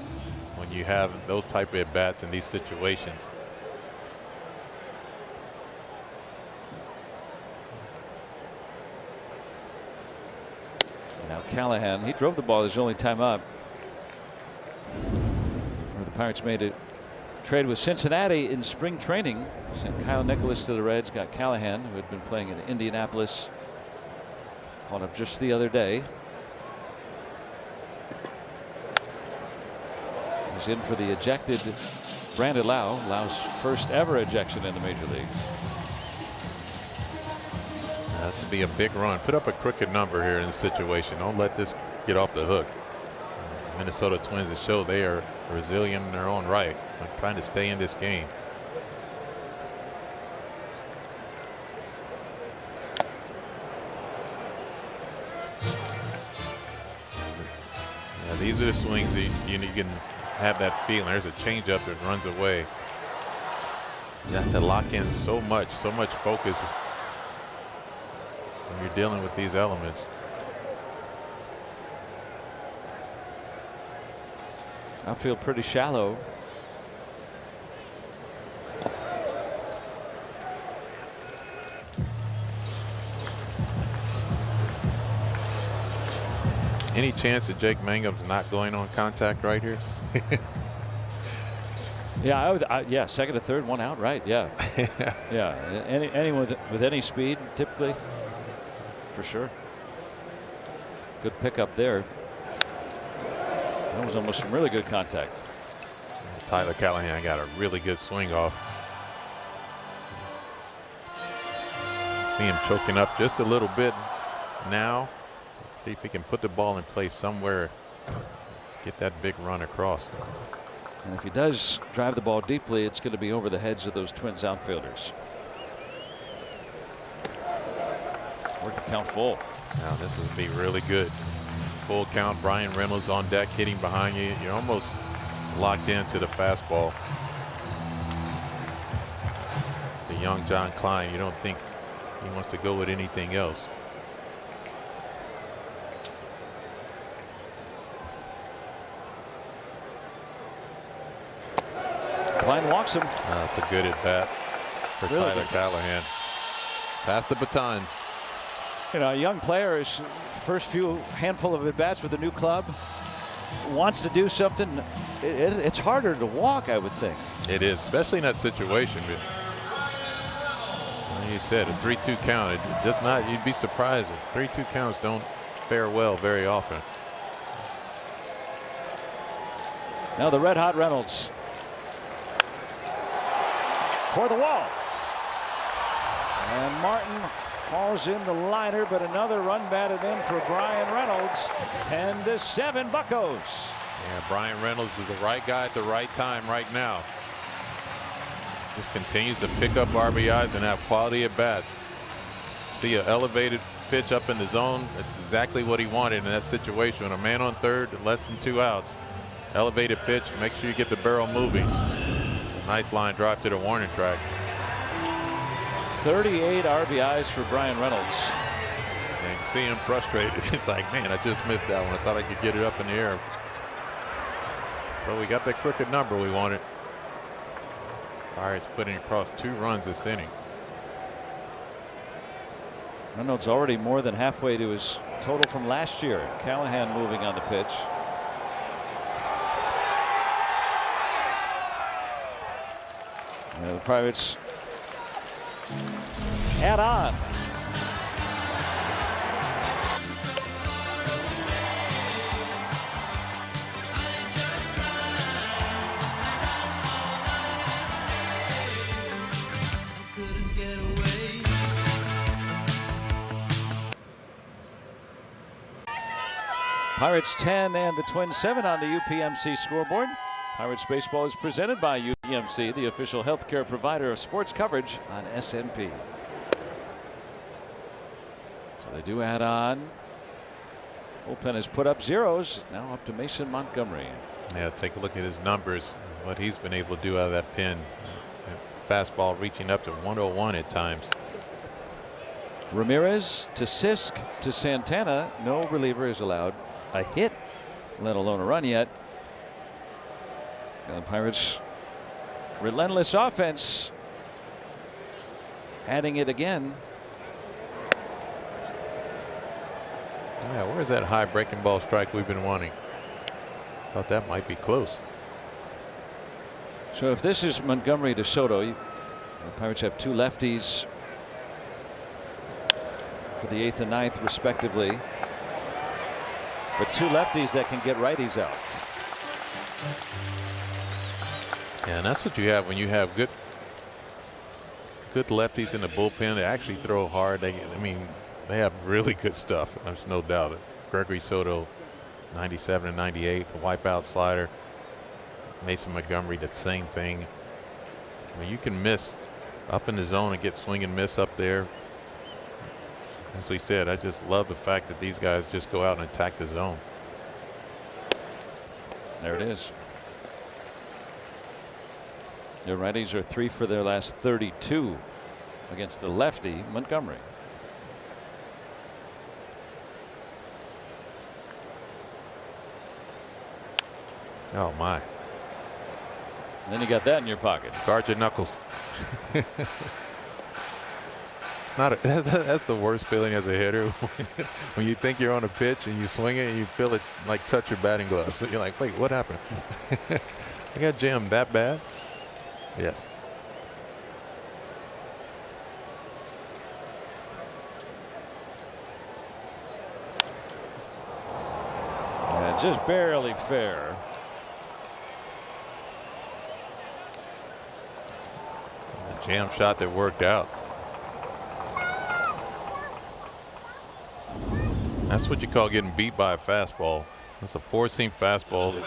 when you have those type of at bats in these situations. Now Callahan, he drove the ball his only time up. The Pirates made a trade with Cincinnati in spring training. Sent Kyle Nicholas to the Reds, got Callahan, who had been playing in Indianapolis. Called up just the other day. He's in for the ejected Brandon Lau. Lau's first ever ejection in the major leagues. This would be a big run. Put up a crooked number here in this situation. Don't let this get off the hook. Minnesota Twins have shown they are resilient in their own right. They're trying to stay in this game. Yeah, these are the swings that you can have that feeling. There's a changeup that runs away. You have to lock in so much focus when you're dealing with these elements. Outfield pretty shallow. Any chance that Jake Mangum's not going on contact right here? Yeah, yeah, second to third, one out, right? Yeah, yeah. Anyone with any speed, typically, for sure. Good pickup there. That was almost some really good contact. Tyler Callahan got a really good swing off. See him choking up just a little bit now. See if he can put the ball in place somewhere. Get that big run across. And if he does drive the ball deeply, it's going to be over the heads of those Twins outfielders. Work the count full. Now this would be really good. Full count. Brian Reynolds on deck hitting behind you. You're almost locked into the fastball. The young John Klein, you don't think he wants to go with anything else. Klein walks him. That's a good at bat for Really Tyler good. Callahan. Pass the baton. You know, a young player, his first few handful of at bats with a new club, wants to do something. It's harder to walk, I would think. It is, especially in that situation. But like you said, a 3-2 count. It does not. You'd be surprised. 3-2 counts don't fare well very often. Now the red hot Reynolds toward the wall, and Martin hauls in the liner, but another run batted in for Brian Reynolds. 10-7 Buccos. Yeah, Brian Reynolds is the right guy at the right time right now. Just continues to pick up RBIs and have quality at bats. See an elevated pitch up in the zone. That's exactly what he wanted in that situation. When a man on third, less than 2 outs. Elevated pitch, make sure you get the barrel moving. Nice line drive to the warning track. 38 RBIs for Brian Reynolds. And you can see him frustrated. He's like, man, I just missed that one. I thought I could get it up in the air. But we got that crooked number we wanted. Pirates putting across 2 runs this inning. Reynolds already more than halfway to his total from last year. Callahan moving on the pitch. The Pirates add on. Pirates 10 and the Twins 7 on the UPMC scoreboard. Pirates baseball is presented by UPMC, the official healthcare provider of sports coverage on SNP. So they do add on. Bullpen has put up zeros. Now up to Mason Montgomery. Yeah, take a look at his numbers. What he's been able to do out of that pen. Fastball reaching up to 101 at times. Ramirez to Sisk to Santana. No reliever is allowed a hit, let alone a run yet. And the Pirates relentless offense, adding it again. Yeah, where's that high breaking ball strike we've been wanting? Thought that might be close. So if this is Montgomery to Soto, the Pirates have 2 lefties for the 8th and 9th respectively, but 2 lefties that can get righties out. Yeah, and that's what you have when you have good lefties in the bullpen. They actually throw hard. I mean, they have really good stuff. There's no doubt. Gregory Soto, 97 and 98, a wipeout slider. Mason Montgomery, that same thing. I mean, you can miss up in the zone and get swing and miss up there. As we said, I just love the fact that these guys just go out and attack the zone. There it is. Their righties are 3 for their last 32 against the lefty Montgomery. Oh my. And then you got that in your pocket. Guard your knuckles. not that's the worst feeling as a hitter when you think you're on a pitch and you swing it and you feel it like touch your batting glove. So you're like, wait, what happened? I got jammed that bad? Yes. Yeah, just barely fair. A jam shot that worked out. That's what you call getting beat by a fastball. It's a four-seam fastball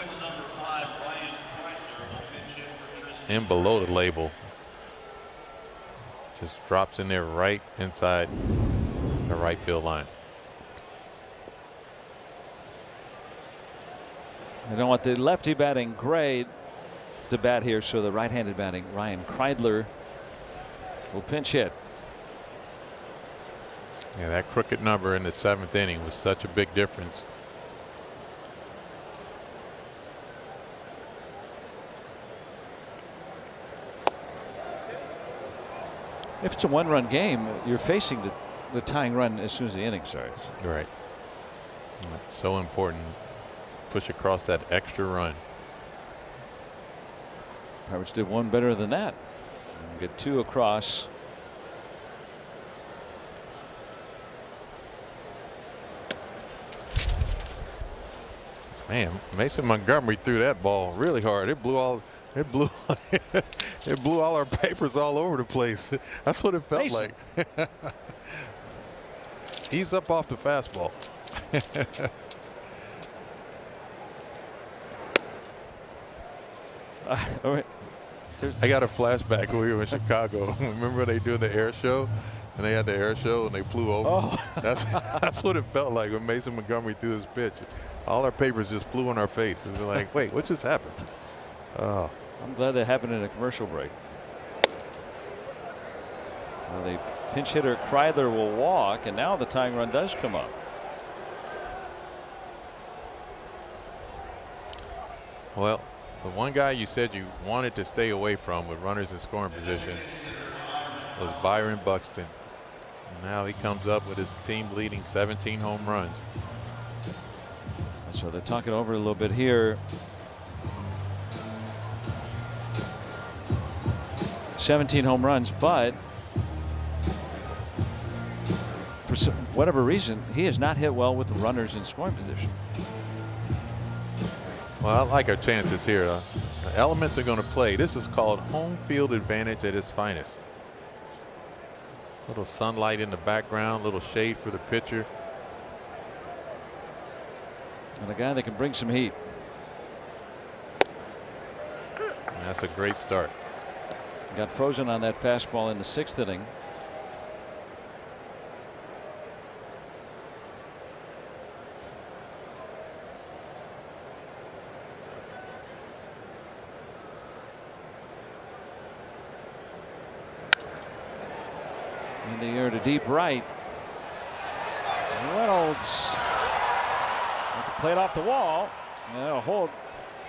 in below the label. Just drops in there right inside the right field line. I don't want the lefty batting Gray to bat here, so the right-handed batting Ryan Kreidler will pinch hit. Yeah, that crooked number in the 7th inning was such a big difference. If it's a one-run game, you're facing the tying run as soon as the inning starts. Right. So important. Push across that extra run. Pirates did one better than that. Get two across. Man, Mason Montgomery threw that ball really hard. It blew all it blew our papers all over the place. That's what it felt Mason. like. He's up off the fastball. I got a flashback when we were in Chicago. Remember they do the air show? And they had the air show and they flew over. Oh. That's what it felt like when Mason Montgomery threw his pitch. All our papers just flew in our face. And we're like, wait, what just happened? Oh. I'm glad that happened in a commercial break. Well, the pinch hitter Kreidler will walk, and now the tying run does come up. Well, the one guy you said you wanted to stay away from with runners in scoring position was Byron Buxton. Now he comes up with his team leading 17 home runs. So they're talking over a little bit here. 17 home runs, but for whatever reason, he has not hit well with the runners in scoring position. Well, I like our chances here. The elements are going to play. This is called home field advantage at its finest. Little sunlight in the background, little shade for the pitcher. And a guy that can bring some heat. And that's a great start. Got frozen on that fastball in the 6th inning. In the air to deep right. Reynolds played off the wall, and that'll hold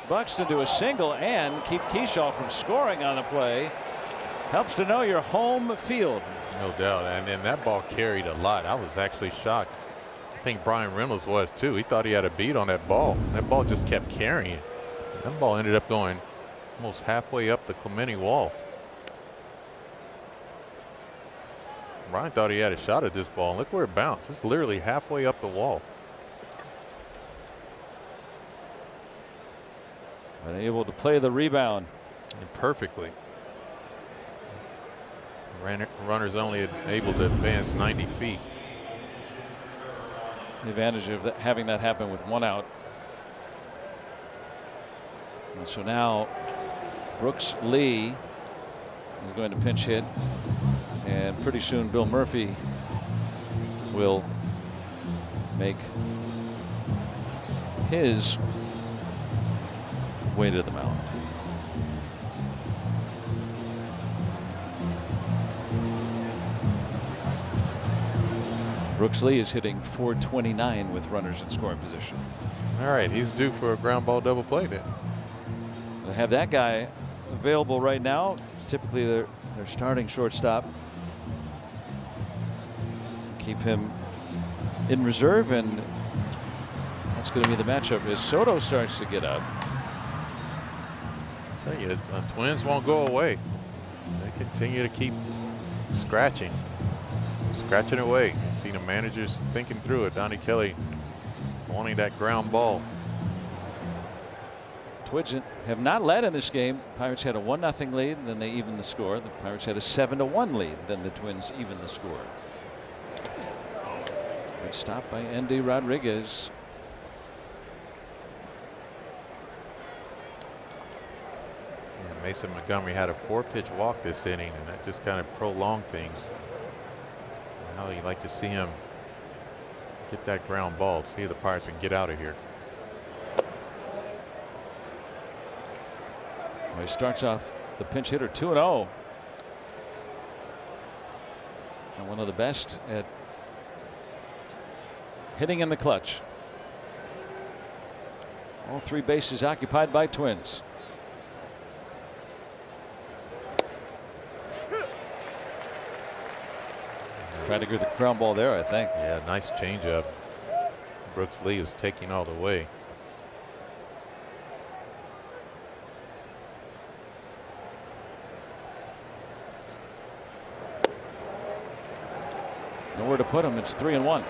Buxton to a single and keep Kershaw from scoring on the play. Helps to know your home field. No doubt. And then that ball carried a lot. I was actually shocked. I think Brian Reynolds was too. He thought he had a beat on that ball. That ball just kept carrying. That ball ended up going almost halfway up the Clemente wall. Brian thought he had a shot at this ball. Look where it bounced. It's literally halfway up the wall. But able to play the rebound. And perfectly. Runners only able to advance 90 feet. The advantage of having that happen with one out. And so now Brooks Lee is going to pinch hit, and pretty soon Bill Murphy will make his way to the mound. Brooks Lee is hitting .429 with runners in scoring position. All right, he's due for a ground ball double play then. They have that guy available right now. Typically their starting shortstop. keep him in reserve, and that's going to be the matchup as Soto starts to get up. I tell you, the Twins won't go away. They continue to keep scratching away. See the managers thinking through it. Donnie Kelly wanting that ground ball. Twins have not led in this game. Pirates had a 1-0 lead, and then they evened the score. The Pirates had a 7-1 lead, then the Twins evened the score. Good stop by Andy Rodriguez. Yeah, Mason Montgomery had a 4-pitch walk this inning, and that just kind of prolonged things. Now you'd like to see him get that ground ball, see if the Pirates can get out of here. Well, he starts off the pinch hitter 2-0. And one of the best at hitting in the clutch. All 3 bases occupied by Twins. Tried to get the ground ball there, I think. Yeah, nice changeup. Brooks Lee was taking all the way. Nowhere to put him. It's 3-1.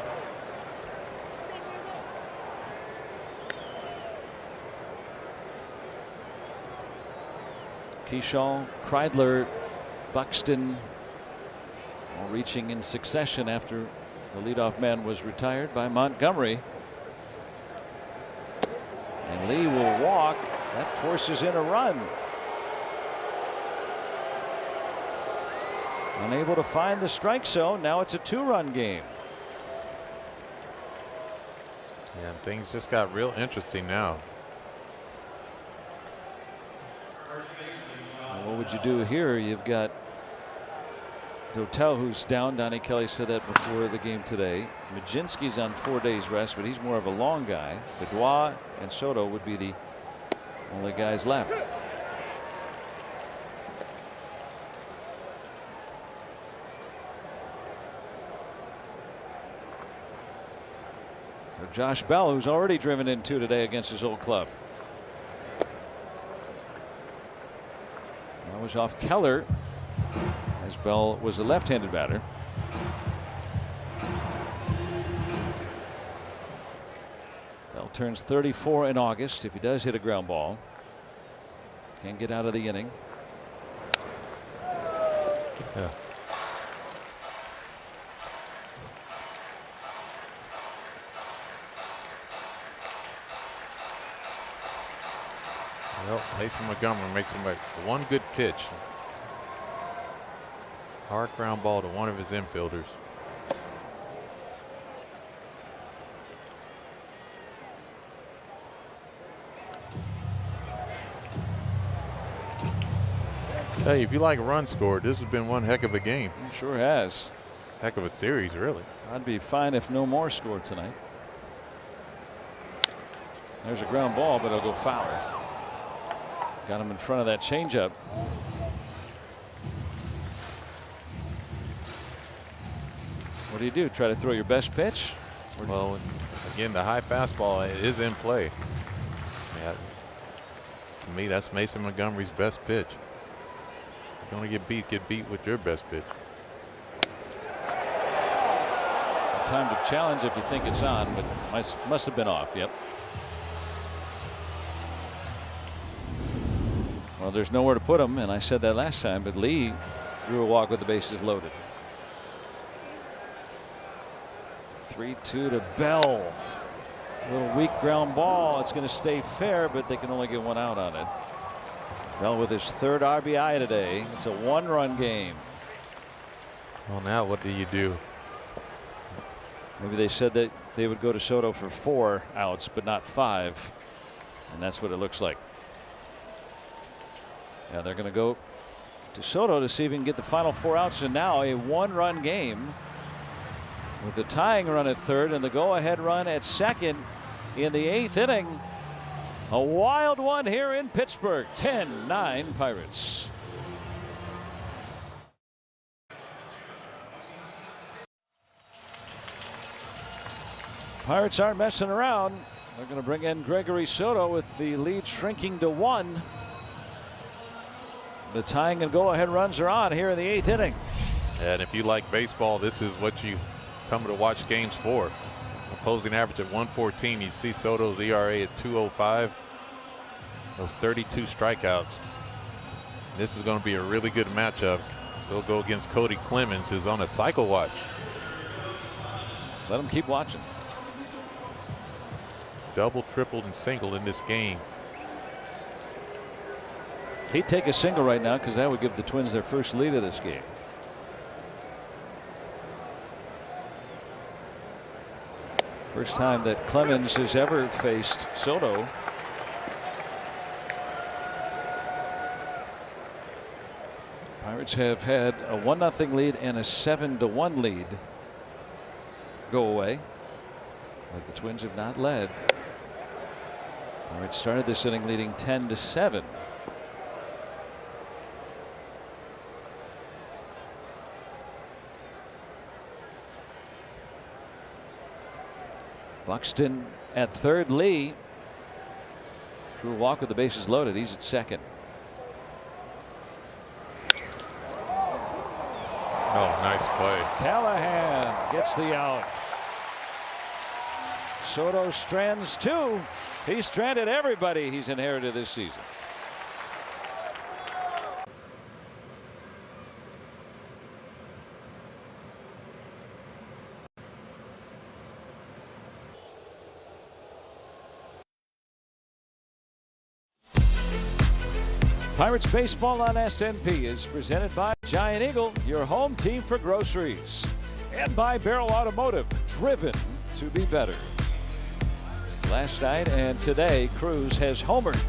Keyshaw, Kreidler, Buxton, all reaching in succession after the leadoff man was retired by Montgomery. And Lee will walk. That forces in a run. Unable to find the strike zone. Now it's a 2-run game. Yeah, and things just got real interesting now. Well, what would you do here? You've got Dotel, who's down. Donnie Kelly said that before the game today. Majinski's on 4 days rest, but he's more of a long guy. Bedoya and Soto would be the only guys left. Josh Bell, who's already driven in 2 today against his old club. That was off Keller, as Bell was a left-handed batter. Bell turns 34 in August. If he does hit a ground ball, can't get out of the inning. Yeah. Well, Mason Montgomery makes him like one good pitch. Hard ground ball to one of his infielders. Tell you, if you like run scored, this has been one heck of a game. It sure has. Heck of a series, really. I'd be fine if no more scored tonight. There's a ground ball, but it'll go foul. Got him in front of that changeup. What do? Try to throw your best pitch? Well, again, the high fastball is in play. Yeah, to me, that's Mason Montgomery's best pitch. If you want to get beat with your best pitch. Time to challenge if you think it's on, but must have been off. Yep. Well, there's nowhere to put him, and I said that last time, but Lee drew a walk with the bases loaded. 3-2 to Bell. A little weak ground ball. It's going to stay fair, but they can only get one out on it. Bell with his 3rd RBI today. It's a 1-run game. Well, now what do you do? Maybe they said that they would go to Soto for 4 outs, but not 5, and that's what it looks like. Yeah, they're going to go to Soto to see if he can get the final 4 outs, and now a 1-run game with the tying run at 3rd and the go-ahead run at 2nd in the 8th inning. A wild one here in Pittsburgh. 10-9 Pirates. Pirates aren't messing around. They're going to bring in Gregory Soto with the lead shrinking to 1. The tying and go-ahead runs are on here in the 8th inning. And if you like baseball, this is what you come to watch games for. Opposing average at 114. You see Soto's ERA at 2.05. Those 32 strikeouts. This is going to be a really good matchup. So he'll go against Cody Clemens, who's on a cycle watch. Let him keep watching. Double, tripled, and singled in this game. He'd take a single right now because that would give the Twins their first lead of this game. First time that Clemens has ever faced Soto. Pirates have had a 1-0 lead and a 7-1 lead go away, but the Twins have not led. Pirates started this inning leading 10-7. Buxton at third. Lee drew a walk with the bases loaded. He's at second. Oh, nice play. Callahan gets the out. Soto strands 2. He stranded everybody he's inherited this season. Pirates baseball on SNP is presented by Giant Eagle, your home team for groceries, and by Barrel Automotive, driven to be better. Last night and today, Cruz has homered.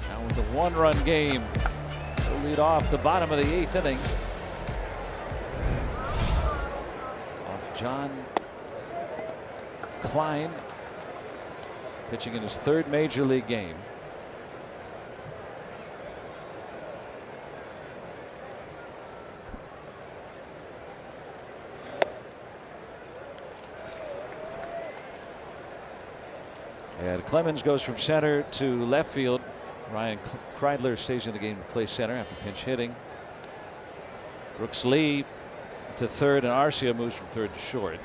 Now with a 1-run game, he'll lead off the bottom of the 8th inning. Off John Klein, pitching in his 3rd major league game. And Clemens goes from center to left field. Ryan Kreidler stays in the game to play center after pinch hitting. Brooks Lee to third, and Arcia moves from third to short.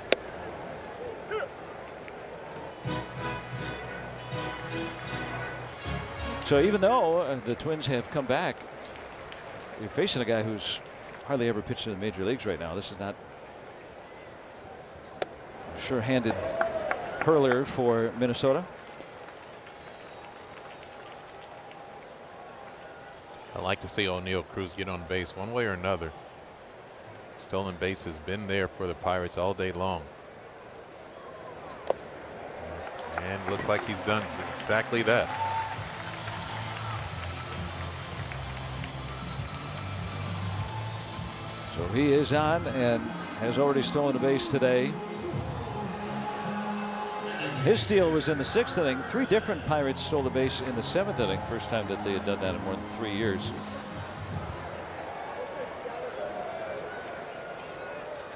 So even though the Twins have come back, you're facing a guy who's hardly ever pitched in the major leagues right now. This is not a sure-handed hurler for Minnesota. I like to see O'Neill Cruz get on base one way or another. Stolen base has been there for the Pirates all day long. And looks like he's done exactly that. So he is on and has already stolen a base today. His steal was in the 6th inning. 3 different Pirates stole the base in the 7th inning. First time that they had done that in more than 3 years.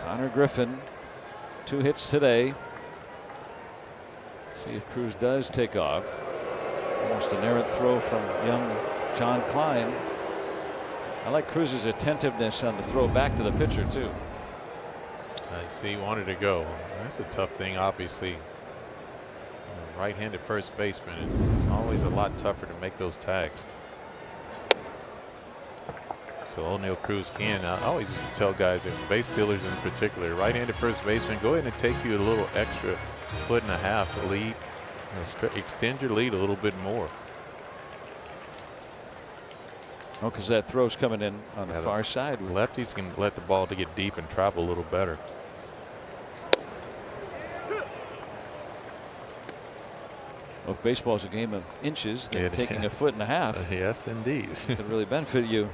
Connor Griffin, 2 hits today. See if Cruz does take off. Almost an errant throw from young John Klein. I like Cruz's attentiveness on the throw back to the pitcher too. I see he wanted to go. That's a tough thing, obviously. Right-handed first baseman, it's always a lot tougher to make those tags. So O'Neill Cruz can. I always used to tell guys, if base stealers in particular, right-handed first baseman, go ahead and take you a little extra 1.5 lead. You know, extend your lead a little bit more. Oh, because that throw's coming in on the far side. Lefties can let the ball to get deep and travel a little better. Well, if baseball is a game of inches, then taking 1.5 foot yes, indeed. could really benefit you.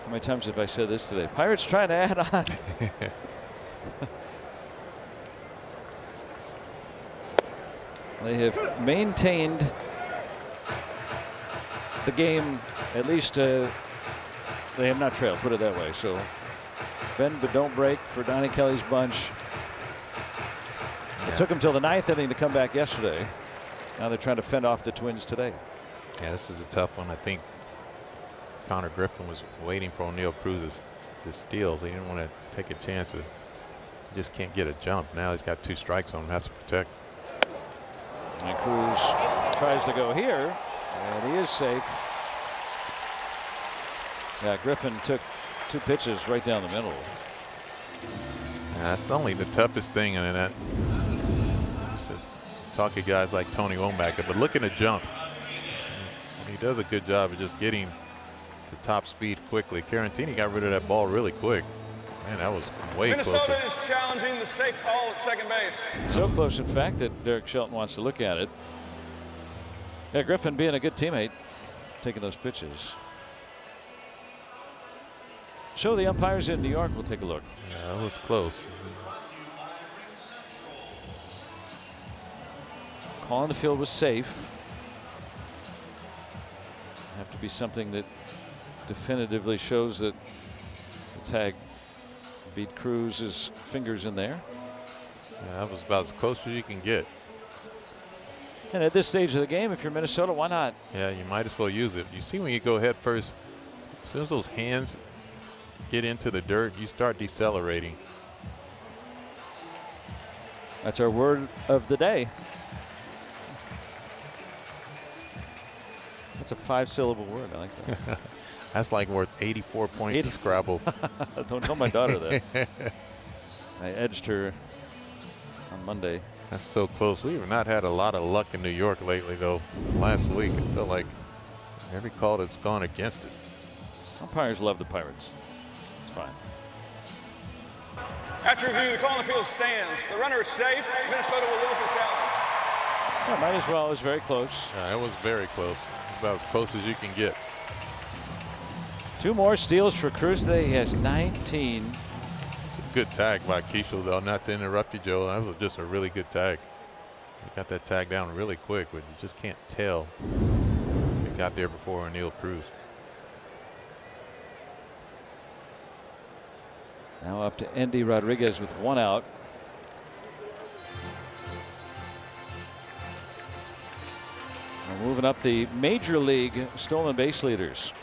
How many times have I said this today? Pirates trying to add on. They have maintained the game, at least they have not trailed, put it that way. So Bend but don't break for Donnie Kelly's bunch. It took them till the 9th inning to come back yesterday. Now they're trying to fend off the Twins today. Yeah, this is a tough one. I think Connor Griffin was waiting for O'Neill Cruz to steal. He didn't want to take a chance. He just can't get a jump. Now he's got 2 strikes on him. Has to protect. And Cruz tries to go here, and he is safe. Yeah, Griffin took 2 pitches right down the middle. Yeah, that's only the toughest thing in that. Talk to guys like Tony Womack, but looking to jump. He does a good job of just getting to top speed quickly. Carantini got rid of that ball really quick. Man, that was way closer. Minnesota is challenging the safe call at second base. So close, in fact, that Derek Shelton wants to look at it. Yeah, Griffin being a good teammate, taking those pitches. Show the umpires in New York. We'll take a look. Yeah, that was close. Call on the field was safe. Have to be something that definitively shows that the tag beat Cruz's fingers in there. Yeah, that was about as close as you can get. And at this stage of the game, if you're Minnesota, why not? Yeah, you might as well use it. You see, when you go head first, as soon as those hands get into the dirt, you start decelerating. That's our word of the day. That's a 5-syllable word. I like that. That's like worth 84 points to Scrabble. Don't tell my daughter that. I edged her on Monday. That's so close. We've not had a lot of luck in New York lately, though. Last week, it felt like every call that's gone against us. Umpires love the Pirates. It's fine. After review, the call on the field stands. The runner is safe. Minnesota will lose the challenge. Yeah, might as well. It was very close. Yeah, it was very close. About as close as you can get. 2 more steals for Cruz today. He has 19. Good tag by Keishel, though. Not to interrupt you, Joe. That was just a really good tag. He got that tag down really quick, but you just can't tell. He got there before O'Neill Cruz. Now up to Endy Rodriguez with 1 out. We're moving up the major league stolen base leaders.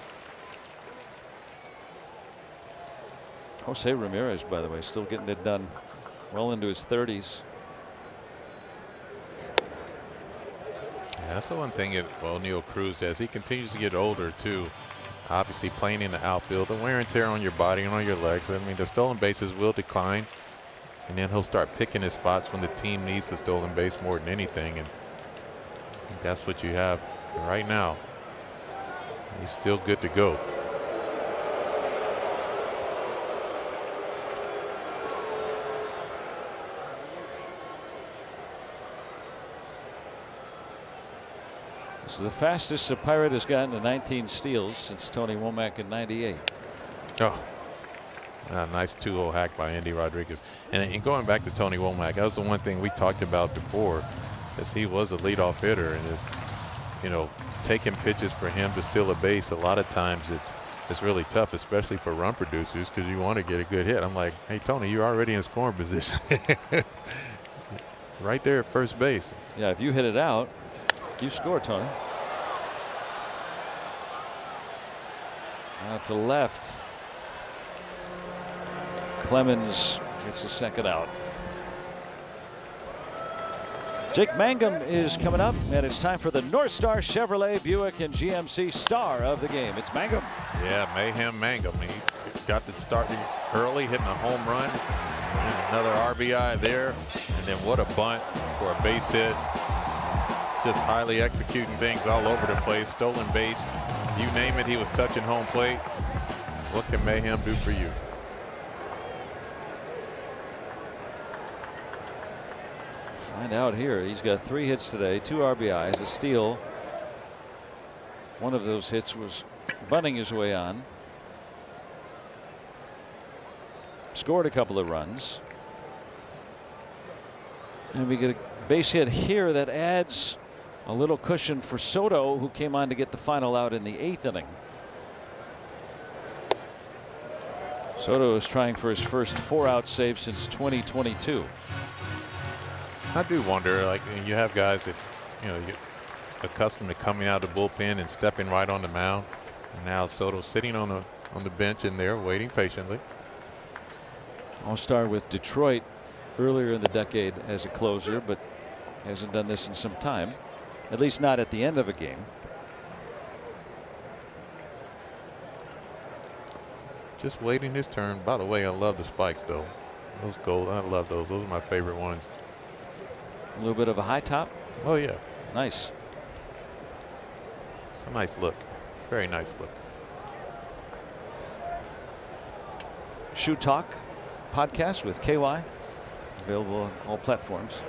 Jose Ramirez, by the way, still getting it done, well into his 30s. Yeah, that's the one thing that O'Neill Cruz does. He continues to get older, too. Obviously, playing in the outfield, the wear and tear on your body and on your legs. I mean, the stolen bases will decline, and then he'll start picking his spots when the team needs the stolen base more than anything. And I think that's what you have right now. He's still good to go. This is the fastest a Pirate has gotten to 19 steals since Tony Womack in '98. Oh, a nice 2-0 hack by Endy Rodriguez. And going back to Tony Womack, that was the one thing we talked about before, as he was a leadoff hitter, and it's, you know, taking pitches for him to steal a base. A lot of times it's really tough, especially for run producers, because you want to get a good hit. I'm like, hey Tony, you're already in scoring position. Right there at first base. Yeah, if you hit it out, you score, Tony. Out to left. Clemens gets a second out. Jake Mangum is coming up, and it's time for the North Star Chevrolet Buick and GMC star of the game. It's Mangum. Yeah, Mayhem Mangum. He got the start early, hitting a home run, and another RBI there, and then what a bunt for a base hit. Just highly executing things all over the place. Stolen base, you name it, he was touching home plate. What can Mayhem do for you? Find out here. He's got 3 hits today, 2 RBIs, a steal. One of those hits was bunting his way on. Scored a couple of runs. And we get a base hit here that adds a little cushion for Soto, who came on to get the final out in the 8th inning. Soto is trying for his first 4-out save since 2022. I do wonder, like, you have guys that, you know, accustomed to coming out of the bullpen and stepping right on the mound. And now Soto sitting on the bench in there waiting patiently. All-star with Detroit earlier in the decade as a closer, but hasn't done this in some time, at least not at the end of a game. Just waiting his turn. By the way, I love the spikes though. Those gold, I love those. Those are my favorite ones. A little bit of a high top. Oh yeah. Nice. It's a nice look. Very nice look. Shoe Talk podcast with KY. Available on all platforms.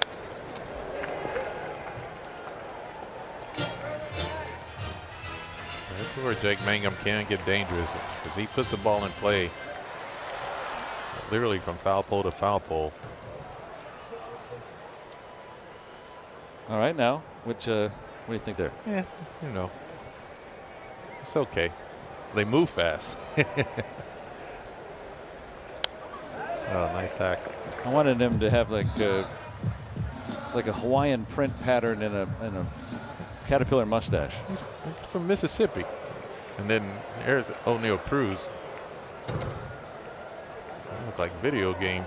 This is where Jake Mangum can get dangerous because he puts the ball in play literally from foul pole to foul pole. All right, now, what do you think there? Yeah, you know, it's okay. They move fast. Oh, nice hack. I wanted him to have like a Hawaiian print pattern in a caterpillar mustache. He's from Mississippi. And then there's O'Neal Cruz. Look like video game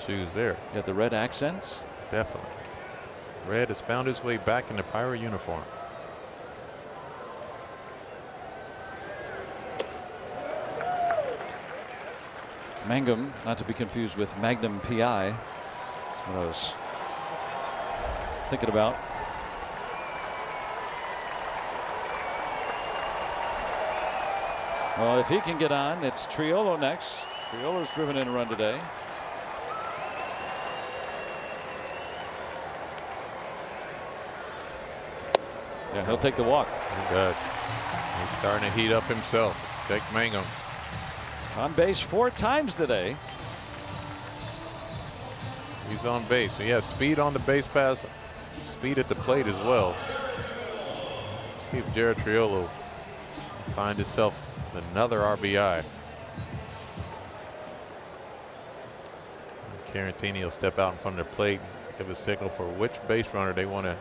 shoes there. Got the red accents. Definitely. Red has found his way back in the Pirate uniform. Mangum, not to be confused with Magnum PI. That's what I was thinking about. Well, if he can get on, it's Triolo next. Triolo's driven in a run today. Yeah, he'll take the walk. Good. He's starting to heat up himself. Jake Mangum. On base 4 times today. He's on base. He has speed on the base pass, speed at the plate as well. See if Jared Triolo finds himself another RBI. Carantini will step out in front of the plate, give a signal for which base runner they want to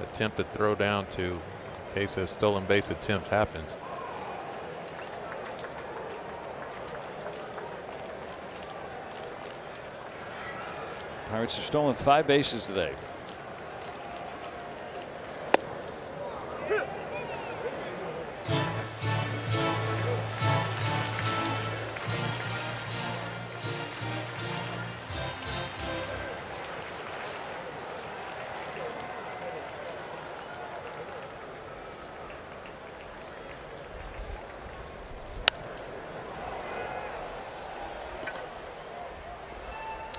attempt to throw down to in case a stolen base attempt happens. Pirates have stolen 5 bases today.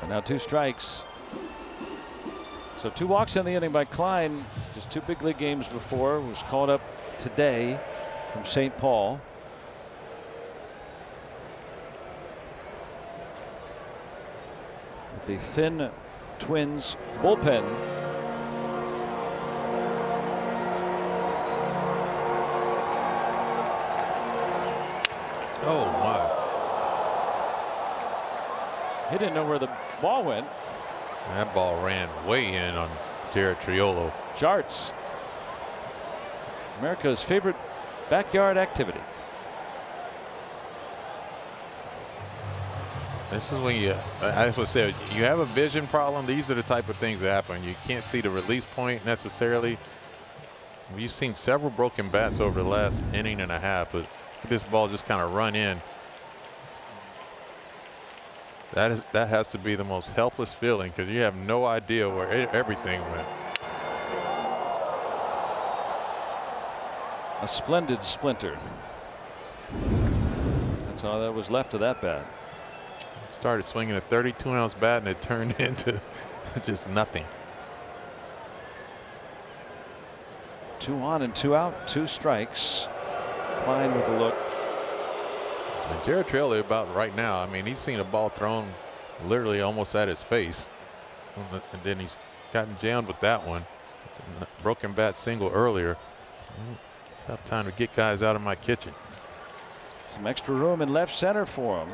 And now 2 strikes. So 2 walks in the inning by Klein. Just 2 big league games before. Was called up today from St. Paul. With the thin Twins bullpen. Oh my. He didn't know where the ball went. That ball ran way in on Jared Triolo. Charts. America's favorite backyard activity. This is when I just would say, you have a vision problem. These are the type of things that happen. You can't see the release point necessarily. We've seen several broken bats over the last inning and a half, but this ball just kind of run in. That has to be the most helpless feeling because you have no idea where everything went. A splendid splinter. That's all that was left of that bat. Started swinging a 32-ounce bat and it turned into just nothing. 2 on and 2 out, 2 strikes. Klein with a look. And Jared Triolo about right now, I mean, he's seen a ball thrown literally almost at his face. And then he's gotten jammed with that one. Broken bat single earlier. Tough time to get guys out of my kitchen. Some extra room in left center for him.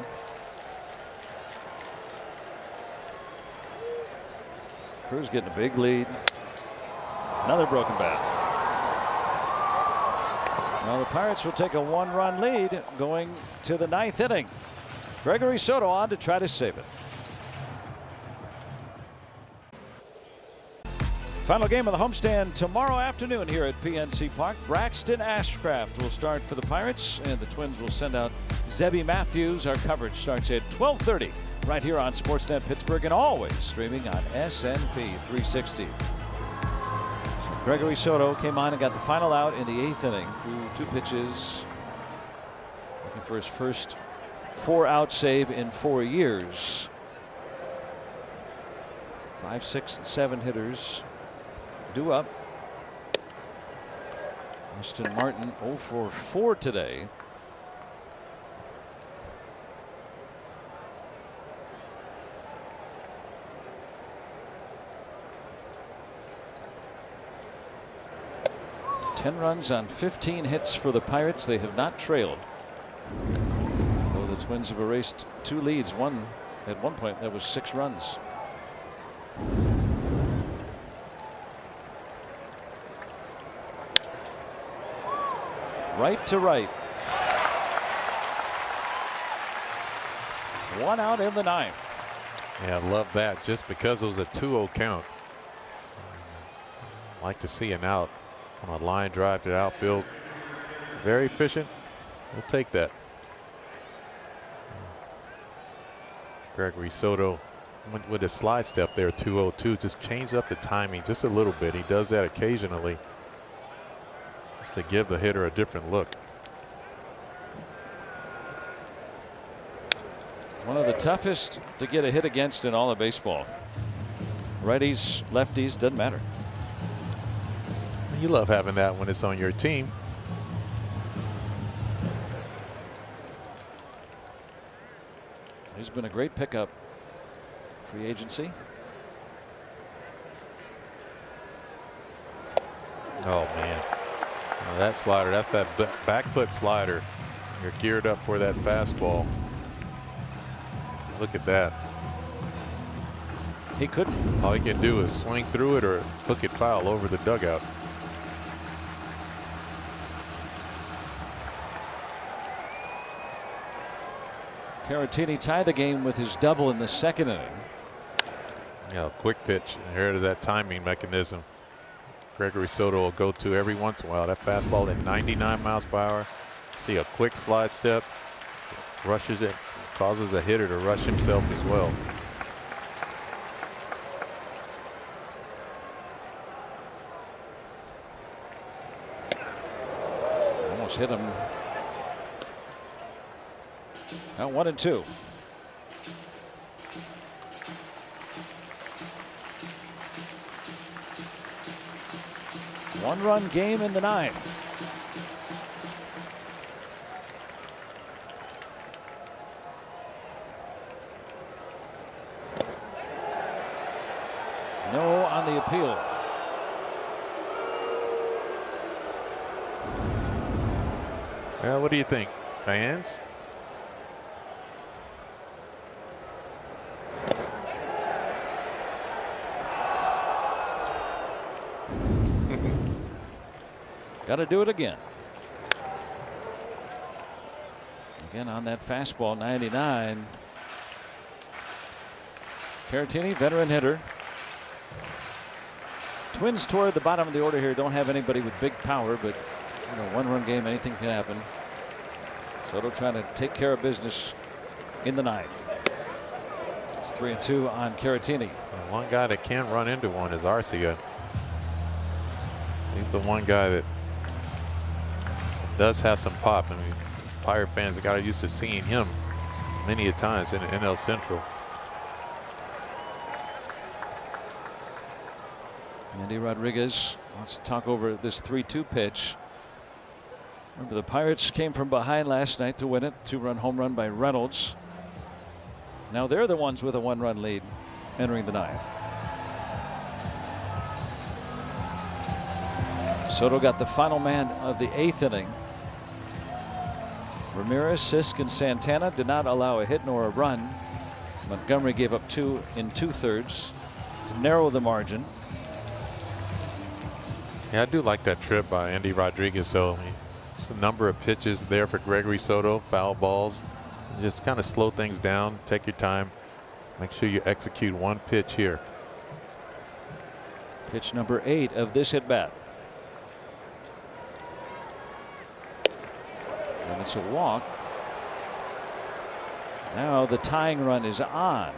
Cruz getting a big lead. Another broken bat. Now the Pirates will take a 1-run lead going to the 9th inning. Gregory Soto on to try to save it. Final game of the homestand tomorrow afternoon here at PNC Park. Braxton Ashcraft will start for the Pirates, and the Twins will send out Zebby Matthews. Our coverage starts at 12:30 right here on Sportsnet Pittsburgh, and always streaming on SNP 360. So Gregory Soto came on and got the final out in the 8th inning through 2 pitches, looking for his first 4-out save in 4 years. 5, 6, and 7 hitters due up. Austin Martin 0 for 4 today. Ten runs on 15 hits for the Pirates. They have not trailed, though the Twins have erased 2 leads. One at one point that was 6 runs. Right to right. 1 out in the 9th. Yeah, I love that. Just because it was a 2-0 count. Like to see an out on a line drive to the outfield. Very efficient. We'll take that. Gregory Soto with a slide step there, 2-0-2, just changed up the timing just a little bit. He does that occasionally, just to give the hitter a different look. One of the toughest to get a hit against in all of baseball. Righties, lefties, doesn't matter. You love having that when it's on your team. He's been a great pickup. Free agency. Oh man, now that slider, that's that back foot slider. You're geared up for that fastball. Look at that. He couldn't. All he can do is swing through it or hook it foul over the dugout. Caratini tied the game with his double in the 2nd inning. Yeah, quick pitch. Here is that timing mechanism. Gregory Soto will go to every once in a while. That fastball at 99 miles per hour. See a quick slide step, rushes it, causes a hitter to rush himself as well. Almost hit him. Now 1-2. One-run game in the 9th. No on the appeal. Well, what do you think, fans? Got to do it again. Again on that fastball, 99. Caratini, veteran hitter. Twins toward the bottom of the order here don't have anybody with big power, but you know, 1-run game, anything can happen. Soto trying to take care of business in the 9th. It's 3-2 on Caratini. One guy that can run into one is Arcia. He's the one guy that does have some pop. I mean, Pirate fans have got used to seeing him many a times in the NL Central. Andy Rodriguez wants to talk over this 3-2 pitch. Remember, the Pirates came from behind last night to win it. 2-run home run by Reynolds. Now they're the ones with a 1-run lead entering the 9th. Soto got the final man of the 8th inning. Ramirez, Sisk, and Santana did not allow a hit nor a run. Montgomery gave up 2 in 2/3. to narrow the margin. Yeah, I do like that trip by Andy Rodriguez. So a number of pitches there for Gregory Soto, foul balls. Just kind of slow things down, take your time, make sure you execute one pitch here. Pitch number 8 of this at bat. And it's a walk. Now the tying run is on.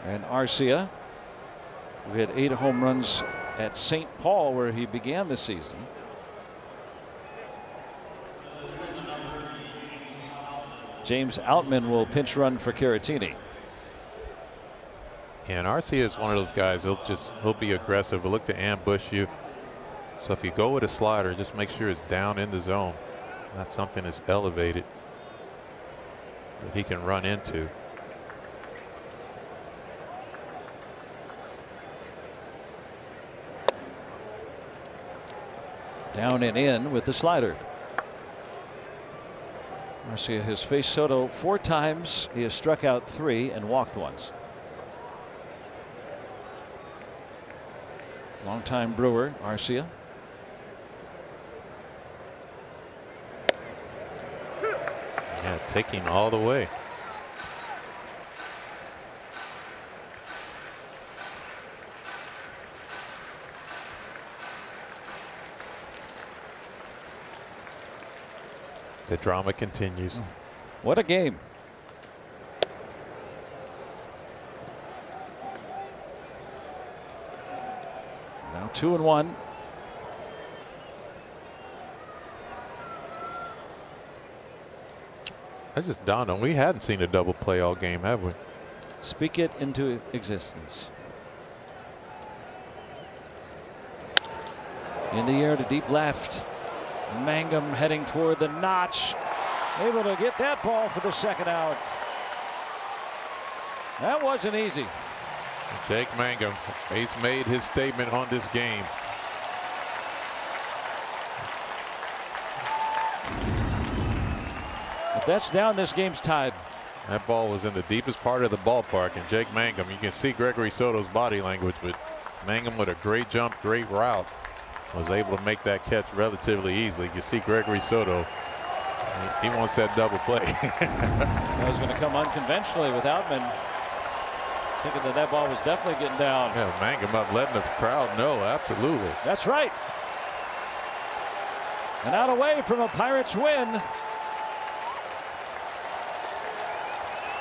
And Arcia, who had 8 home runs at St. Paul where he began the season. James Outman will pinch run for Caratini. And Arcia is one of those guys, he'll be aggressive, he'll look to ambush you. So if you go with a slider, just make sure it's down in the zone, not something that's elevated that he can run into. Down and in with the slider. Arcia has faced Soto 4 times. He has struck out 3 and walked once. Longtime Brewer, Arcia. Yeah, taking all the way. The drama continues. What a game. Now 2-1. I just dawned on, we hadn't seen a double play all game, have we? Speak it into existence. In the air to deep left. Mangum heading toward the notch. Able to get that ball for the second out. That wasn't easy. Jake Mangum, he's made his statement on this game. If that's down, this game's tied. That ball was in the deepest part of the ballpark, and Jake Mangum, you can see Gregory Soto's body language, but Mangum with a great jump, great route, was able to make that catch relatively easily. You see Gregory Soto, he wants that double play. That was going to come unconventionally with Outman thinking that that ball was definitely getting down. Yeah, Mangum up, letting the crowd know, absolutely. That's right. And out away from a Pirates win.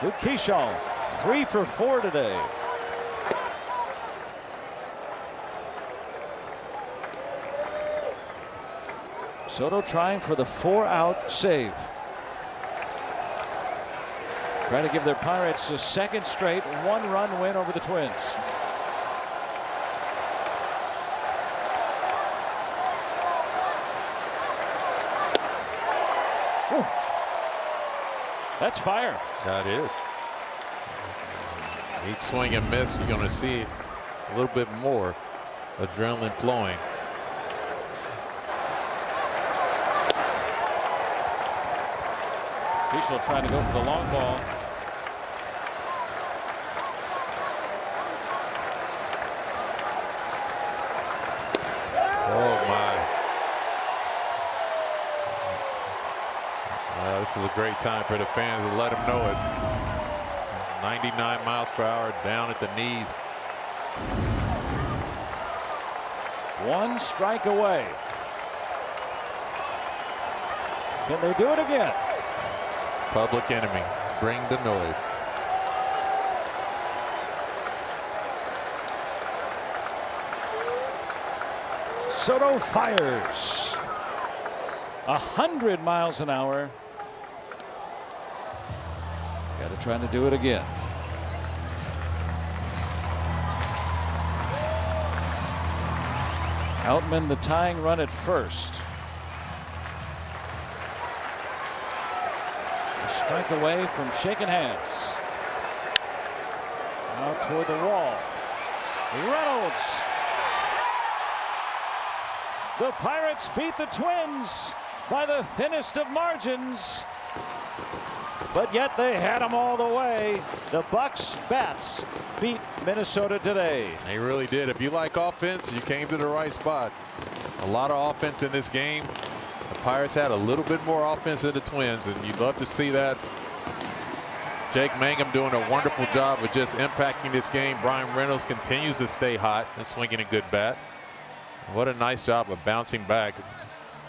Luke Keyshaw, 3 for 4 today. Soto trying for the 4-out save. Trying to give their Pirates a second straight 1-run win over the Twins. Whew. That's fire. That is. Each swing and miss, you're going to see a little bit more adrenaline flowing. Keyshaw trying to go for the long ball. Oh my. This is a great time for the fans to let them know it. 99 miles per hour down at the knees. 1 strike away. Can they do it again? Public Enemy, bring the noise. Soto fires 100 miles an hour. Got to try to do it again. Outman the tying run at first. A strike away from shaking hands. Now toward the wall. Reynolds. The Pirates beat the Twins by the thinnest of margins. but yet they had them all the way. The Bucks Bats beat Minnesota today. They really did. If you like offense, you came to the right spot. A lot of offense in this game. The Pirates had a little bit more offense than the Twins, and you'd love to see that. Jake Mangum doing a wonderful job of just impacting this game. Brian Reynolds continues to stay hot and swinging a good bat. What a nice job of bouncing back.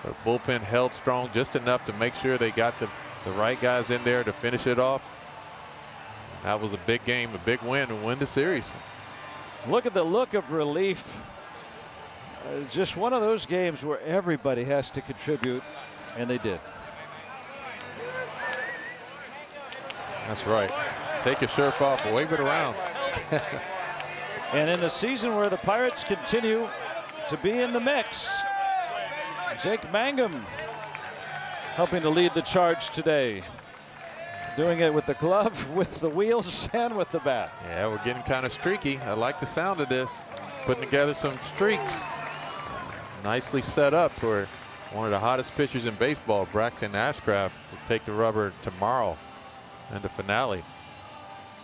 The bullpen held strong just enough to make sure they got the right guys in there to finish it off. That was a big game, a big win, and win the series. Look at the look of relief. Just one of those games where everybody has to contribute, and they did. That's right. Take your shirt off, wave it around. And in a season where the Pirates continue to be in the mix, Jake Mangum helping to lead the charge today. Doing it with the glove, with the wheels, and with the bat. Yeah, we're getting kind of streaky. I like the sound of this. Putting together some streaks. Nicely set up for one of the hottest pitchers in baseball, Braxton Ashcraft, to take the rubber tomorrow in the finale.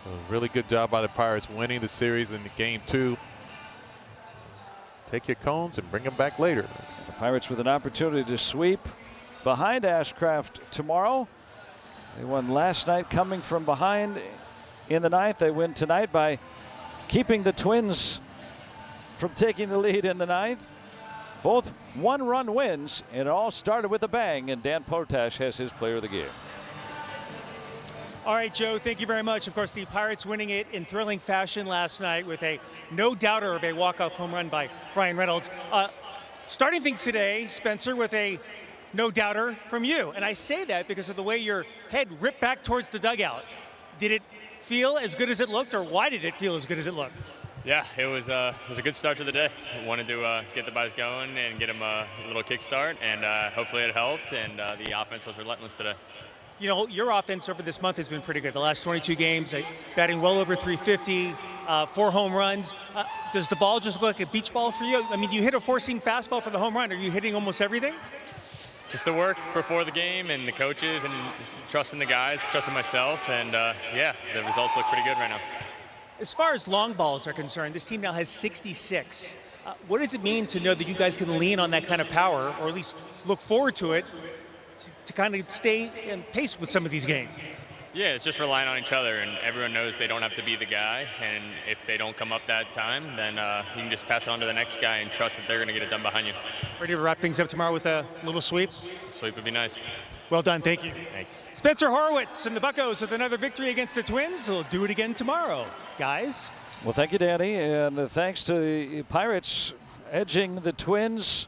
So really good job by the Pirates winning the series in the game 2. Take your cones and bring them back later. The Pirates with an opportunity to sweep behind Ashcraft tomorrow. They won last night coming from behind in the 9th. They win tonight by keeping the Twins from taking the lead in the 9th. Both one-run wins, and it all started with a bang, and Dan Potash has his player of the game. All right, Joe, thank you very much. Of course, the Pirates winning it in thrilling fashion last night with a no-doubter of a walk-off home run by Brian Reynolds. Starting things today, Spencer, with a no-doubter from you. And I say that because of the way your head ripped back towards the dugout. Did it feel as good as it looked, or why did it feel as good as it looked? Yeah, it was a good start to the day. Wanted to get the guys going and get them a little kickstart, and hopefully it helped, and the offense was relentless today. You know, your offense over this month has been pretty good. The last 22 games, batting well over 350, 4 home runs. Does the ball just look like a beach ball for you? I mean, you hit a four-seam fastball for the home run. Are you hitting almost everything? Just the work before the game and the coaches and trusting the guys, trusting myself, and yeah, the results look pretty good right now. As far as long balls are concerned, this team now has 66. What does it mean to know that you guys can lean on that kind of power, or at least look forward to it, to kind of stay in pace with some of these games? Yeah, it's just relying on each other, and everyone knows they don't have to be the guy, and if they don't come up that time, then you can just pass it on to the next guy and trust that they're going to get it done behind you. Ready to wrap things up tomorrow with a little sweep? Sweep would be nice. Well done, thank you. Thanks. Spencer Horwitz and the Buccos with another victory against the Twins. They'll do it again tomorrow, guys. Well, thank you, Danny, and thanks to the Pirates edging the Twins.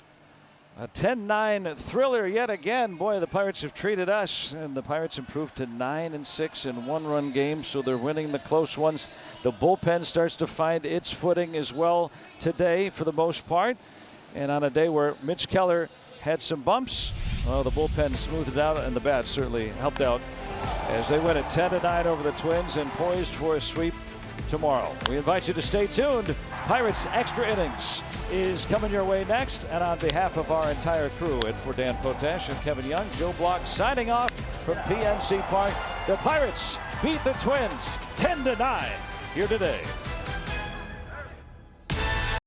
A 10-9 thriller yet again. Boy, the Pirates have treated us, and the Pirates improved to 9-6 in one-run games, so they're winning the close ones. The bullpen starts to find its footing as well today for the most part. And on a day where Mitch Keller had some bumps, well, the bullpen smoothed it out, and the bats certainly helped out as they win at 10-9 over the Twins and poised for a sweep tomorrow. We invite you to stay tuned. Pirates Extra Innings is coming your way next. And on behalf of our entire crew, and for Dan Potash and Kevin Young, Joe Block signing off from PNC Park. The Pirates beat the Twins 10-9 here today.